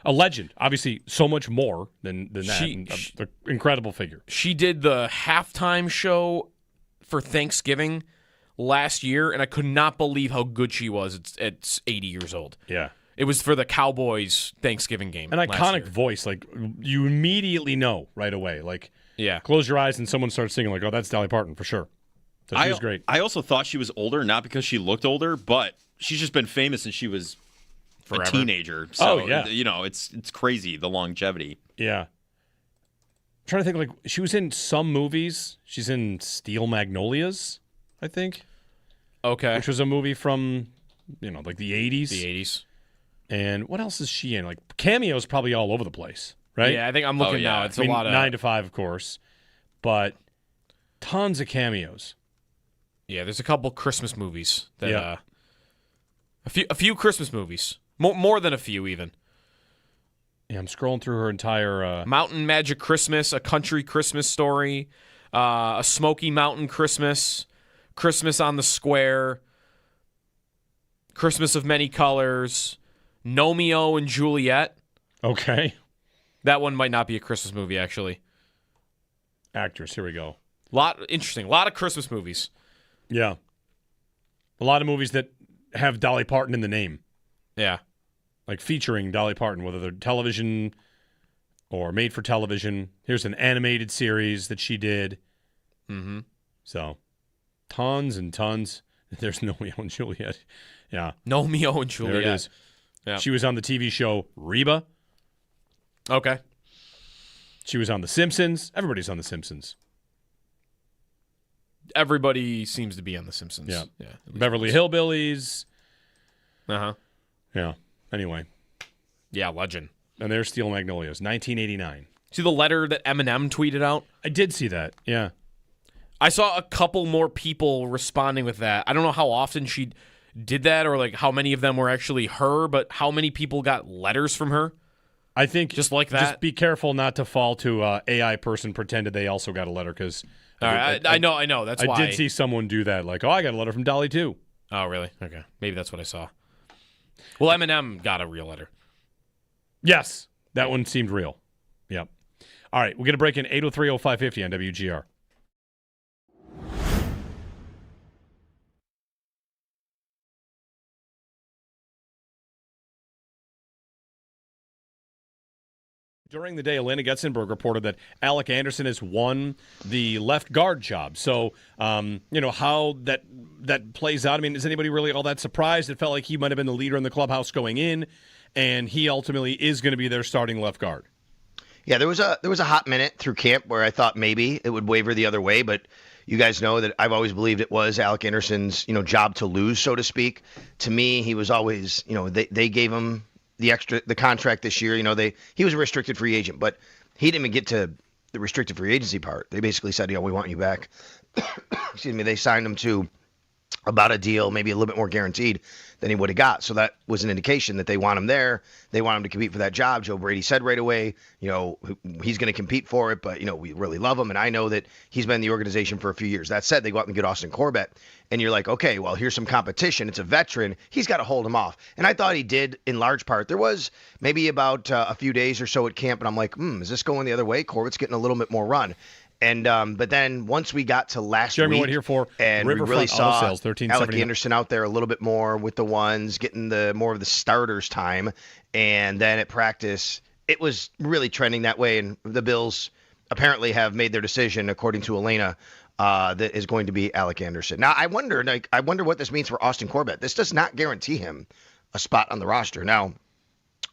a legend. Obviously, so much more than that. An incredible figure. She did the halftime show for Thanksgiving last year, and I could not believe how good she was at 80 years old. Yeah. It was for the Cowboys Thanksgiving game. An last iconic year. voice. You immediately know right away. Yeah. Close your eyes and someone starts singing, oh, that's Dolly Parton for sure. So she was great. I also thought she was older, not because she looked older, but she's just been famous since she was Forever. a teenager. So, yeah. It's crazy, the longevity. Yeah. I'm trying to think, she was in some movies. She's in Steel Magnolias, I think. Okay. Which was a movie from, the 80s. The 80s. And what else is she in? Cameos probably all over the place, right? Yeah, I think I'm looking now. It's a lot of 9 to 5, of course, but tons of cameos. Yeah, there's a couple Christmas movies that a few Christmas movies. More than a few even. Yeah, I'm scrolling through her entire Mountain Magic Christmas, A Country Christmas Story, A Smoky Mountain Christmas, Christmas on the Square, Christmas of Many Colors, Romeo and Juliet. Okay. That one might not be a Christmas movie, actually. Actress, here we go. Interesting. A lot of Christmas movies. Yeah. A lot of movies that have Dolly Parton in the name. Yeah. Featuring Dolly Parton, whether they're television or made for television. Here's an animated series that she did. Mm-hmm. So, tons and tons. There's Romeo and Juliet. Yeah. Romeo and Juliet. There it is. Yeah. She was on the TV show Reba. Okay. She was on The Simpsons. Everybody's on The Simpsons. Everybody seems to be on The Simpsons. Yeah. Beverly Hillbillies. Uh-huh. Yeah. Anyway. Yeah, legend. And there's Steel Magnolias, 1989. See the letter that Eminem tweeted out? I did see that, yeah. I saw a couple more people responding with that. I don't know how often she did that or how many of them were actually her, but how many people got letters from her? I think just like that. Just be careful not to fall to AI person pretended they also got a letter because I know. That's why I did see someone do that. I got a letter from Dolly too. Oh, really? Okay, maybe that's what I saw. Well, Eminem got a real letter. Yes, that one seemed real. Yep. All right, we're gonna break in 803-0550 on WGR. During the day, Elena Getzenberg reported that Alec Anderson has won the left guard job. So, how that plays out. I mean, is anybody really all that surprised? It felt like he might have been the leader in the clubhouse going in, and he ultimately is going to be their starting left guard. Yeah, there was a hot minute through camp where I thought maybe it would waver the other way, but you guys know that I've always believed it was Alec Anderson's job to lose, so to speak. To me, he was always they gave him the contract this year. He was a restricted free agent, but he didn't even get to the restricted free agency part. They basically said, we want you back. Excuse me. They signed him to about a deal, maybe a little bit more guaranteed than he would have got. So that was an indication that they want him there. They want him to compete for that job. Joe Brady said right away, he's going to compete for it, but, we really love him. And I know that he's been in the organization for a few years. That said, they go out and get Austin Corbett. And you're like, okay, well, here's some competition. It's a veteran. He's got to hold him off. And I thought he did in large part. There was maybe about a few days or so at camp, and I'm like, is this going the other way? Corbett's getting a little bit more run. And but then once we got to last Jeremy week, Wood here for and Riverfront we really saw Auto Sales, Alec Anderson out there a little bit more with the ones, getting the more of the starters time, and then at practice, it was really trending that way. And the Bills apparently have made their decision, according to Elena, that is going to be Alec Anderson. Now, I wonder what this means for Austin Corbett. This does not guarantee him a spot on the roster. Now,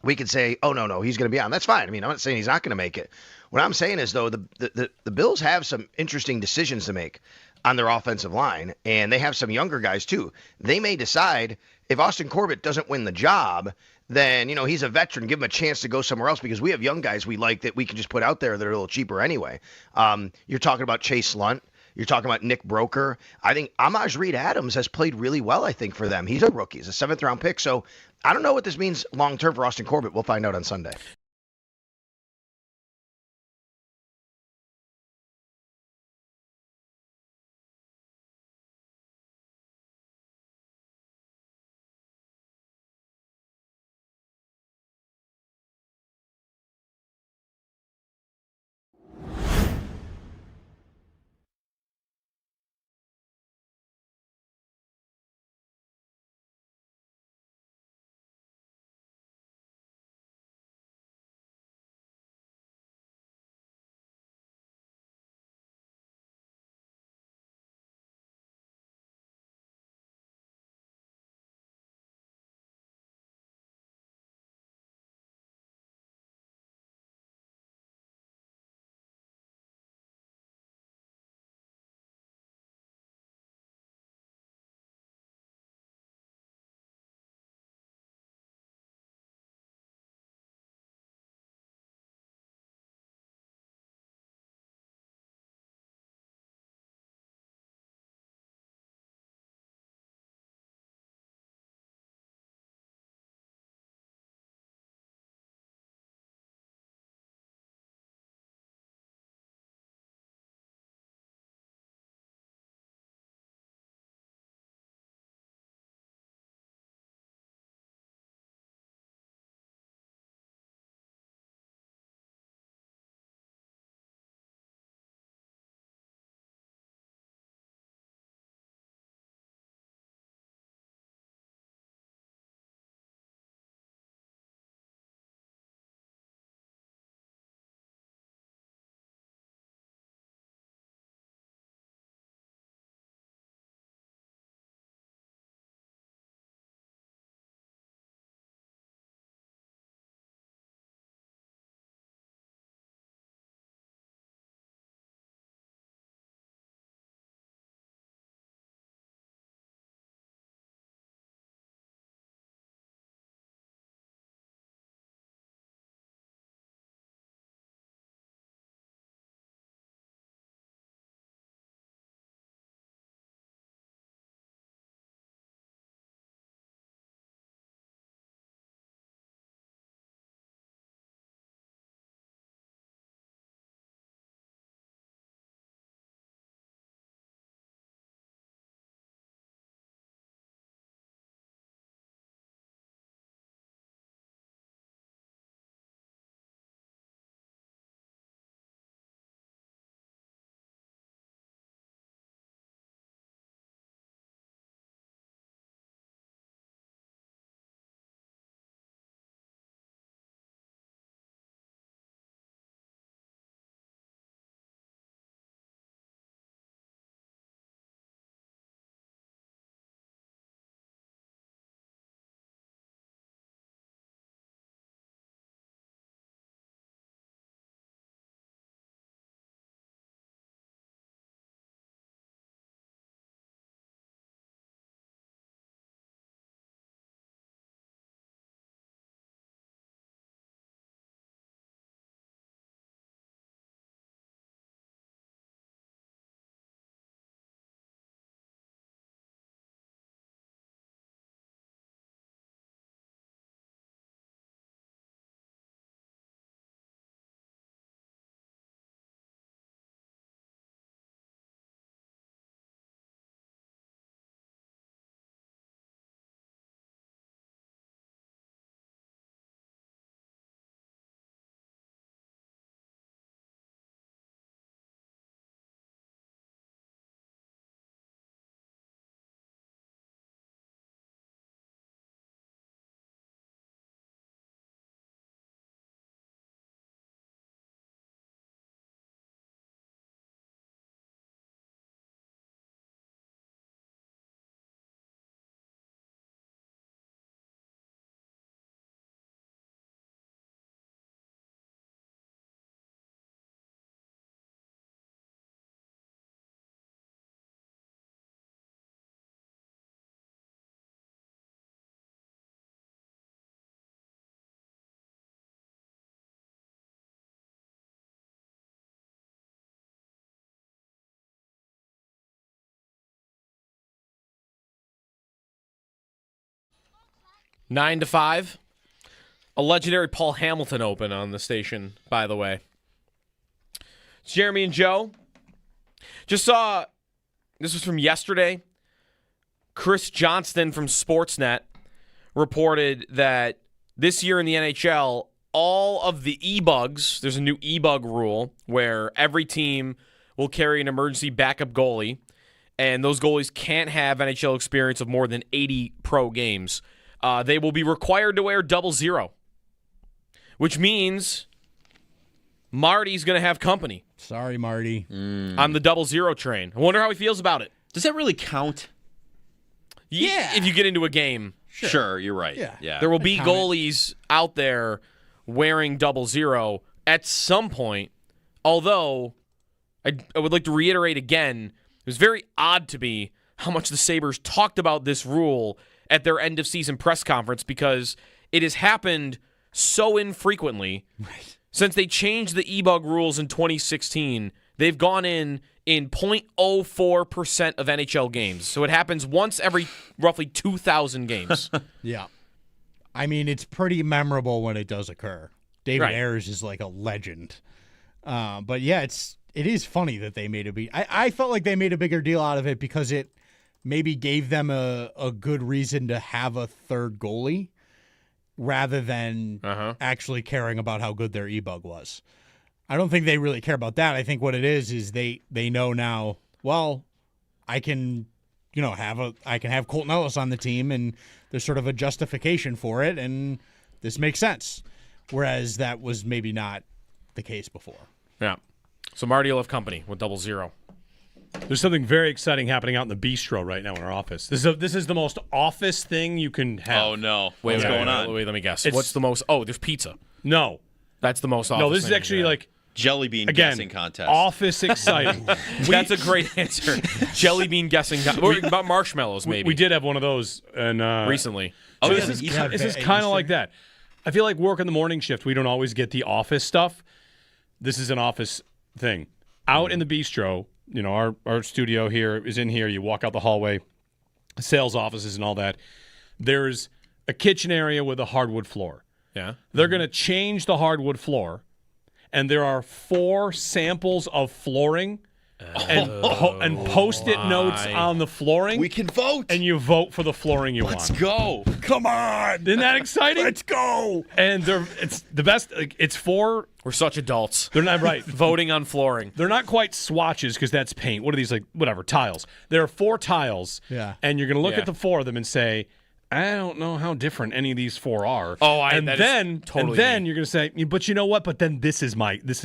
we could say, oh, no, he's going to be on. That's fine. I mean, I'm not saying he's not going to make it. What I'm saying is, though, the Bills have some interesting decisions to make on their offensive line, and they have some younger guys, too. They may decide if Austin Corbett doesn't win the job, then, he's a veteran. Give him a chance to go somewhere else because we have young guys we like that we can just put out there that are a little cheaper anyway. You're talking about Chase Lunt. You're talking about Nick Broker. I think Amaj Reed Adams has played really well, I think, for them. He's a rookie. He's a 7th-round pick. So I don't know what this means long-term for Austin Corbett. We'll find out on Sunday. 9 to 5. A legendary Paul Hamilton Open on the station, by the way. It's Jeremy and Joe. Just saw, this was from yesterday. Chris Johnston from Sportsnet reported that this year in the NHL, all of the e-bugs, there's a new e-bug rule where every team will carry an emergency backup goalie, and those goalies can't have NHL experience of more than 80 pro games. They will be required to wear 00, which means Marty's going to have company. Sorry, Marty. On the 00 train. I wonder how he feels about it. Does that really count? Yeah. If you get into a game. Sure, you're right. Yeah. There will be goalies out there wearing 00 at some point, although I would like to reiterate again, it was very odd to me how much the Sabres talked about this rule at their end-of-season press conference because it has happened so infrequently. Right. Since they changed the e-bug rules in 2016, they've gone in 0.04% of NHL games. So it happens once every roughly 2,000 games. Yeah. I mean, it's pretty memorable when it does occur. David Right. Ayers is like a legend. But yeah, it is funny that they made I felt like they made a bigger deal out of it because it maybe gave them a good reason to have a third goalie rather than actually caring about how good their e-bug was. I don't think they really care about that. I think what it is they know now, well, I can have Colton Ellis on the team and there's sort of a justification for it and this makes sense. Whereas that was maybe not the case before. Yeah. So Marty will have company with 00. There's something very exciting happening out in the bistro right now in our office. This is the most office thing you can have. Oh, no. What's going on? Wait, let me guess. It's- What's the most? Oh, there's pizza. No. That's the most office. No, this is thing actually you can like Jelly bean again, guessing contest. office exciting. That's a great answer. Jelly bean guessing. About marshmallows, maybe. We did have one of those and recently. So this is kind of like that. I feel like working the morning shift, we don't always get the office stuff. This is an office thing. Out in the bistro, our studio here is in here. You walk out the hallway, sales offices and all that. There's a kitchen area with a hardwood floor. Yeah. They're going to change the hardwood floor, and there are 4 samples of flooring and Post-it notes on the flooring. We can vote. And you vote for the flooring you Let's want. go. Come on. Isn't that exciting? Let's go. And it's the best. It's 4. We're such adults. They're not right. Voting on flooring. They're not quite swatches because that's paint. What are these, like, whatever, tiles? There are 4 tiles. Yeah. And you're going to look Yeah. at the 4 of them and say, I don't know how different any of these 4 are. Oh, and that then is totally and then me. you're going to say, but you know what? But then this is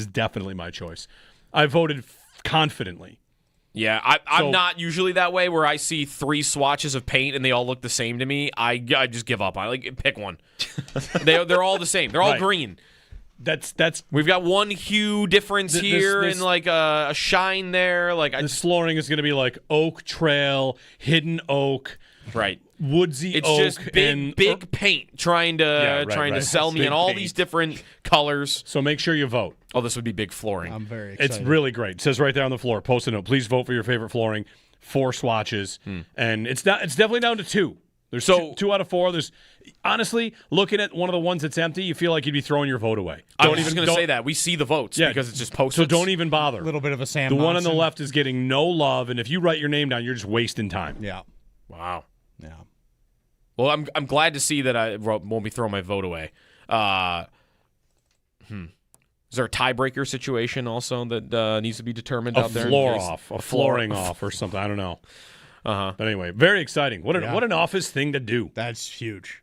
definitely my choice. I voted confidently. Yeah, I'm So- not usually that way where I see 3 swatches of paint and they all look the same to me. I just give up. I pick one. They're all the same. They're all Right. green. That's We've got one hue difference This- here this- and like a shine there. Like this flooring is going to be like oak trail, hidden oak, right. woodsy It's oak. just big paint trying to right. sell me Big in all paint. these different colors. So make sure you vote. Oh, this would be big flooring. I'm very excited. It's really great. It says right there on the floor, post a note. Please vote for your favorite flooring. 4 swatches, and it's definitely down to 2. There's two out of 4. There's honestly looking at one of the ones that's empty, you feel like you'd be throwing your vote away. I was just going to say that we see the votes because it's just posted. So don't even bother. A little bit of a Sam The one on the Monson. left is getting no love, and if you write your name down, you're just wasting time. Yeah. Wow. Yeah. Well, I'm glad to see that I won't be throwing my vote away. Is there a tiebreaker situation also that needs to be determined out there? A flooring off, or something. I don't know. But anyway, very exciting. What an office thing to do. That's huge.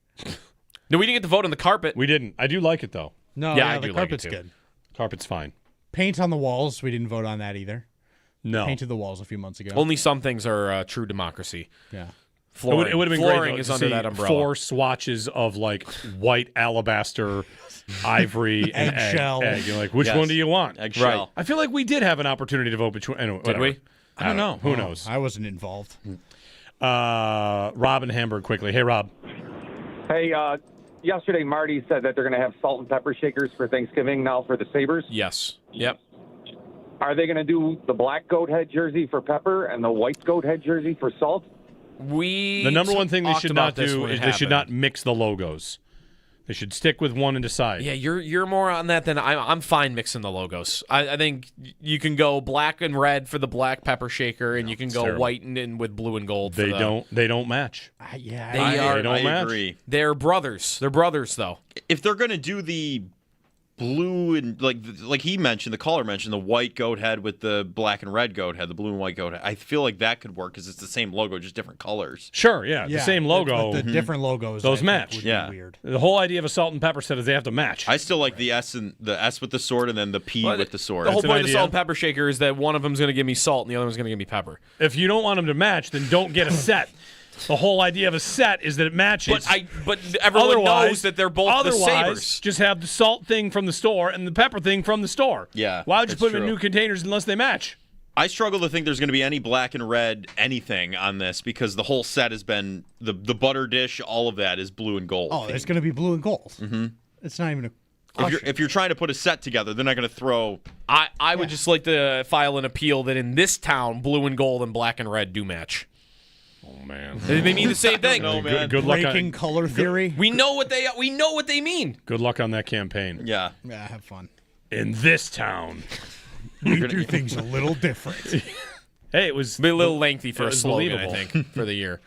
No, we didn't get to vote on the carpet. We didn't. I do like it though. No, Yeah, I the do like it, carpet's too. good. Carpet's fine. Paint on the walls. We didn't vote on that either. No. Painted the walls a few months ago. Only some things are true democracy. Yeah. Flooring. It would have been flooring great though, is to under see that umbrella. 4 swatches of like white alabaster, ivory, and Eggshell. egg. You're like, which Yes. one do you want? Eggshell. Right. I feel like we did have an opportunity to vote between. Anyway, Did whatever. we? I don't know. Who knows? I wasn't involved. Rob in Hamburg quickly. Hey, Rob. Hey, yesterday Marty said that they're going to have salt and pepper shakers for Thanksgiving now for the Sabres. Yes. Yep. Are they going to do the black goat head jersey for pepper and the white goat head jersey for salt? The number one thing they should not do is they should not mix the logos. They should stick with one and decide. Yeah, you're more on that than I'm fine mixing the logos. I think you can go black and red for the black pepper shaker, and you can go white and with blue and gold. They don't match. They don't match. Agree. They're brothers. They're brothers, though. If they're gonna do the blue and like he mentioned, the caller mentioned the white goat head with the black and red goat head, the blue and white goat head. I feel like that could work because it's the same logo, just different colors. Sure, the same logo. But the different logos, those I match. think would be weird. The whole idea of a salt and pepper set is they have to match. I still like the S with the sword and then the P with the sword. The whole point of the salt and pepper shaker is that one of them is going to give me salt and the other one's going to give me pepper. If you don't want them to match, then don't get a set. The whole idea of a set is that it matches. But everyone knows that they're both the Sabres. Just have the salt thing from the store and the pepper thing from the store. Yeah. Why would you put them in new containers unless they match? I struggle to think there's going to be any black and red anything on this because the whole set has been the butter dish. All of that is blue and gold. Oh, it's going to be blue and gold. Mm-hmm. It's not even a. If you're trying to put a set together, they're not going to throw. I would just like to file an appeal that in this town, blue and gold and black and red do match. Oh man, they mean the same thing. No, man. Good luck Breaking color theory. We know what they mean. Good luck on that campaign. Yeah, have fun. In this town, we do things a little different. Hey, it was a little lengthy for a slogan, I think, for the year.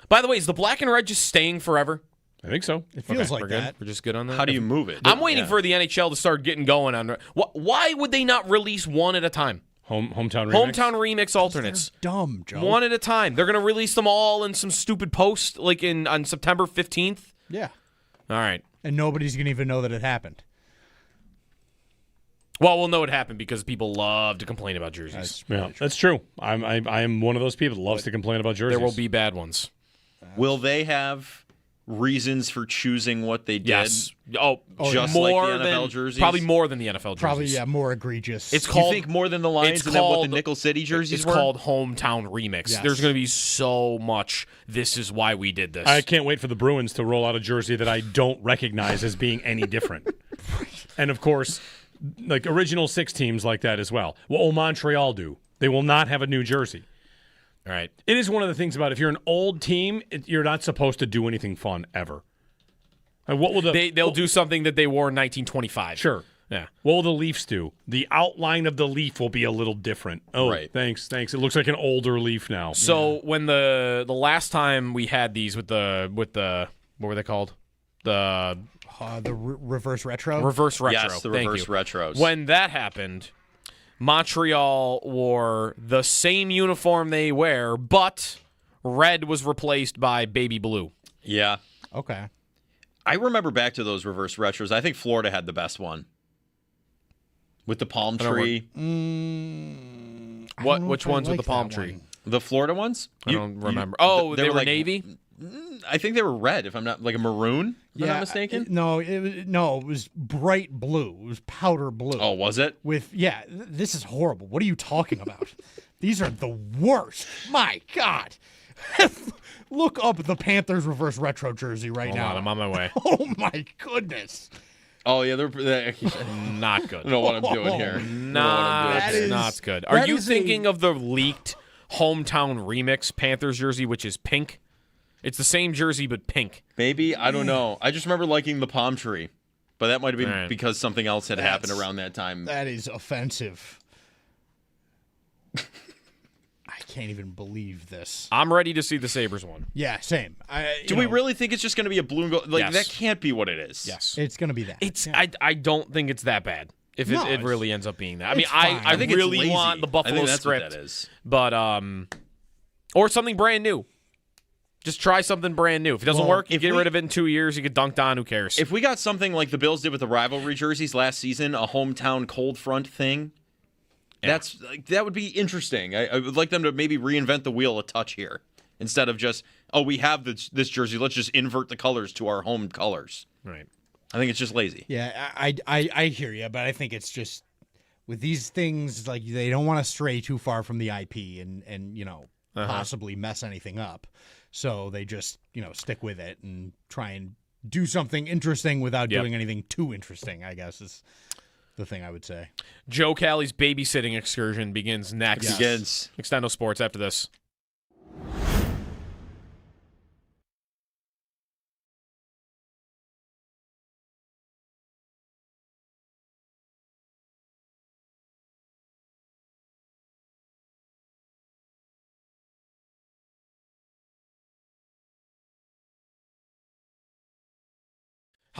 By the way, is the black and red just staying forever? I think so. It feels like that. We're just good on that. How do you move it? I'm waiting for the NHL to start getting going on. Why would they not release one at a time? Hometown remix alternates. They're dumb, Joe. One at a time. They're going to release them all in some stupid post like on September 15th. Yeah. All right. And nobody's going to even know that it happened. Well, we'll know it happened because people love to complain about jerseys. That's true. I am one of those people that loves to complain about jerseys. There will be bad ones. Will they have reasons for choosing what they did? Yes. Just more like the NFL than, jerseys? Probably more than the NFL jerseys. Probably, more egregious. It's called, you think more than the Lions and then what the Nickel City jerseys were? It's called Hometown Remix. Yes. There's going to be so much, this is why we did this. I can't wait for the Bruins to roll out a jersey that I don't recognize as being any different. And, of course, like original 6 teams like that as well. What will Montreal do? They will not have a new jersey. All right. It is one of the things about if you're an old team, you're not supposed to do anything fun ever. What will they'll do something that they wore in 1925. Sure. Yeah. What will the Leafs do? The outline of the leaf will be a little different. Oh, right. Thanks. It looks like an older leaf now. So when the last time we had these with the what were they called? The reverse retro. Reverse retro. Yes, the reverse retros. When that happened, Montreal wore the same uniform they wear, but red was replaced by baby blue. Yeah. Okay. I remember back to those reverse retros. I think Florida had the best one. With the palm tree. Which ones with the palm tree? The Florida ones? I don't remember. They were like, navy? I think they were red, if I'm not like a maroon, if I'm not mistaken. It was bright blue. It was powder blue. Oh, was it? This is horrible. What are you talking about? These are the worst. My God. Look up the Panthers reverse retro jersey right now. Hold on, I'm on my way. Oh my goodness. Oh yeah, they're not good. I don't know what I'm doing here. Not good. Are you thinking of the leaked Hometown Remix Panthers jersey, which is pink? It's the same jersey but pink. Maybe, I don't know. I just remember liking the palm tree, but that might have been because something else had happened around that time. That is offensive. I can't even believe this. I'm ready to see the Sabres one. Yeah, same. Do we really think it's just going to be a blue and gold? Like, that can't be what it is. Yes. It's going to be that. I don't think it's that bad. If it really ends up being that. I mean, I think really it's lazy. want the Buffalo I think that's script. What that is. But, or something brand new. Just try something brand new. If it doesn't work, you get rid of it in 2 years. You get dunked on. Who cares? If we got something like the Bills did with the rivalry jerseys last season, a hometown cold front thing, that would be interesting. I would like them to maybe reinvent the wheel a touch here instead of just, we have this jersey. Let's just invert the colors to our home colors. Right. I think it's just lazy. Yeah, I hear you, but I think it's just with these things, like they don't want to stray too far from the IP and possibly mess anything up. So they just, stick with it and try and do something interesting without doing anything too interesting, I guess is the thing I would say. Joe Callie's babysitting excursion begins next. Begins. Extendo Sports after this.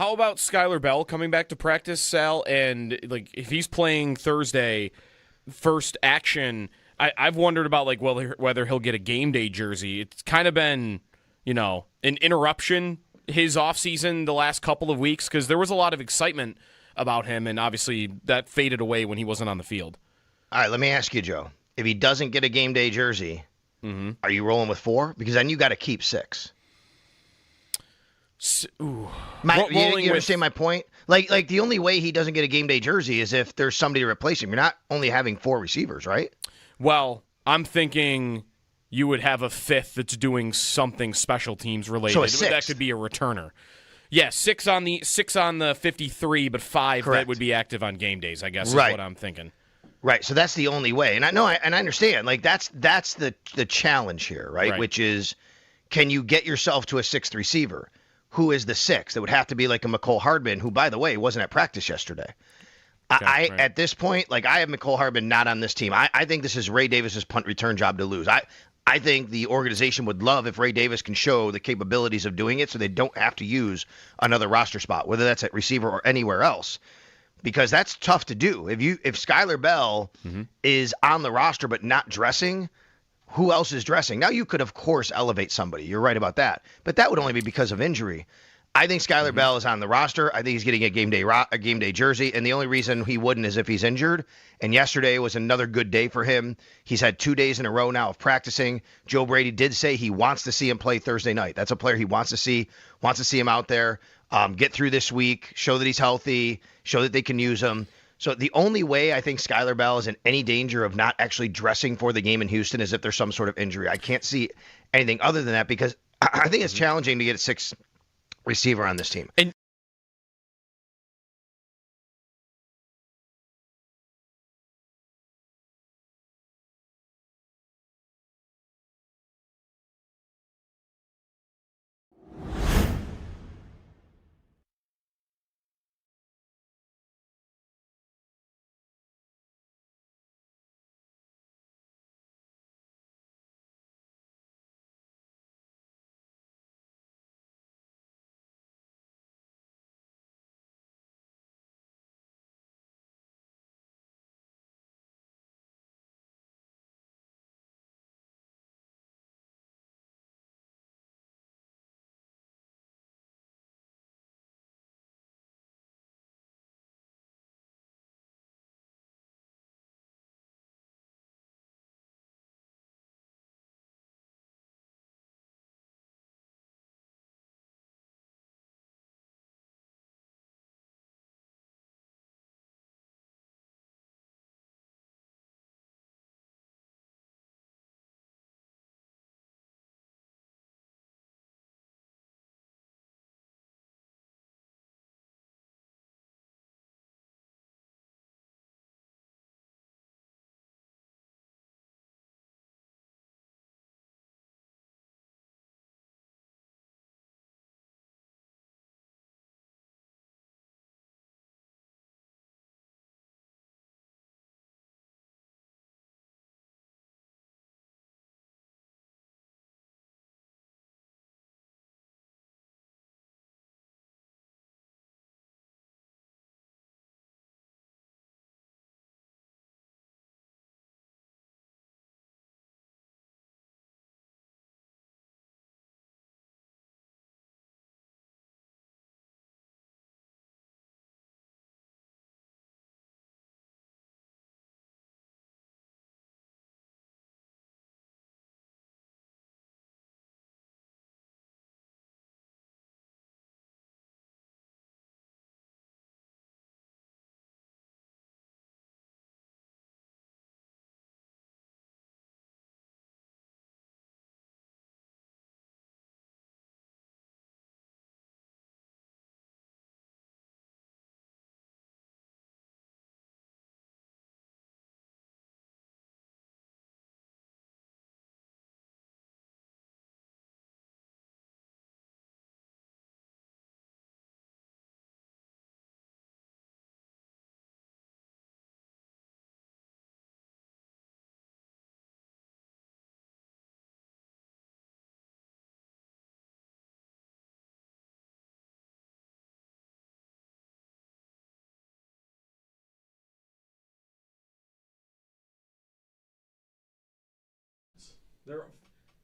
How about Skylar Bell coming back to practice, Sal? And like, if he's playing Thursday, first action, I've wondered about like whether he'll get a game day jersey. It's kind of been, an interruption his offseason the last couple of weeks because there was a lot of excitement about him, and obviously that faded away when he wasn't on the field. All right, let me ask you, Joe. If he doesn't get a game day jersey, are you rolling with 4? Because then you got to keep 6. You understand my point? Like the only way he doesn't get a game day jersey is if there's somebody to replace him. You're not only having 4 receivers, right? Well, I'm thinking you would have a 5th that's doing something special teams related. So a 6th. That could be a returner. Yeah, 6 on the 53, but 5 Correct. that would be active on game days, I guess is Right. what I'm thinking. Right. So that's the only way. And I know, and I understand. Like that's the challenge here, right? Which is, can you get yourself to a 6th receiver? Who is the 6th? It would have to be like a McCole Hardman, who, by the way, wasn't at practice yesterday. At this point, like I have McCole Hardman not on this team. I think this is Ray Davis's punt return job to lose. I think the organization would love if Ray Davis can show the capabilities of doing it so they don't have to use another roster spot, whether that's at receiver or anywhere else. Because that's tough to do. If Skylar Bell is on the roster but not dressing, who else is dressing? Now you could of course elevate somebody. You're right about that, but that would only be because of injury. I think Skylar Bell is on the roster. I think he's getting a game day jersey, and the only reason he wouldn't is if he's injured. And yesterday was another good day for him. He's had 2 days in a row now of practicing. Joe Brady did say he wants to see him play Thursday night. That's a player he wants to see him out there. Get through this week, show that he's healthy, show that they can use him. So the only way I think Skylar Bell is in any danger of not actually dressing for the game in Houston is if there's some sort of injury. I can't see anything other than that because I think it's challenging to get a 6th receiver on this team. And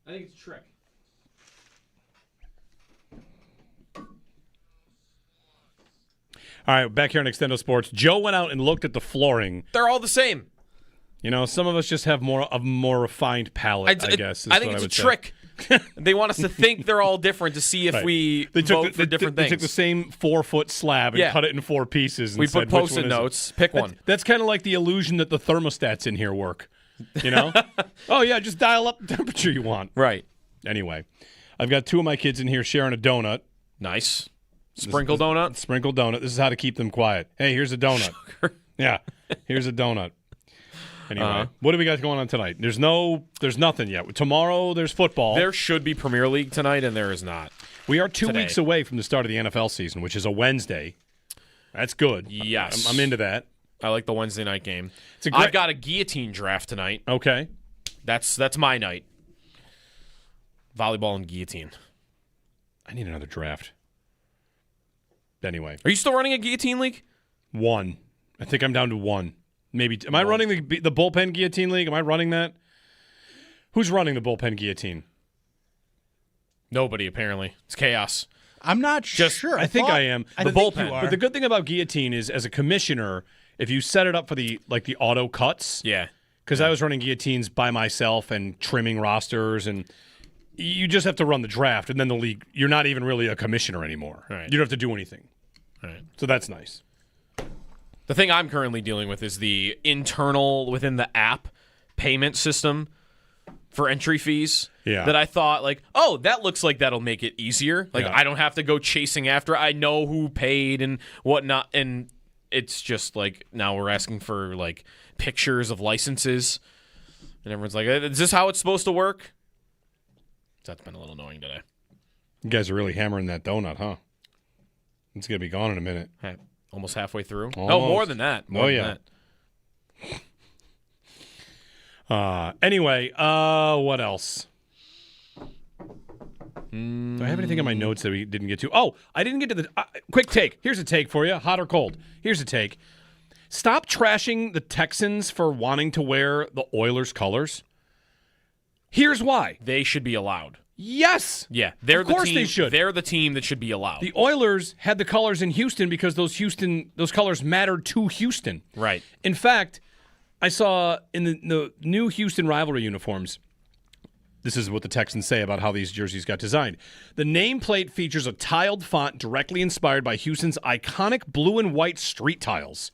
I think it's a trick. All right, back here on Extendo Sports. Joe went out and looked at the flooring. They're all the same. You know, some of us just have more refined palate, I guess. I think it's a trick. They want us to think they're all different to see if we vote for different things. They took the same 4-foot slab and cut it in 4 pieces. And we said, put Post-it notes. Pick one. That's kind of like the illusion that the thermostats in here work. You know? Oh, yeah, just dial up the temperature you want. Right. Anyway, I've got 2 of my kids in here sharing a donut. Nice. Sprinkle donut? Sprinkle donut. This is how to keep them quiet. Hey, here's a donut. Yeah, here's a donut. Anyway, what do we got going on tonight? There's nothing yet. Tomorrow there's football. There should be Premier League tonight, and there is not. We are 2 weeks away from the start of the NFL season, which is a Wednesday. That's good. Yes. I'm into that. I like the Wednesday night game. I've got a guillotine draft tonight. Okay. That's my night. Volleyball and guillotine. I need another draft. Anyway. Are you still running a guillotine league? 1. I think I'm down to 1. Maybe. Am I running the bullpen guillotine league? Am I running that? Who's running the bullpen guillotine? Nobody, apparently. It's chaos. I'm not sure. I think I am. The bullpen. But the good thing about guillotine is, as a commissioner, if you set it up for the auto cuts. Yeah. Because I was running guillotines by myself and trimming rosters, and you just have to run the draft, and then the league. You're not even really a commissioner anymore. Right. You don't have to do anything. Right. So that's nice. The thing I'm currently dealing with is the internal within the app payment system for entry fees. Yeah. That I thought that looks like that'll make it easier. I don't have to go chasing after. I know who paid and whatnot, and it's just now we're asking for pictures of licenses, and everyone's like, "Is this how it's supposed to work?" That's been a little annoying today. You guys are really hammering that donut, huh? It's gonna be gone in a minute. Hey, almost halfway through. Almost. No, more than that. Anyway, what else? Do I have anything on my notes that we didn't get to? Oh, I didn't get to the quick take. Here's a take for you, hot or cold. Here's a take. Stop trashing the Texans for wanting to wear the Oilers colors. Here's why. They should be allowed. Yes. Yeah, of course they should. They're the team that should be allowed. The Oilers had the colors in Houston because those colors mattered to Houston. Right. In fact, I saw in the new Houston rivalry uniforms, this is what the Texans say about how these jerseys got designed. The nameplate features a tiled font directly inspired by Houston's iconic blue and white street tiles.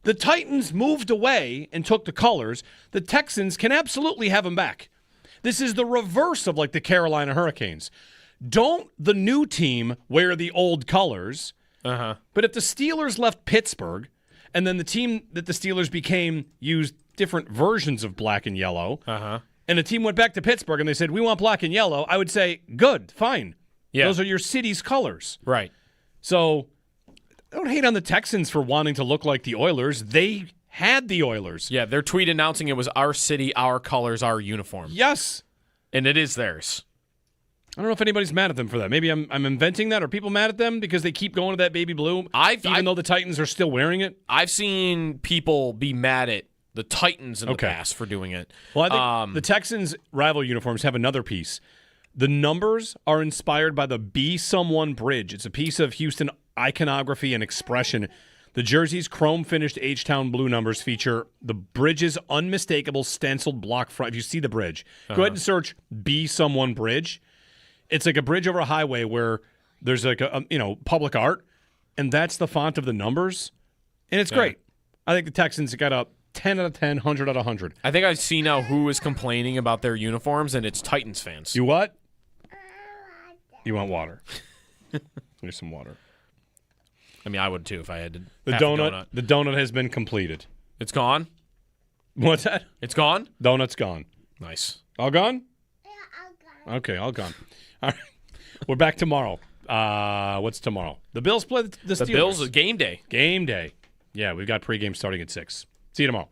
The Titans moved away and took the colors. The Texans can absolutely have them back. This is the reverse of the Carolina Hurricanes. Don't the new team wear the old colors. Uh-huh. But if the Steelers left Pittsburgh and then the team that the Steelers became used different versions of black and yellow, and the team went back to Pittsburgh and they said, we want black and yellow, I would say, good, fine. Yeah. Those are your city's colors. Right. So don't hate on the Texans for wanting to look like the Oilers. They had the Oilers. Yeah, their tweet announcing it was our city, our colors, our uniform. Yes. And it is theirs. I don't know if anybody's mad at them for that. Maybe I'm inventing that. Are people mad at them because they keep going to that baby blue, even though the Titans are still wearing it? I've seen people be mad at the Titans in the past for doing it. Well, I think the Texans' rival uniforms have another piece. The numbers are inspired by the Be Someone Bridge. It's a piece of Houston iconography and expression. The jersey's chrome-finished H-Town blue numbers feature the bridge's unmistakable stenciled block front. If you see the bridge, go ahead and search Be Someone Bridge. It's like a bridge over a highway where there's public art, and that's the font of the numbers, and it's great. I think the Texans got a 10 out of 10, 100 out of 100. I think I see now who is complaining about their uniforms, and it's Titans fans. You what? You want water. Here's some water. I mean, I would too if I had to. The donut. The donut has been completed. It's gone? What's that? It's gone? Donut's gone. Nice. All gone? Yeah, all gone. Okay, all gone. All right. We're back tomorrow. What's tomorrow? The Bills play the Steelers. The Bills, game day. Game day. Yeah, we've got pregame starting at 6. See you tomorrow.